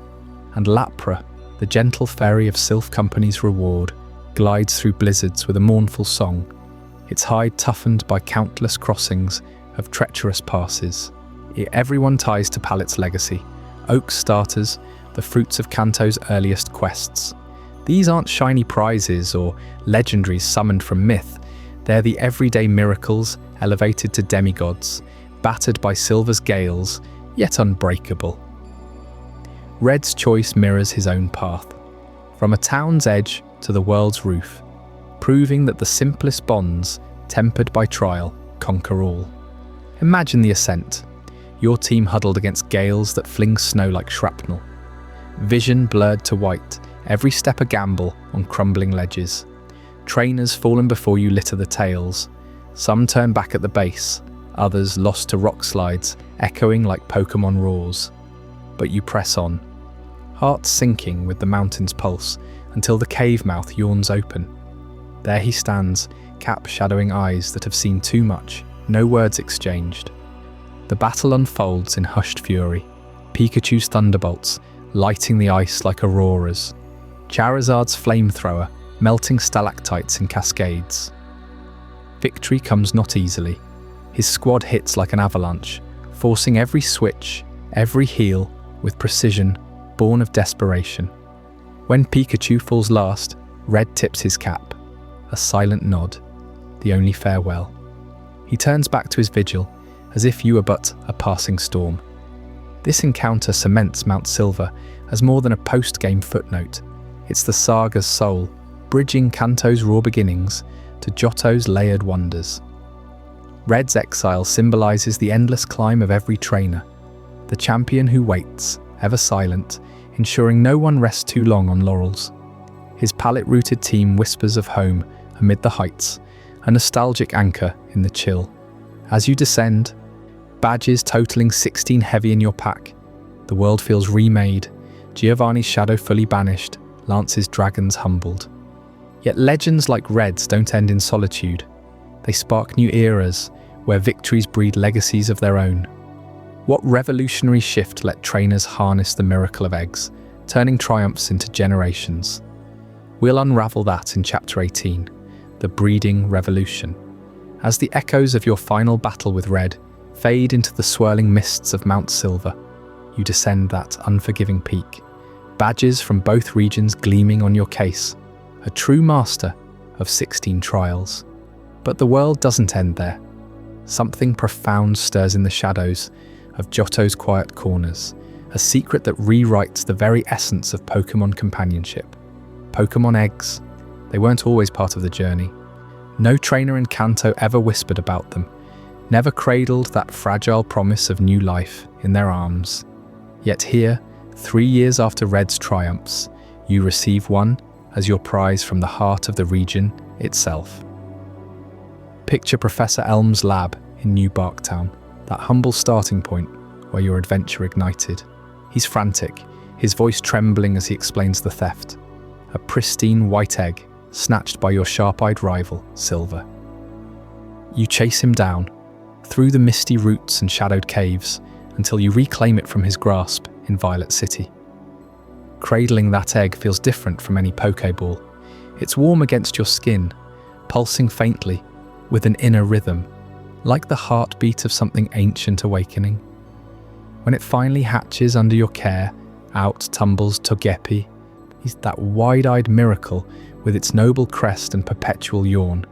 A: and Lapra, the gentle fairy of Sylph Company's reward, glides through blizzards with a mournful song, its hide toughened by countless crossings of treacherous passes. Everyone ties to Palette's legacy, Oak's starters, the fruits of Kanto's earliest quests. These aren't shiny prizes or legendaries summoned from myth. They're the everyday miracles elevated to demigods, battered by Silver's gales, yet unbreakable. Red's choice mirrors his own path, from a town's edge to the world's roof, proving that the simplest bonds, tempered by trial, conquer all. Imagine the ascent, your team huddled against gales that fling snow like shrapnel. Vision blurred to white, every step a gamble on crumbling ledges. Trainers fallen before you litter the tails. Some turn back at the base, others lost to rock slides, echoing like Pokémon roars. But you press on, heart sinking with the mountain's pulse, until the cave mouth yawns open. There he stands, cap shadowing eyes that have seen too much, no words exchanged. The battle unfolds in hushed fury, Pikachu's thunderbolts lighting the ice like auroras, Charizard's flamethrower melting stalactites in cascades. Victory comes not easily. His squad hits like an avalanche, forcing every switch, every heal, with precision, born of desperation. When Pikachu falls last, Red tips his cap, a silent nod, the only farewell. He turns back to his vigil, as if you were but a passing storm. This encounter cements Mount Silver as more than a post-game footnote. It's the saga's soul, bridging Kanto's raw beginnings to Johto's layered wonders. Red's exile symbolizes the endless climb of every trainer, the champion who waits, ever silent, ensuring no one rests too long on laurels. His palette-rooted team whispers of home amid the heights, a nostalgic anchor in the chill. As you descend, badges totaling 16 heavy in your pack, the world feels remade, Giovanni's shadow fully banished, Lance's dragons humbled. Yet legends like Red's don't end in solitude. They spark new eras, where victories breed legacies of their own. What revolutionary shift let trainers harness the miracle of eggs, turning triumphs into generations? We'll unravel that in Chapter 18, The Breeding Revolution. As the echoes of your final battle with Red fade into the swirling mists of Mount Silver, you descend that unforgiving peak, badges from both regions gleaming on your case, a true master of 16 trials. But the world doesn't end there. Something profound stirs in the shadows of Johto's quiet corners, a secret that rewrites the very essence of Pokémon companionship. Pokémon eggs, they weren't always part of the journey. No trainer in Kanto ever whispered about them, never cradled that fragile promise of new life in their arms. Yet here, 3 years after Red's triumphs, you receive one as your prize from the heart of the region itself. Picture Professor Elm's lab in New Barktown, that humble starting point where your adventure ignited. He's frantic, his voice trembling as he explains the theft. A pristine white egg, snatched by your sharp-eyed rival, Silver. You chase him down, through the misty roots and shadowed caves, until you reclaim it from his grasp in Violet City. Cradling that egg feels different from any Pokéball. It's warm against your skin, pulsing faintly, with an inner rhythm, like the heartbeat of something ancient awakening. When it finally hatches under your care, out tumbles Togepi. He's that wide-eyed miracle with its noble crest and perpetual yawn.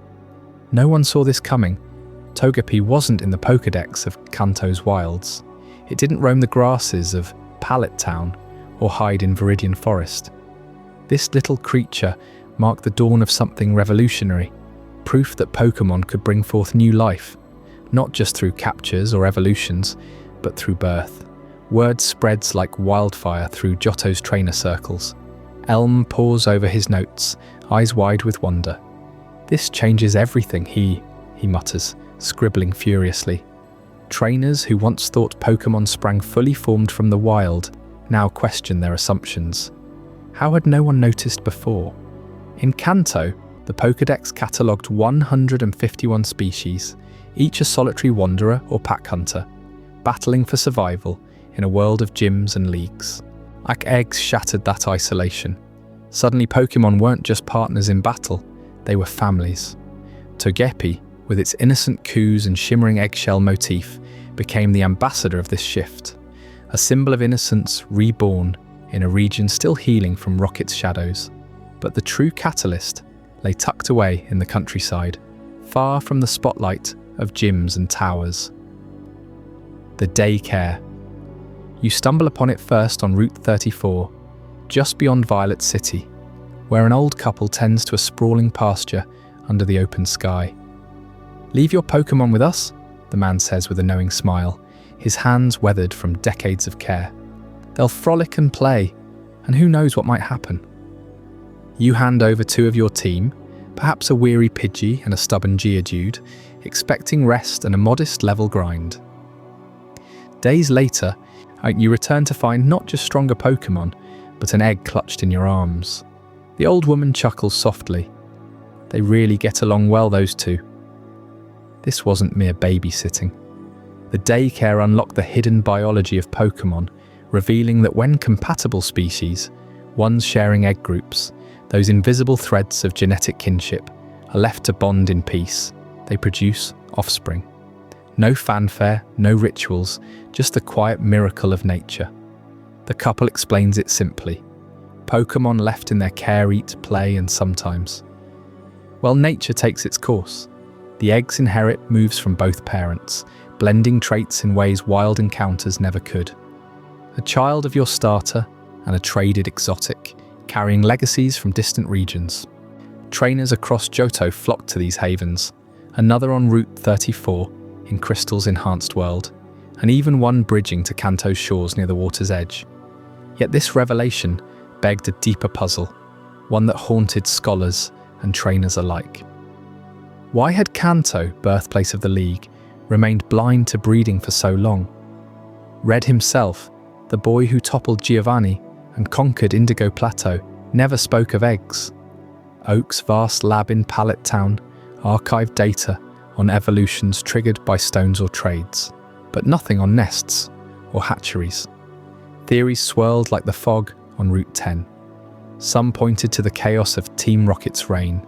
A: No one saw this coming. Togepi wasn't in the Pokédex of Kanto's wilds. It didn't roam the grasses of Palette Town or hide in Viridian Forest. This little creature marked the dawn of something revolutionary, proof that Pokémon could bring forth new life, not just through captures or evolutions, but through birth. Word spreads like wildfire through Johto's trainer circles. Elm pores over his notes, eyes wide with wonder. This changes everything, he mutters, scribbling furiously. Trainers who once thought Pokémon sprang fully formed from the wild now question their assumptions. How had no one noticed before? In Kanto, the Pokédex catalogued 151 species, each a solitary wanderer or pack hunter, battling for survival in a world of gyms and leagues. Like eggs shattered that isolation. Suddenly Pokémon weren't just partners in battle, they were families. Togepi, with its innocent coos and shimmering eggshell motif, became the ambassador of this shift, a symbol of innocence reborn in a region still healing from Rocket's shadows. But the true catalyst lay tucked away in the countryside, far from the spotlight of gyms and towers. The daycare. You stumble upon it first on Route 34, just beyond Violet City, where an old couple tends to a sprawling pasture under the open sky. "Leave your Pokémon with us," the man says with a knowing smile, his hands weathered from decades of care. "They'll frolic and play, and who knows what might happen." You hand over two of your team, perhaps a weary Pidgey and a stubborn Geodude, expecting rest and a modest level grind. Days later, you return to find not just stronger Pokémon, but an egg clutched in your arms. The old woman chuckles softly. They really get along well, those two. This wasn't mere babysitting. The daycare unlocked the hidden biology of Pokémon, revealing that when compatible species, ones sharing egg groups, those invisible threads of genetic kinship, are left to bond in peace, they produce offspring. No fanfare, no rituals, just the quiet miracle of nature. The couple explains it simply. Pokémon left in their care eat, play, and sometimes. Well, nature takes its course. The eggs inherit moves from both parents, blending traits in ways wild encounters never could. A child of your starter and a traded exotic, carrying legacies from distant regions. Trainers across Johto flock to these havens, another on Route 34 in Crystal's enhanced world, and even one bridging to Kanto's shores near the water's edge. Yet this revelation begged a deeper puzzle, one that haunted scholars and trainers alike. Why had Kanto, birthplace of the League, remained blind to breeding for so long? Red himself, the boy who toppled Giovanni and conquered Indigo Plateau, never spoke of eggs. Oak's vast lab in Pallet Town archived data on evolutions triggered by stones or trades, but nothing on nests or hatcheries. Theories swirled like the fog on Route 10. Some pointed to the chaos of Team Rocket's reign.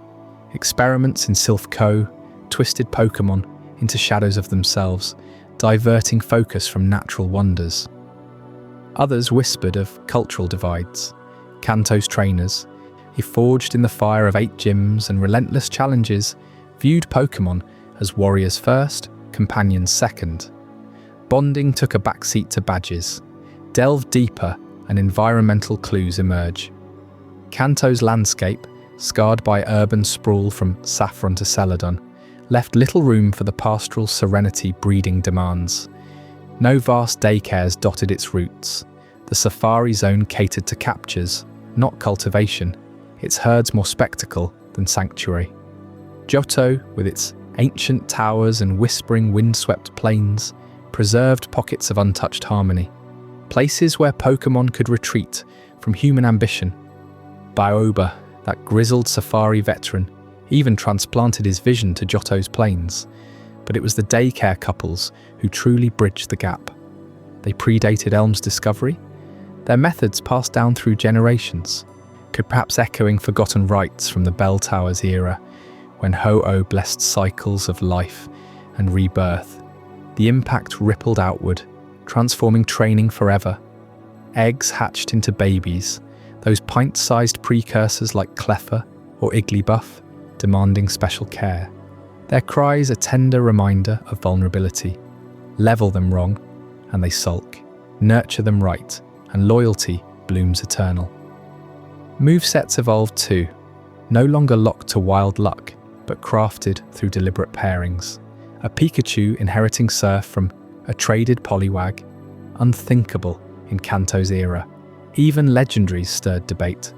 A: Experiments in Sylph Co. twisted Pokémon into shadows of themselves, diverting focus from natural wonders. Others whispered of cultural divides. Kanto's trainers, forged in the fire of 8 gyms and relentless challenges, viewed Pokémon as warriors first, companions second. Bonding took a backseat to badges. Delve deeper and environmental clues emerge. Kanto's landscape, scarred by urban sprawl from Saffron to Celadon, left little room for the pastoral serenity breeding demands. No vast daycares dotted its routes. The safari zone catered to captures, not cultivation, its herds more spectacle than sanctuary. Johto, with its ancient towers and whispering windswept plains, preserved pockets of untouched harmony, places where Pokémon could retreat from human ambition. Baoba, that grizzled safari veteran, even transplanted his vision to Johto's plains, but it was the daycare couples who truly bridged the gap. They predated Elm's discovery, their methods passed down through generations, could perhaps echoing forgotten rites from the Bell Towers era, when Ho-Oh blessed cycles of life and rebirth. The impact rippled outward, transforming training forever. Eggs hatched into babies, those pint-sized precursors like Cleffa or Igglybuff, demanding special care. Their cries a tender reminder of vulnerability. Level them wrong, and they sulk. Nurture them right, and loyalty blooms eternal. Movesets evolved too, no longer locked to wild luck, but crafted through deliberate pairings. A Pikachu inheriting Surf from a traded Poliwag, unthinkable in Kanto's era. Even legendaries stirred debate.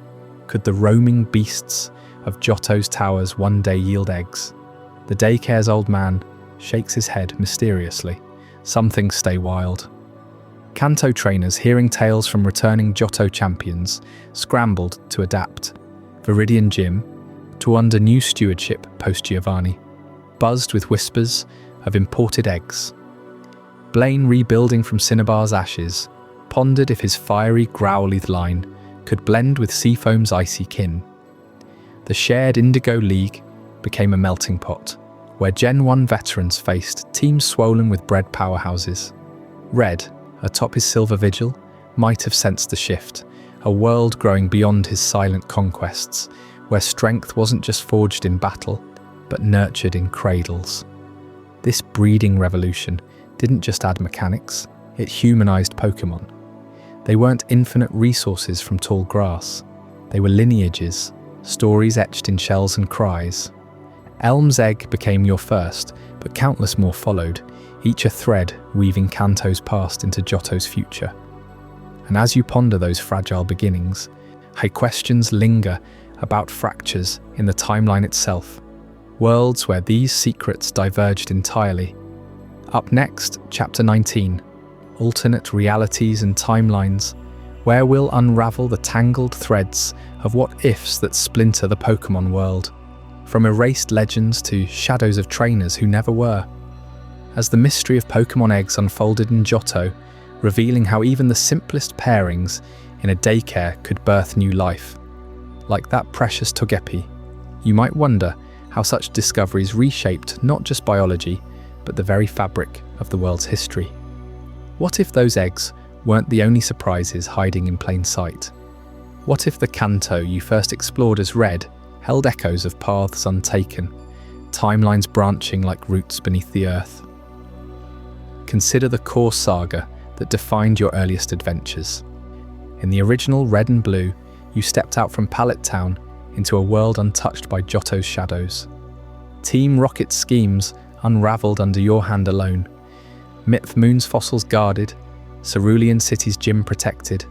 A: Could the roaming beasts of Johto's towers one day yield eggs? The daycare's old man shakes his head mysteriously. Some things stay wild. Kanto trainers, hearing tales from returning Johto champions, scrambled to adapt. Viridian Gym, to under new stewardship post-Giovanni, buzzed with whispers of imported eggs. Blaine rebuilding from Cinnabar's ashes, pondered if his fiery, growly line could blend with Seafoam's icy kin. The shared Indigo League became a melting pot, where Gen 1 veterans faced teams swollen with bred powerhouses. Red, atop his silver vigil, might have sensed the shift, a world growing beyond his silent conquests, where strength wasn't just forged in battle, but nurtured in cradles. This breeding revolution didn't just add mechanics, it humanized Pokémon. They weren't infinite resources from tall grass. They were lineages, stories etched in shells and cries. Elm's Egg became your first, but countless more followed, each a thread weaving Kanto's past into Johto's future. And as you ponder those fragile beginnings, questions linger about fractures in the timeline itself, worlds where these secrets diverged entirely. Up next, Chapter 19, Alternate Realities and Timelines, where we'll unravel the tangled threads of what-ifs that splinter the Pokémon world, from erased legends to shadows of trainers who never were. As the mystery of Pokémon eggs unfolded in Johto, revealing how even the simplest pairings in a daycare could birth new life. Like that precious Togepi, you might wonder how such discoveries reshaped not just biology, but the very fabric of the world's history. What if those eggs weren't the only surprises hiding in plain sight? What if the Kanto you first explored as Red held echoes of paths untaken, timelines branching like roots beneath the earth? Consider the core saga that defined your earliest adventures. In the original Red and Blue, you stepped out from Pallet Town into a world untouched by Johto's shadows. Team Rocket's schemes unraveled under your hand alone. Myth Moon's fossils guarded, Cerulean City's gym protected,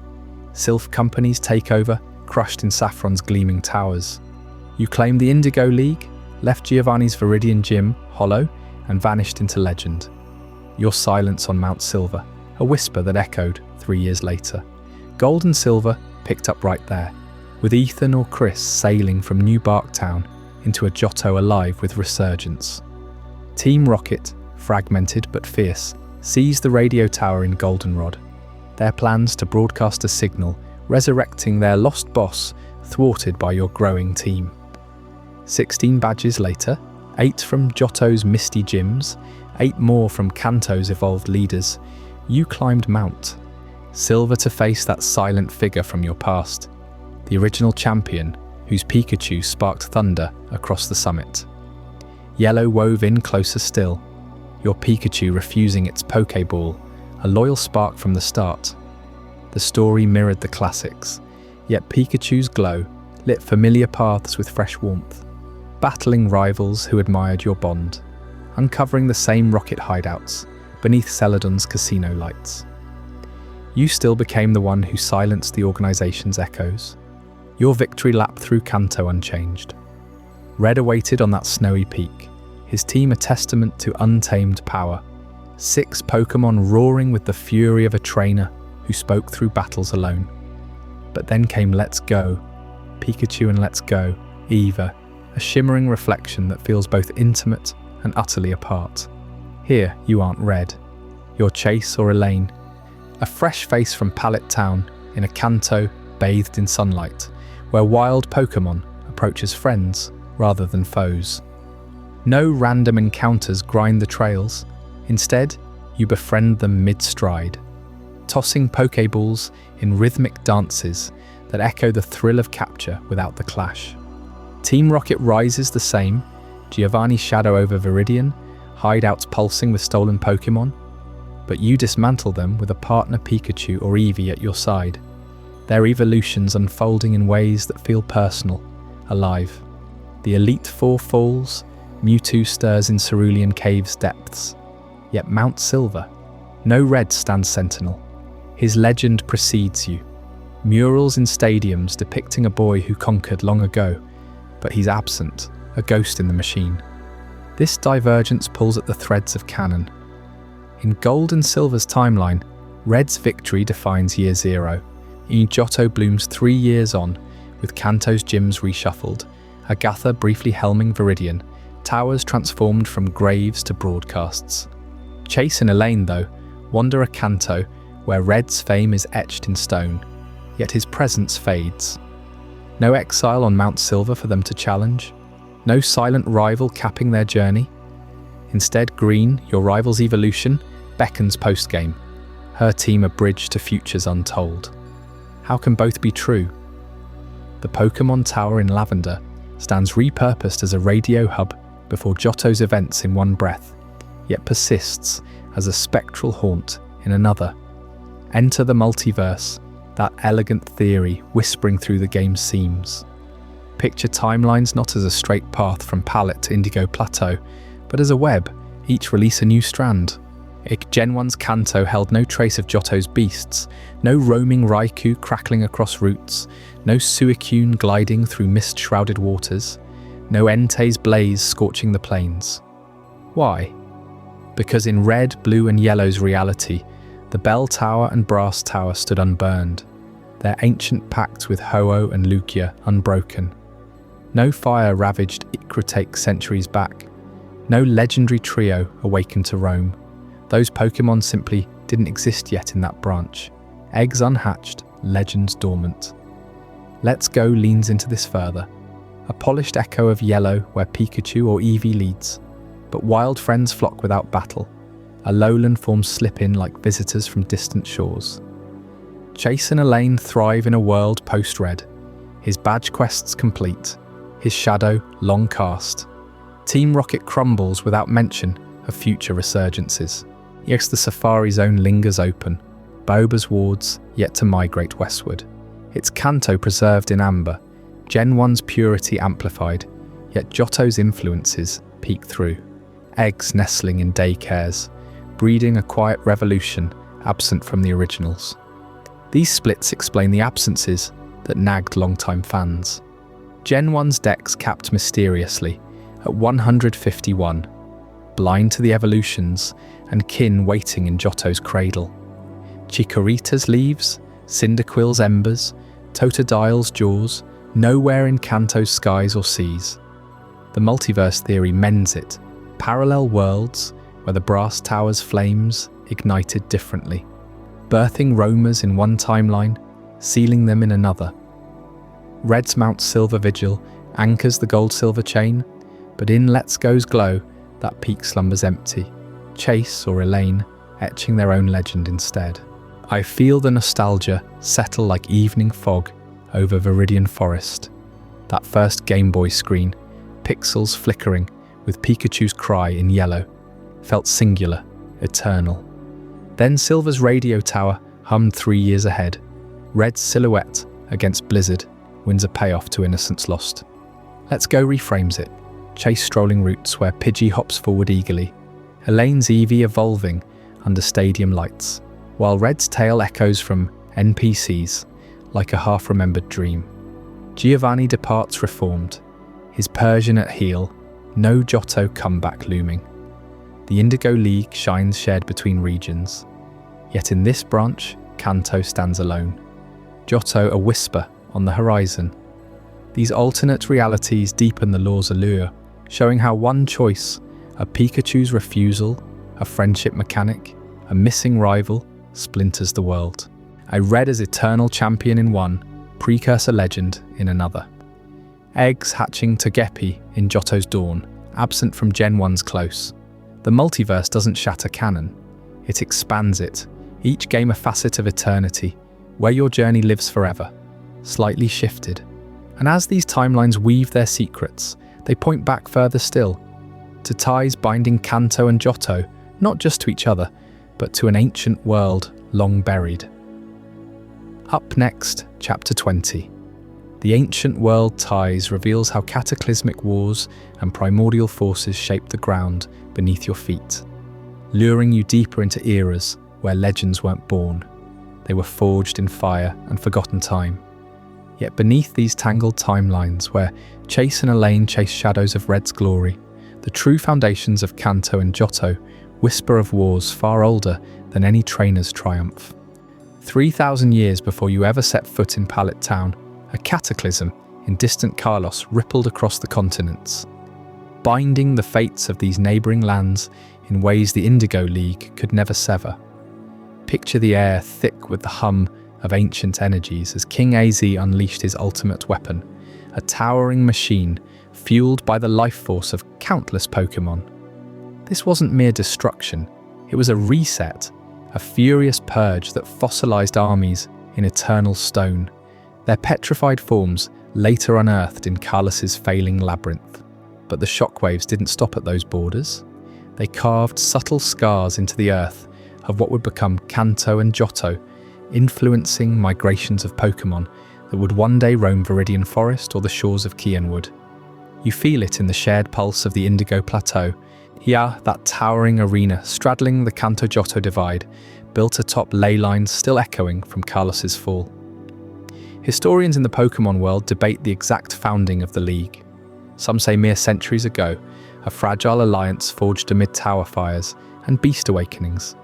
A: Sylph Company's takeover crushed in Saffron's gleaming towers. You claimed the Indigo League, left Giovanni's Viridian gym hollow, and vanished into legend. Your silence on Mount Silver, a whisper that echoed 3 years later. Gold and Silver picked up right there, with Ethan or Chris sailing from New Barktown into a Johto alive with resurgence. Team Rocket, fragmented but fierce, seized the radio tower in Goldenrod, their plans to broadcast a signal resurrecting their lost boss thwarted by your growing team. 16 badges later, 8 from Johto's misty gyms, 8 more from Kanto's evolved leaders, you climbed Mount Silver to face that silent figure from your past, the original champion whose Pikachu sparked thunder across the summit. Yellow wove in closer still, your Pikachu refusing its Pokeball, a loyal spark from the start. The story mirrored the classics, yet Pikachu's glow lit familiar paths with fresh warmth, battling rivals who admired your bond, uncovering the same rocket hideouts beneath Celadon's casino lights. You still became the one who silenced the organization's echoes, your victory lap through Kanto unchanged. Red awaited on that snowy peak, his team a testament to untamed power, 6 Pokémon roaring with the fury of a trainer who spoke through battles alone. But then came Let's Go, Pikachu and Let's Go, Eva, a shimmering reflection that feels both intimate and utterly apart. Here you aren't Red, you're Chase or Elaine, a fresh face from Pallet Town in a Kanto bathed in sunlight, where wild Pokémon approach as friends rather than foes. No random encounters grind the trails, instead you befriend them mid-stride, tossing Pokeballs in rhythmic dances that echo the thrill of capture without the clash. Team Rocket rises the same, Giovanni's shadow over Viridian, hideouts pulsing with stolen Pokémon, but you dismantle them with a partner Pikachu or Eevee at your side, their evolutions unfolding in ways that feel personal, alive. The Elite Four falls, Mewtwo stirs in Cerulean Cave's depths, yet Mount Silver, no Red stands sentinel. His legend precedes you, murals in stadiums depicting a boy who conquered long ago, but he's absent, a ghost in the machine. This divergence pulls at the threads of canon. In Gold and Silver's timeline, Red's victory defines Year Zero. In Johto blooms 3 years on, with Kanto's gyms reshuffled, Agatha briefly helming Viridian, towers transformed from graves to broadcasts. Chase and Elaine, though, wander a Kanto where Red's fame is etched in stone, yet his presence fades. No exile on Mount Silver for them to challenge, no silent rival capping their journey. Instead, Green, your rival's evolution, beckons post-game, her team a bridge to futures untold. How can both be true? The Pokémon Tower in Lavender stands repurposed as a radio hub before Johto's events in one breath, yet persists as a spectral haunt in another. Enter the multiverse, that elegant theory whispering through the game's seams. Picture timelines not as a straight path from Palette to Indigo Plateau, but as a web, each release a new strand. Gen 1's Kanto held no trace of Johto's beasts, no roaming Raikou crackling across routes, no Suicune gliding through mist-shrouded waters, no Entei's blaze scorching the plains. Why? Because in Red, Blue and Yellow's reality, the Bell Tower and Brass Tower stood unburned, their ancient pact with Ho-Oh and Lugia unbroken. No fire ravaged Ikritake centuries back, no legendary trio awakened to roam. Those Pokémon simply didn't exist yet in that branch. Eggs unhatched, legends dormant. Let's Go leans into this further. A polished echo of Yellow where Pikachu or Eevee leads, but wild friends flock without battle. Alolan forms slip in like visitors from distant shores. Chase and Elaine thrive in a world post-Red. His badge quests complete, his shadow long cast. Team Rocket crumbles without mention of future resurgences. Yes, the Safari Zone lingers open, Baoba's wards yet to migrate westward. Its Kanto preserved in amber, Gen 1's purity amplified, yet Johto's influences peek through. Eggs nestling in daycares, breeding a quiet revolution absent from the originals. These splits explain the absences that nagged longtime fans. Gen 1's decks capped mysteriously at 151, blind to the evolutions and kin waiting in Johto's cradle. Chikorita's leaves, Cyndaquil's embers, Totodile's jaws, nowhere in Kanto's skies or seas. The multiverse theory mends it, parallel worlds where the Brass Tower's flames ignited differently, birthing roamers in one timeline, sealing them in another. Red's Mount Silver vigil anchors the gold-silver chain, but in Let's Go's glow, that peak slumbers empty, Chase or Elaine etching their own legend instead. I feel the nostalgia settle like evening fog over Viridian Forest. That first Game Boy screen, pixels flickering with Pikachu's cry in yellow, felt singular, eternal. Then Silver's radio tower hummed 3 years ahead. Red's silhouette against Blizzard wins a payoff to innocence lost. Let's Go reframes it. Chase strolling routes where Pidgey hops forward eagerly. Elaine's Eevee evolving under stadium lights, while Red's tale echoes from NPCs like a half-remembered dream. Giovanni departs reformed, his Persian at heel, no Johto comeback looming. The Indigo League shines shared between regions. Yet in this branch, Kanto stands alone. Johto a whisper on the horizon. These alternate realities deepen the lore's allure, showing how one choice, a Pikachu's refusal, a friendship mechanic, a missing rival, splinters the world. I read as eternal champion in one, precursor legend in another. Eggs hatching Togepi in Johto's dawn, absent from Gen 1's close. The multiverse doesn't shatter canon, it expands it, each game a facet of eternity, where your journey lives forever, slightly shifted. And as these timelines weave their secrets, they point back further still, to ties binding Kanto and Johto, not just to each other, but to an ancient world long buried. Up next, Chapter 20. The Ancient World Ties reveals how cataclysmic wars and primordial forces shape the ground beneath your feet, luring you deeper into eras where legends weren't born. They were forged in fire and forgotten time. Yet beneath these tangled timelines where Chase and Elaine chase shadows of Red's glory, the true foundations of Kanto and Johto whisper of wars far older than any trainer's triumph. 3,000 years before you ever set foot in Pallet Town, a cataclysm in distant Kalos rippled across the continents, binding the fates of these neighbouring lands in ways the Indigo League could never sever. Picture the air thick with the hum of ancient energies as King AZ unleashed his ultimate weapon, a towering machine fueled by the life force of countless Pokémon. This wasn't mere destruction, it was a reset, a furious purge that fossilized armies in eternal stone, their petrified forms later unearthed in Kalus's failing labyrinth. But the shockwaves didn't stop at those borders. They carved subtle scars into the earth of what would become Kanto and Johto, influencing migrations of Pokémon that would one day roam Viridian Forest or the shores of Kianwood. You feel it in the shared pulse of the Indigo Plateau. Here, that towering arena straddling the Kanto-Johto divide, built atop ley lines still echoing from Kalus's fall. Historians in the Pokémon world debate the exact founding of the League. Some say mere centuries ago, a fragile alliance forged amid tower fires and beast awakenings,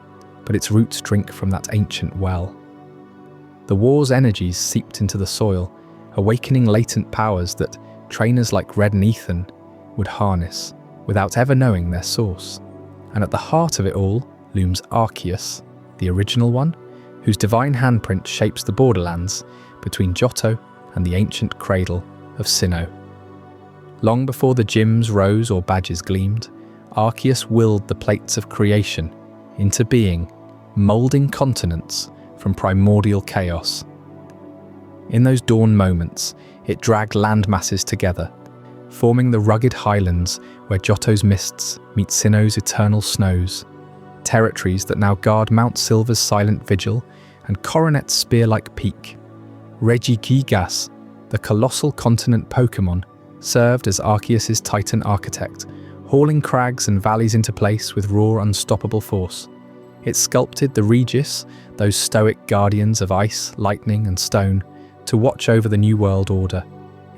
A: but its roots drink from that ancient well. The war's energies seeped into the soil, awakening latent powers that trainers like Red and Ethan would harness without ever knowing their source. And at the heart of it all looms Arceus, the original one, whose divine handprint shapes the borderlands between Johto and the ancient cradle of Sinnoh. Long before the gyms rose or badges gleamed, Arceus willed the plates of creation into being, moulding continents from primordial chaos. In those dawn moments, it dragged landmasses together, forming the rugged highlands where Johto's mists meet Sinnoh's eternal snows, territories that now guard Mount Silver's silent vigil and Coronet's spear-like peak. Regigigas, the colossal continent Pokémon, served as Arceus's titan architect, hauling crags and valleys into place with raw, unstoppable force. It sculpted the Regis, those stoic guardians of ice, lightning and stone, to watch over the New World Order,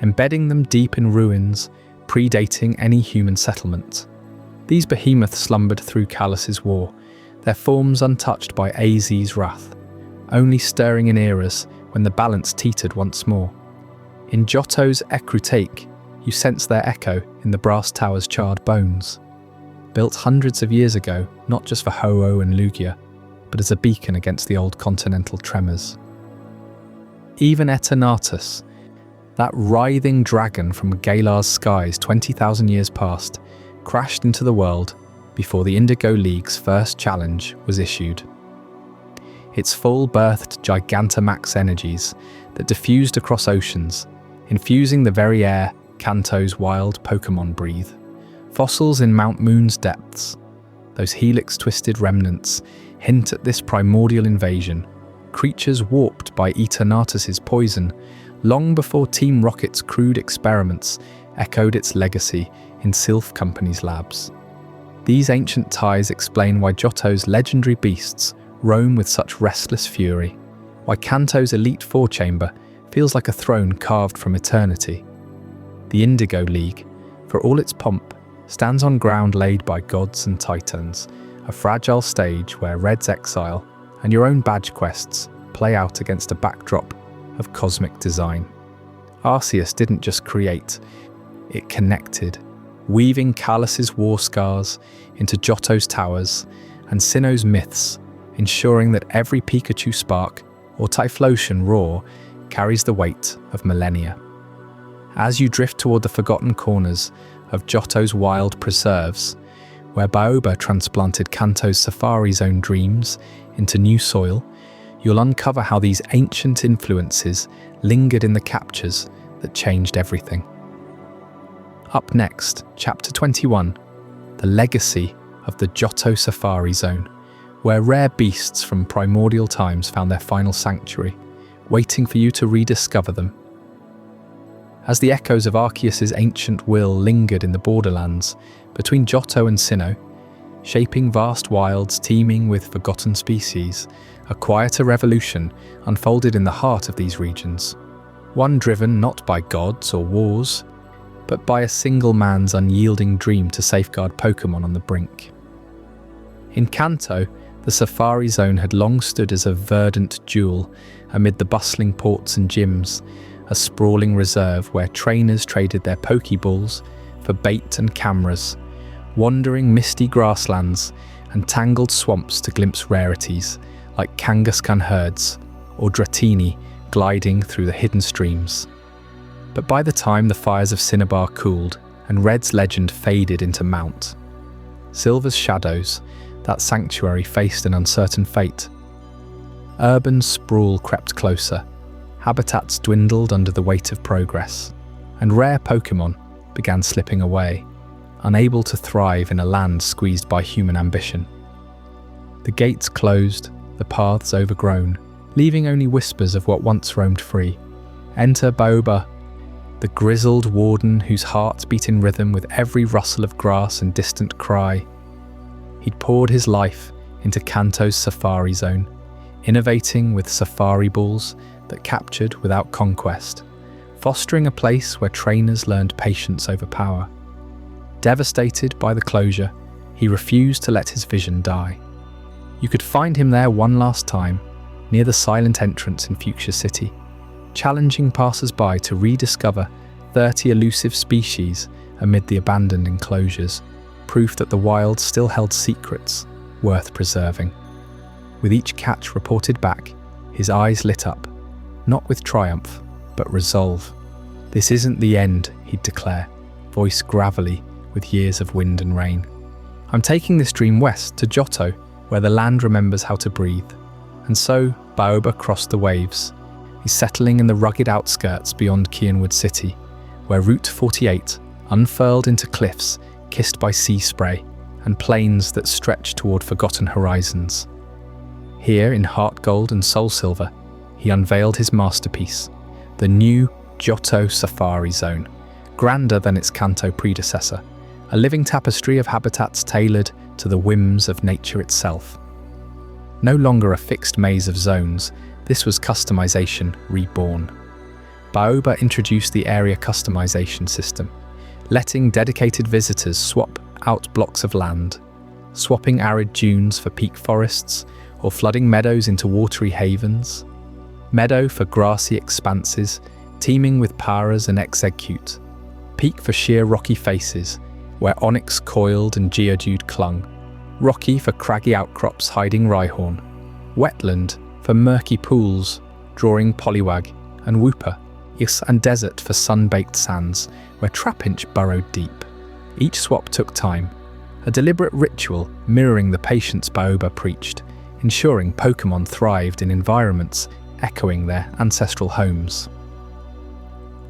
A: embedding them deep in ruins, predating any human settlement. These behemoths slumbered through Kalus's war, their forms untouched by AZ's wrath, only stirring in eras when the balance teetered once more. In Johto's Ecruteak, you sense their echo in the brass tower's charred bones. Built hundreds of years ago, not just for Ho-Oh and Lugia, but as a beacon against the old continental tremors. Even Eternatus, that writhing dragon from Galar's skies 20,000 years past, crashed into the world before the Indigo League's first challenge was issued. Its full-birthed Gigantamax energies that diffused across oceans, infusing the very air Kanto's wild Pokémon breathe. Fossils in Mount Moon's depths, those helix-twisted remnants, hint at this primordial invasion, creatures warped by Eternatus's poison, long before Team Rocket's crude experiments echoed its legacy in Sylph Company's labs. These ancient ties explain why Johto's legendary beasts roam with such restless fury, why Kanto's elite four-chamber feels like a throne carved from eternity. The Indigo League, for all its pomp, stands on ground laid by gods and titans, a fragile stage where Red's exile and your own badge quests play out against a backdrop of cosmic design. Arceus didn't just create, it connected, weaving Kalus's war scars into Johto's towers and Sinnoh's myths, ensuring that every Pikachu spark or Typhlosion roar carries the weight of millennia. As you drift toward the forgotten corners of Johto's wild preserves, where Baoba transplanted Kanto's Safari Zone dreams into new soil, you'll uncover how these ancient influences lingered in the captures that changed everything. Up next, Chapter 21, The Legacy of the Johto Safari Zone, where rare beasts from primordial times found their final sanctuary, waiting for you to rediscover them. As the echoes of Arceus's ancient will lingered in the borderlands between Johto and Sinnoh, shaping vast wilds teeming with forgotten species, a quieter revolution unfolded in the heart of these regions, one driven not by gods or wars, but by a single man's unyielding dream to safeguard Pokémon on the brink. In Kanto, the Safari Zone had long stood as a verdant jewel amid the bustling ports and gyms, a sprawling reserve where trainers traded their Pokeballs for bait and cameras, wandering misty grasslands and tangled swamps to glimpse rarities like Kangaskhan herds or Dratini gliding through the hidden streams. But by the time the fires of Cinnabar cooled and Red's legend faded into Mount, Silver's shadows, that sanctuary faced an uncertain fate. Urban sprawl crept closer, habitats dwindled under the weight of progress, and rare Pokémon began slipping away, unable to thrive in a land squeezed by human ambition. The gates closed, the paths overgrown, leaving only whispers of what once roamed free. Enter Baoba, the grizzled warden whose heart beat in rhythm with every rustle of grass and distant cry. He'd poured his life into Kanto's safari zone, innovating with safari balls that captured without conquest, fostering a place where trainers learned patience over power. Devastated by the closure, he refused to let his vision die. You could find him there one last time, near the silent entrance in Fuchsia City, challenging passers-by to rediscover 30 elusive species amid the abandoned enclosures, proof that the wild still held secrets worth preserving. With each catch reported back, his eyes lit up, not with triumph, but resolve. This isn't the end, he'd declare, voice gravelly with years of wind and rain. I'm taking this dream west to Johto, where the land remembers how to breathe. And so, Baoba crossed the waves. He's settling in the rugged outskirts beyond Kianwood City, where Route 48 unfurled into cliffs kissed by sea spray and plains that stretch toward forgotten horizons. Here, in heart gold and soul silver, he unveiled his masterpiece, the new Johto Safari Zone, grander than its Kanto predecessor, a living tapestry of habitats tailored to the whims of nature itself. No longer a fixed maze of zones, this was customization reborn. Baoba introduced the area customization system, letting dedicated visitors swap out blocks of land, swapping arid dunes for peak forests, or flooding meadows into watery havens. Meadow for grassy expanses, teeming with paras and execute. Peak for sheer rocky faces, where onyx coiled and geodude clung. Rocky for craggy outcrops hiding rhyhorn. Wetland for murky pools, drawing polywag and whooper. And desert for sun-baked sands, where trapinch burrowed deep. Each swap took time, a deliberate ritual mirroring the patience Baoba preached, ensuring Pokémon thrived in environments echoing their ancestral homes.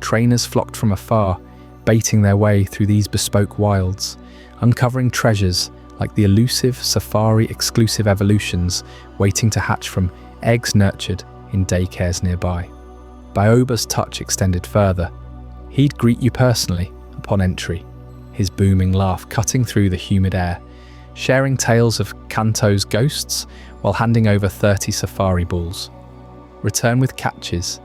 A: Trainers flocked from afar, baiting their way through these bespoke wilds, uncovering treasures like the elusive safari-exclusive evolutions waiting to hatch from eggs nurtured in daycares nearby. Baoba's touch extended further. He'd greet you personally upon entry, his booming laugh cutting through the humid air, sharing tales of Kanto's ghosts while handing over 30 safari balls. Return with catches,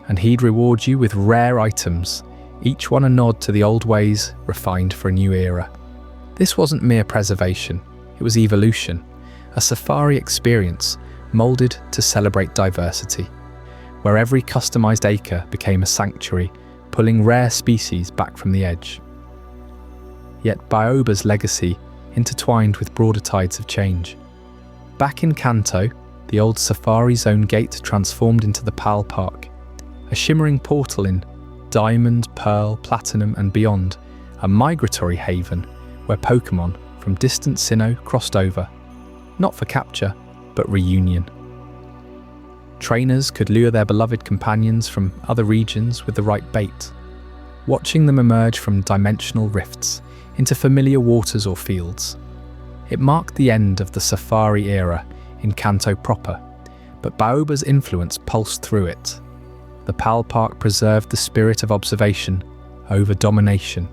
A: and he'd reward you with rare items, each one a nod to the old ways refined for a new era. This wasn't mere preservation, it was evolution, a safari experience molded to celebrate diversity, where every customized acre became a sanctuary, pulling rare species back from the edge. Yet Baoba's legacy intertwined with broader tides of change. Back in Kanto, the old Safari Zone gate transformed into the Pal Park, a shimmering portal in diamond, pearl, platinum and beyond, a migratory haven where Pokémon from distant Sinnoh crossed over, not for capture, but reunion. Trainers could lure their beloved companions from other regions with the right bait, watching them emerge from dimensional rifts into familiar waters or fields. It marked the end of the safari era in Kanto proper, but Baoba's influence pulsed through it. The Pal Park preserved the spirit of observation over domination,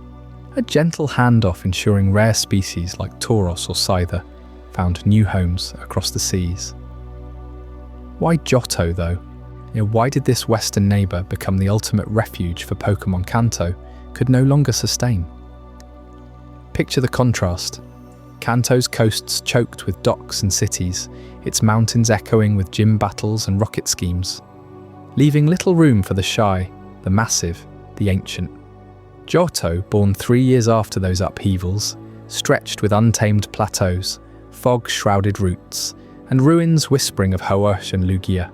A: a gentle handoff ensuring rare species like Tauros or Scyther found new homes across the seas. Why Johto, though? Why did this western neighbour become the ultimate refuge for Pokémon Kanto could no longer sustain? Picture the contrast. Kanto's coasts choked with docks and cities, its mountains echoing with gym battles and rocket schemes, leaving little room for the shy, the massive, the ancient. Johto, born 3 years after those upheavals, stretched with untamed plateaus, fog-shrouded routes, and ruins whispering of Hawash and Lugia.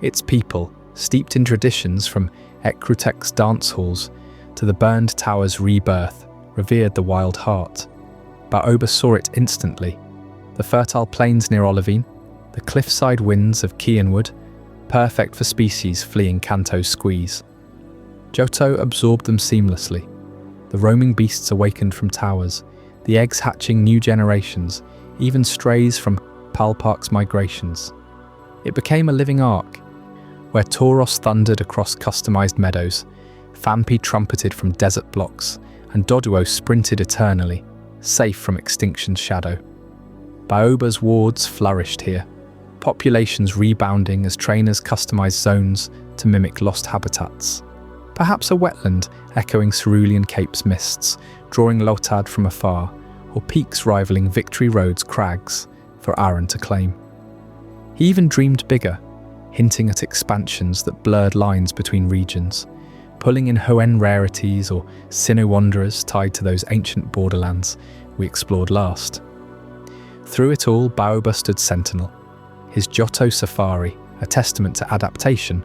A: Its people, steeped in traditions from Ekrutek's dance halls to the burned tower's rebirth, revered the wild heart. Baoba saw it instantly. The fertile plains near Olivine, the cliffside winds of Kianwood, perfect for species fleeing Kanto's squeeze. Johto absorbed them seamlessly. The roaming beasts awakened from towers, the eggs hatching new generations, even strays from Palpark's migrations. It became a living arc, where Tauros thundered across customized meadows, Fampi trumpeted from desert blocks, and Doduo sprinted eternally, safe from extinction's shadow. Baoba's wards flourished here, populations rebounding as trainers customized zones to mimic lost habitats. Perhaps a wetland echoing Cerulean Cape's mists, drawing Lotad from afar, or peaks rivaling Victory Road's crags for Aaron to claim. He even dreamed bigger, hinting at expansions that blurred lines between regions, pulling in Hoenn rarities or Sinnoh wanderers tied to those ancient borderlands we explored last. Through it all, Baoba stood sentinel, his Johto safari a testament to adaptation,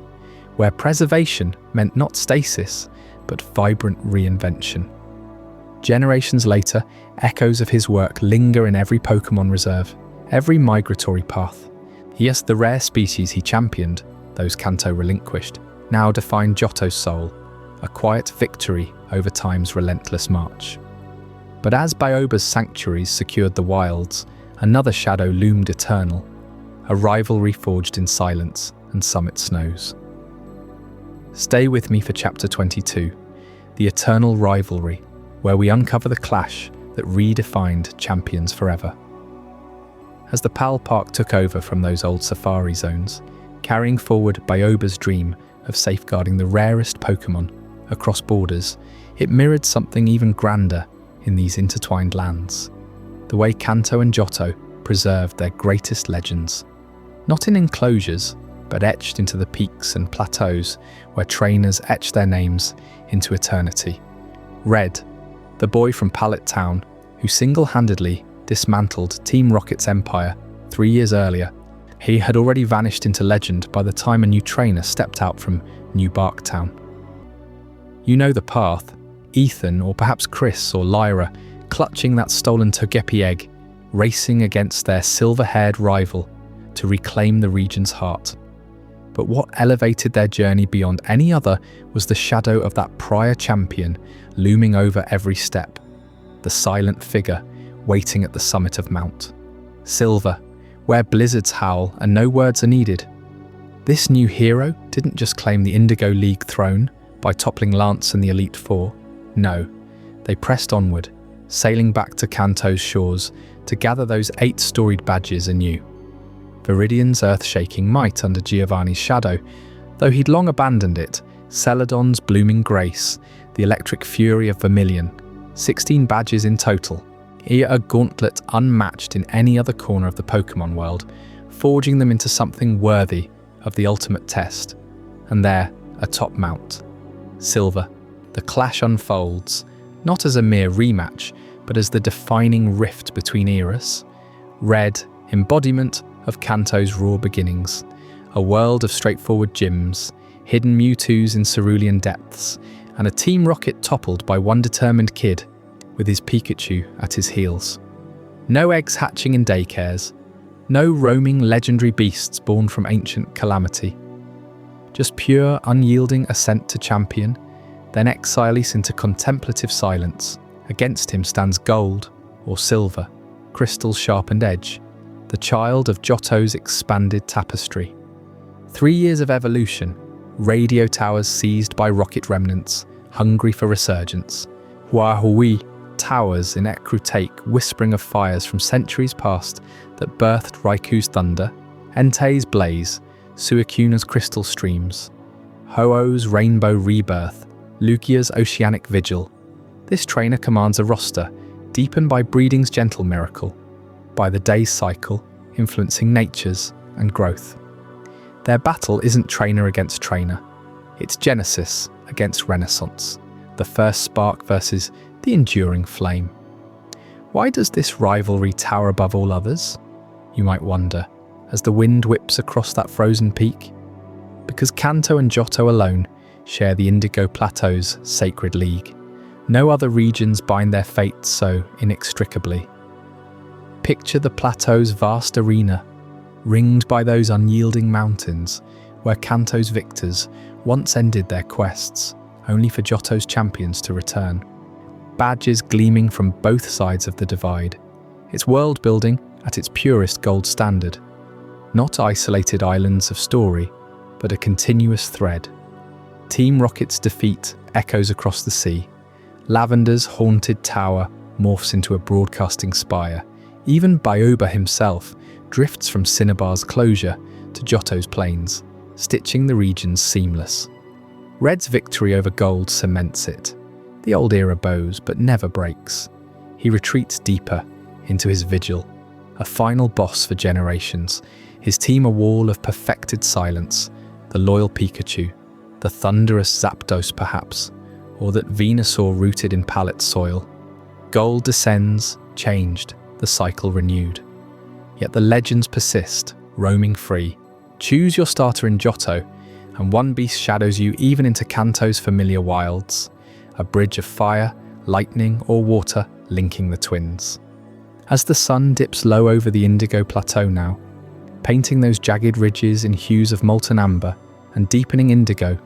A: where preservation meant not stasis, but vibrant reinvention. Generations later, echoes of his work linger in every Pokémon reserve, every migratory path. Yes, the rare species he championed, those Kanto relinquished, now define Johto's soul, a quiet victory over time's relentless march. But as Baoba's sanctuaries secured the wilds, another shadow loomed eternal, a rivalry forged in silence and summit snows. Stay with me for Chapter 22, the eternal rivalry, where we uncover the clash that redefined champions forever. As the Palpark took over from those old safari zones, carrying forward Baoba's dream of safeguarding the rarest Pokémon across borders, it mirrored something even grander in these intertwined lands. The way Kanto and Johto preserved their greatest legends, not in enclosures, but etched into the peaks and plateaus where trainers etched their names into eternity. Red, the boy from Pallet Town, who single-handedly dismantled Team Rocket's empire 3 years earlier, he had already vanished into legend by the time a new trainer stepped out from New Barktown. You know the path, Ethan or perhaps Chris or Lyra, clutching that stolen Togepi egg, racing against their silver-haired rival to reclaim the region's heart. But what elevated their journey beyond any other was the shadow of that prior champion looming over every step, the silent figure waiting at the summit of Mount Silver, where blizzards howl and no words are needed. This new hero didn't just claim the Indigo League throne by toppling Lance and the Elite Four. No, they pressed onward, sailing back to Kanto's shores to gather those 8-storied badges anew. Viridian's earth-shaking might under Giovanni's shadow, though he'd long abandoned it, Celadon's blooming grace, the electric fury of Vermilion, 16 badges in total, a gauntlet unmatched in any other corner of the Pokémon world, forging them into something worthy of the ultimate test. And there, atop Mount Silver, the clash unfolds, not as a mere rematch, but as the defining rift between eras. Red, embodiment of Kanto's raw beginnings, a world of straightforward gyms, hidden Mewtwo's in cerulean depths, and a Team Rocket toppled by one determined kid with his Pikachu at his heels. No eggs hatching in daycares, no roaming legendary beasts born from ancient calamity. Just pure, unyielding ascent to champion, then exiles into contemplative silence. Against him stands gold, or silver, crystal's sharpened edge, the child of Johto's expanded tapestry. 3 years of evolution, radio towers seized by rocket remnants, hungry for resurgence. Huahui towers in Ekrutek whispering of fires from centuries past that birthed Raiku's thunder, Entei's blaze, Suicuna's crystal streams, Ho-Oh's rainbow rebirth, Lugia's oceanic vigil. This trainer commands a roster, deepened by breeding's gentle miracle, by the day's cycle, influencing nature's and growth. Their battle isn't trainer against trainer, it's Genesis against Renaissance, the first spark versus the enduring flame. Why does this rivalry tower above all others? You might wonder. as the wind whips across that frozen peak? Because Kanto and Johto alone share the Indigo Plateau's sacred league. No other regions bind their fates so inextricably. Picture the plateau's vast arena, ringed by those unyielding mountains, where Kanto's victors once ended their quests, only for Johto's champions to return. Badges gleaming from both sides of the divide. It's world-building at its purest gold standard. Not isolated islands of story, but a continuous thread. Team Rocket's defeat echoes across the sea. Lavender's haunted tower morphs into a broadcasting spire. Even Byoba himself drifts from Cinnabar's closure to Johto's plains, stitching the regions seamless. Red's victory over Gold cements it. The old era bows, but never breaks. He retreats deeper into his vigil, a final boss for generations. His team a wall of perfected silence, the loyal Pikachu, the thunderous Zapdos perhaps, or that Venusaur rooted in Palette's soil. Gold descends, changed, the cycle renewed. Yet the legends persist, roaming free. Choose your starter in Johto, and one beast shadows you even into Kanto's familiar wilds, a bridge of fire, lightning, or water linking the twins. As the sun dips low over the Indigo Plateau now, painting those jagged ridges in hues of molten amber and deepening indigo,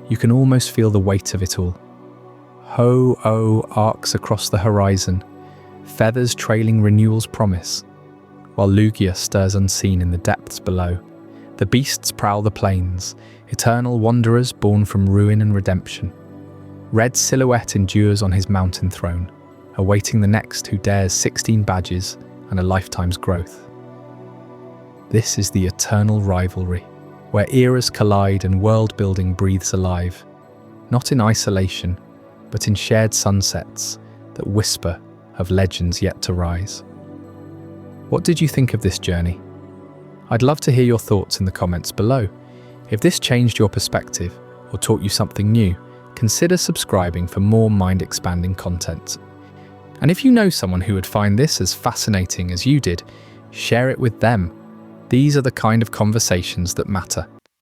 A: you can almost feel the weight of it all. Ho-Oh arcs across the horizon, feathers trailing renewal's promise, while Lugia stirs unseen in the depths below. The beasts prowl the plains, eternal wanderers born from ruin and redemption. Red's silhouette endures on his mountain throne, awaiting the next who dares 16 badges and a lifetime's growth. This is the eternal rivalry, where eras collide and world-building breathes alive, not in isolation, but in shared sunsets that whisper of legends yet to rise. What did you think of this journey? I'd love to hear your thoughts in the comments below. If this changed your perspective or taught you something new, consider subscribing for more mind-expanding content. And if you know someone who would find this as fascinating as you did, share it with them. These are the kind of conversations that matter.